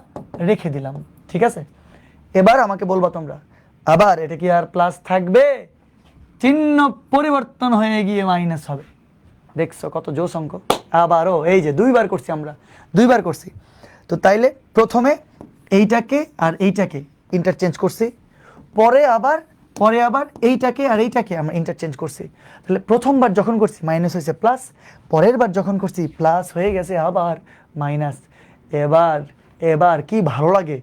রেখে দিলাম, ঠিক আছে? এবার আমাকে বলবা তোমরা, আবার এটা কি আর প্লাস থাকবে? চিহ্ন পরিবর্তন হয়ে গিয়ে মাইনাস হবে। দেখছো কত জোস অঙ্ক? আবারও এই যে দুইবার করছি আমরা, দুইবার করছি। তো তাইলে প্রথমে এইটাকে আর এইটাকে ইন্টারচেঞ্জ করছি, পরে আবার এইটাকে আর এইটাকে আমরা ইন্টারচেঞ্জ করছি। তাহলে প্রথমবার যখন করছি মাইনাস হয়েছে প্লাস, পরের বার যখন করছি প্লাস হয়ে গেছে আবার মাইনাস। এবার কি ভালো লাগে,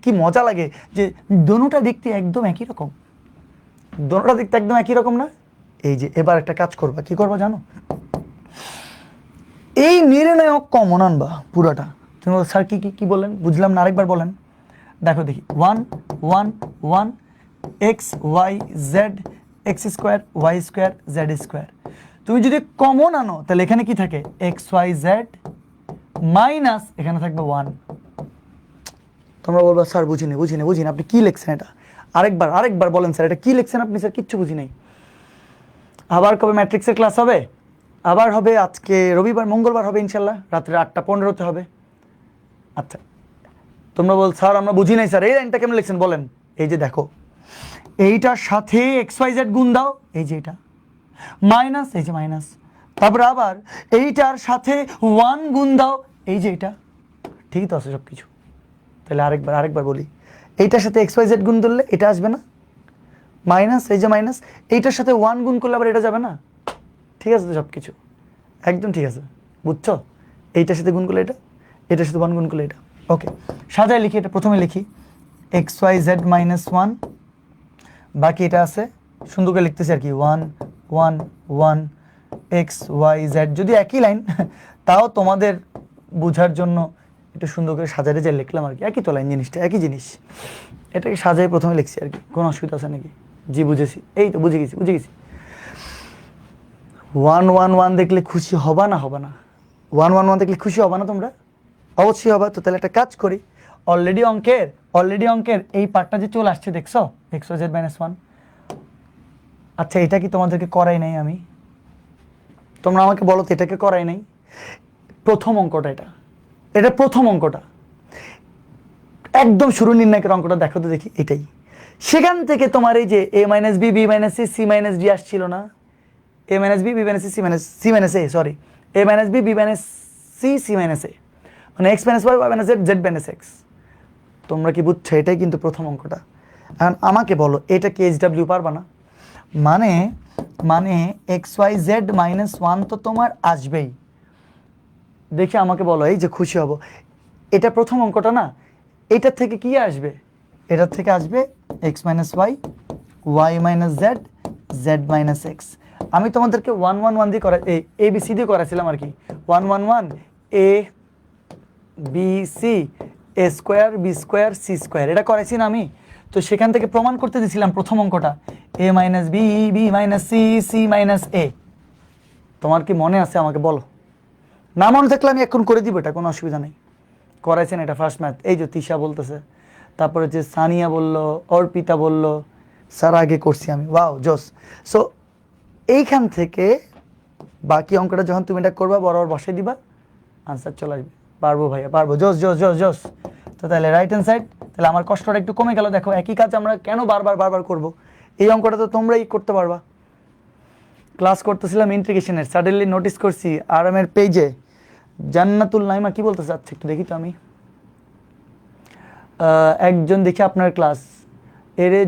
কি মজা লাগে যে দোনোটা দেখতে একদম একই রকম, দোনোটা দেখতে একদম একই রকম না? এই যে এবার একটা কাজ করবা, কি করবা জানো? এই নির্ণায়ক কমন আনবা পুরাটা। তুমি স্যার কি বলেন, বুঝলাম না, আরেকবার বলেন। দেখো দেখি, 1 1 1 x y z, x square y square z square. তুমি যদি কমন আনো তাহলে এখানে কি থাকে, এক্স ওয়াই জেড মাইনাস এখানে থাকবে 1। তোমরা বলবা স্যার বুঝিনি, আপনি কি লিখছেন এটা? আরেকবার বলেন স্যার, এটা কি লিখছেন আপনি? স্যার কিচ্ছু বুঝি নাই। আবার কবে ম্যাট্রিক্সের ক্লাস হবে? আবার হবে আজকে রবিবার, মঙ্গলবার হবে ইনশাল্লাহ, রাত্রে 8:15-তে হবে। আচ্ছা, তোমরা বল স্যার আমরা বুঝি নাই স্যার, এই লাইনটা কেমন লিখছেন বলেন। এই যে দেখো, এইটার সাথে XYZ গুণ দাও, এই যে এটা মাইনাস, এই যে মাইনাস, তারপরে আবার এইটার সাথে 1 গুণ দাও, এই যে এটা। ঠিকই তো আছে সব কিছু। তাহলে আরেকবার বলি, এইটার সাথে XYZ গুণ ধরলে এটা আসবে না, মাইনাস, এই যে মাইনাস, এইটার সাথে 1 গুণ করলে আবার এটা যাবে না। ঠিক আছে তো সব কিছু, একদম ঠিক আছে, বুঝছো? এইটার সাথে গুণ করলে এটা, এটার সাথে 1 গুণ করলে এটা। ওকে, সাজায় লিখি, এটা প্রথমে লিখি XYZ -1, বাকি এটা আছে সুন্দর করে লিখতেছি আর কি, 1 1 1 XYZ, যদি একই লাইন তাও তোমাদের বোঝার জন্য একটু সুন্দর করে সাজাতে যে লিখলাম আর কি, একই তো লাইন, জিনিসটা একই জিনিস, এটাকে সাজাই প্রথমে লিখছি আর কি। কোনো অসুবিধা আছে নাকি? জি বুঝেছি, এই তো বুঝে গেছি। 1 1 1 দেখলে খুশি হবা না? 1 1 1 দেখলে খুশি হবা না তোমরা? অবশ্যই হবা। তো তাহলে একটা কাজ করি, অলরেডি অঙ্কের এই পার্টটা যে চলে আসছে দেখছো, XYZ -1। আচ্ছা, এটা কি তোমাদেরকে করাই নাই আমি? তোমরা আমাকে বলো তো, এটাকে করাই নাই? প্রথম অঙ্কটা, এটা প্রথম অঙ্কটা, একদম শুরু নির্ণায়কের অঙ্কটা দেখো তো দেখি, এটাই। সেখান থেকে তোমার এই যে A - B B - C C - D আসছিল না, A - B B - C C - A, sorry, A - B B - C C - A, মানে X - Y Y - Z Z - X। তোমরা কি বুঝছো? এটাই কিন্তু প্রথম অঙ্কটা। এখন আমাকে বলো, এটা কি HW পারবা না? মানে XYZ -1 তো তোমার আসবেই। দেখি আমাকে বলো, এই যে খুশি হব, এটা প্রথম অঙ্কটা না, এটার থেকে কি আসবে? এটার থেকে আসবে X - Y Y - Z Z - X। আমি তোমাদেরকে 1 1 1 দিয়ে করা, এই ABC দিয়ে করাছিলাম আর কি, 1 1 1 A B C A square B square C square, এটা করাইছি না আমি? তো সেখান থেকে প্রমাণ করতে দিয়েছিলাম প্রথম অঙ্কটা, A - B B - C C - A। তোমার কি মনে আছে? আমাকে বলো। না মনে থাকলে আমি এখন করে দিব, এটা কোনো অসুবিধা নেই। করাইছেন এটা ফার্স্ট ম্যাথ, এই যে তিশা বলতেছে, তারপরে যে সানিয়া বলল, অর্পিতা বলল, স্যার আগে করছি আমি, ওয়াও জোস। সো এইখান থেকে বাকি অঙ্কটা যখন তুমি এটা করবা, বরাবর বসে দিবা, আনসার চলে আসবে। পারবো ভাইয়া, পারবো, জোস জোস জোস জোস। তো তাহলে রাইট হ্যান্ড সাইড, তাহলে আমার কষ্টটা একটু কমে গেল। দেখো, একই কাজ আমরা কেন বারবার করব? এই অঙ্কটা তো তোমরাই করতে পারবা। ক্লাস করতেছিলাম ইন্টিগ্রেশনের, সাডেনলি নোটিস করছি আরামের পেজে জান্নাতুল নাইমা কি বলতে চাচ্ছে, একটু দেখি তো আমি। একজন দেখি আপনার ক্লাস, এরে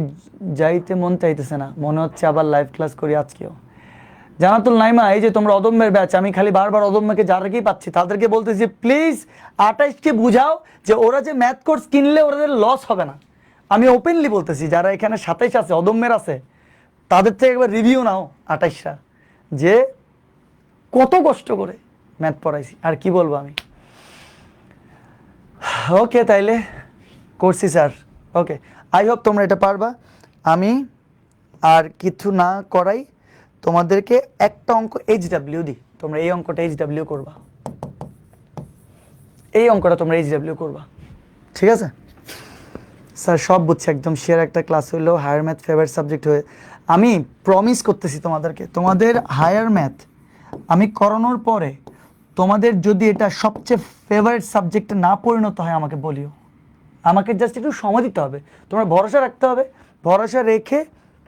যাইতে মন চাইতেছে না, মনে হচ্ছে আবার লাইভ ক্লাস করি আজকেও। জান্নাতুল নাইমা, এই যে তোমরা অদম্যের ব্যাচ, আমি খালি বারবার অদম্যকে যারাকেই পাচ্ছি তাদেরকে বলতেছি প্লিজ 28কে বুঝাও যে ওরা যে ম্যাথ কোর্স কিনলে ওদের লস হবে না। আমি ওপেনলি বলতেছি, যারা এখানে 27 আছে, অদম্যের আছে, তাদের থেকে একবার রিভিউ নাও 28টা, যে কত কষ্ট করে ম্যাথ পড়াইছি। আর কি বলবো আমি। ওকে, তাইলে করছি স্যার। ওকে, আই হোপ তোমরা এটা পারবা। আমি আর কিছু না করাই তোমাদেরকে একটা অঙ্ক HW দিই, তোমরা এই অঙ্কটা HW করবা, এই অঙ্কটা তোমরা HW করবা, ঠিক আছে? স্যার সব বুঝছি, একদম শেয়ার একটা ক্লাস হইলো, হায়ার ম্যাথ ফেভারিট সাবজেক্ট হয়ে, আমি প্রমিস করতেছি তোমাদেরকে, তোমাদের হায়ার ম্যাথ আমি করানোর পরে তোমাদের যদি এটা সবচেয়ে ফেভারিট সাবজেক্টে না পরিণত হয়, আমাকে বলিও। আমাকে জাস্ট একটু সময় দিতে হবে, তোমরা ভরসা রাখতে হবে। ভরসা রেখে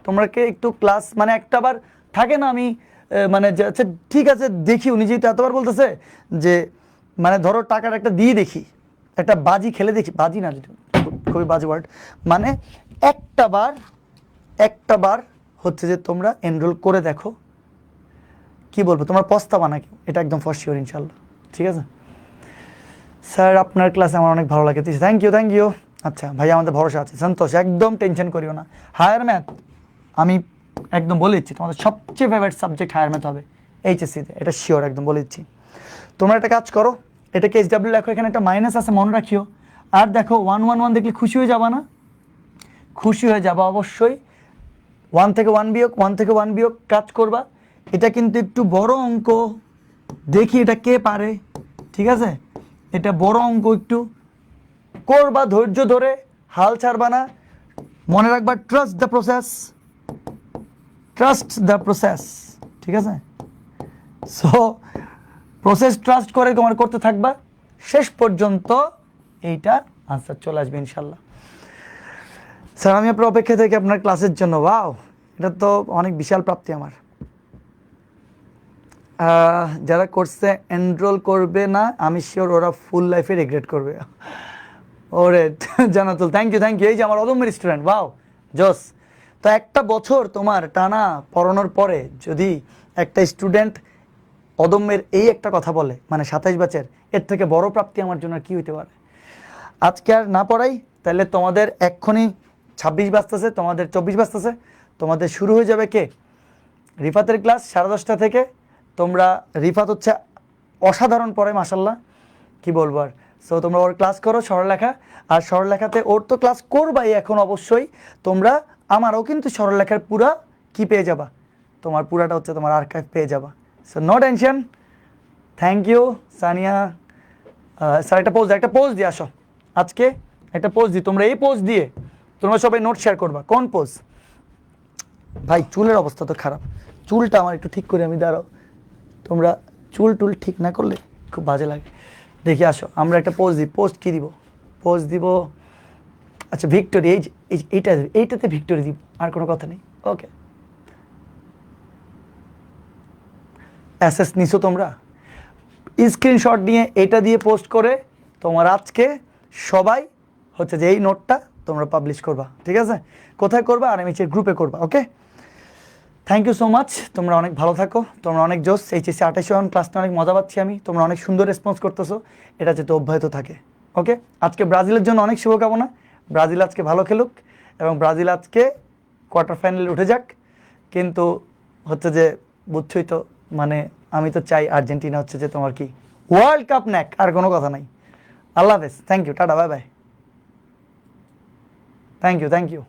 তোমরাকে একটু ক্লাস, মানে একটাবার থাকে না, আমি মানে আচ্ছা ঠিক আছে দেখি, উনি যেহেতু এতবার বলতেছে যে মানে ধরো টাকার একটা দিয়ে দেখি, একটা বাজি খেলে দেখি, বাজি না যেটা খুবই বাজে ওয়ার্ড, মানে একটা বার হচ্ছে যে তোমরা এনরোল করে দেখো, কি বলবো, তোমার পস্তাবা নাকি, এটা একদম ফর শিওর ইনশাল্লাহ, ঠিক আছে? স্যার আপনার ক্লাসে আমার অনেক ভালো লাগে, থ্যাংক ইউ। আচ্ছা ভাই, আমাদের ভরসা আছে, সন্তোষ, একদম টেনশন করিও না। হায়ার ম্যাথ আমি একদম বলে দিচ্ছি, তোমাদের সবচেয়ে ফেভারিট সাবজেক্ট হায়ার ম্যাথ হবে HSC-তে, এটা শিওর, একদম বলে দিচ্ছি। তোমরা একটা কাজ করো, এটাকে HW লেখো, এখানে একটা মাইনাস আছে মনে রাখিও। আর দেখো 1 1 1 দেখলে খুশি হয়ে যাবা না? খুশি হয়ে যাবা অবশ্যই। 1 থেকে 1 বিয়োগ কাজ করবা। এটা কিন্তু একটু বড় অঙ্ক, দেখি এটা কে পারে, ঠিক আছে? এটা বড় অঙ্ক, একটু করবা ধৈর্য ধরে, হাল ছাড়বা না। মনে রাখবা, ট্রাস্ট দ্য প্রসেস, ঠিক আছে? সো প্রসেস ট্রাস্ট করে তোমার করতে থাকবা, শেষ পর্যন্ত এইটা আনসার চলে আসবে ইনশাল্লাহ। স্যার আমি আপনার অপেক্ষা থেকে আপনার ক্লাসের জন্য। ওয়াও, এটা তো অনেক বিশাল প্রাপ্তি আমার। যারা কোর্সে এনরোল করবে না আমি শিওর ওরা ফুল লাইফে রিগ্রেট করবে। ওরে Jannatul, thank you thank you. এই যে আমার অদম্যের স্টুডেন্ট, ওয়াও জোস। তো একটা বছর তোমার টানা পড়ানোর পরে যদি একটা স্টুডেন্ট অদম্যের এই একটা কথা বলে, মানে 27 ব্যাচের, এর থেকে বড় প্রাপ্তি আমার জন্য আর কি হইতে পারে। আজকে আর না পড়াই, তাহলে তোমাদের এক্ষুনি 26 বাজতেছে, তোমাদের 24 বাজতেছে, তোমাদের শুরু হয়ে যাবে কে রিফাতের ক্লাস 10:30 থেকে। তোমরা, রিফাত হচ্ছে অসাধারণ পড়ে মাশাল্লাহ, কি বলবো আর। সো তোমরা ওর ক্লাস করো সরলরেখা, আর সরলরেখাতে ওর তো ক্লাস করবাই এখন অবশ্যই, তোমরা আমারও কিন্তু সরলরেখার পুরা কি পেয়ে যাবা, তোমার পুরাটা হচ্ছে তোমার আর্কাইভ পেয়ে যাবা। So no tension. Thank you Sania. Sir একটা পোজ দিয়ে আসো আজকে, একটা পোজ দিই, তোমরা এই পোজ দিয়ে তোমরা সবাই নোট শেয়ার করবা। কোন পোজ? ভাই চুলের অবস্থা তো খারাপ, চুলটা আমার একটু ঠিক করে আমি দাঁড়াও, তোমরা চুল টুল ঠিক না করলে খুব বাজে লাগে। দেখি আসো আমরা একটা পোজ দিই। পোস্ট কি দিব? পোজ দিব, আচ্ছা ভিক্টোরি, এইটাতে ভিক্টোরি দিব, আর কোনো কথা নেই। ওকে, অ্যাসেস নিছো তোমরা, স্ক্রিনশট নিয়ে এটা দিয়ে পোস্ট করে তোমার আজকে সবাই হচ্ছে যে এই নোটটা তোমরা পাবলিশ করবা, ঠিক আছে? কোথায় করবা? আরএমএইচ এর গ্রুপে করবা। ওকে, থ্যাংক ইউ সো মাচ। তোমরা অনেক ভালো থাকো, তোমরা অনেক জোস। এইচএসসি 28 ক্লাসটা অনেক মজা পাচ্ছি আমি, তোমরা অনেক সুন্দর রেসপন্স করতেছো, এটা যাতে অব্যাহত থাকে। ওকে, আজকে ব্রাজিলের জন্য অনেক শুভকামনা। ব্রাজিল আজকে ভালো খেলুক এবং ব্রাজিল আজকে কোয়ার্টার ফাইনালে উঠে যাক। কিন্তু হচ্ছে যে বুঝছই তো, মানে আমি তো চাই আর্জেন্টিনা হচ্ছে যে তোমার কি ওয়ার্ল্ড কাপ নেক, আর কোনো কথা নাই। আল্লাহ হাফেজ, thank you, tata, bye bye, thank you.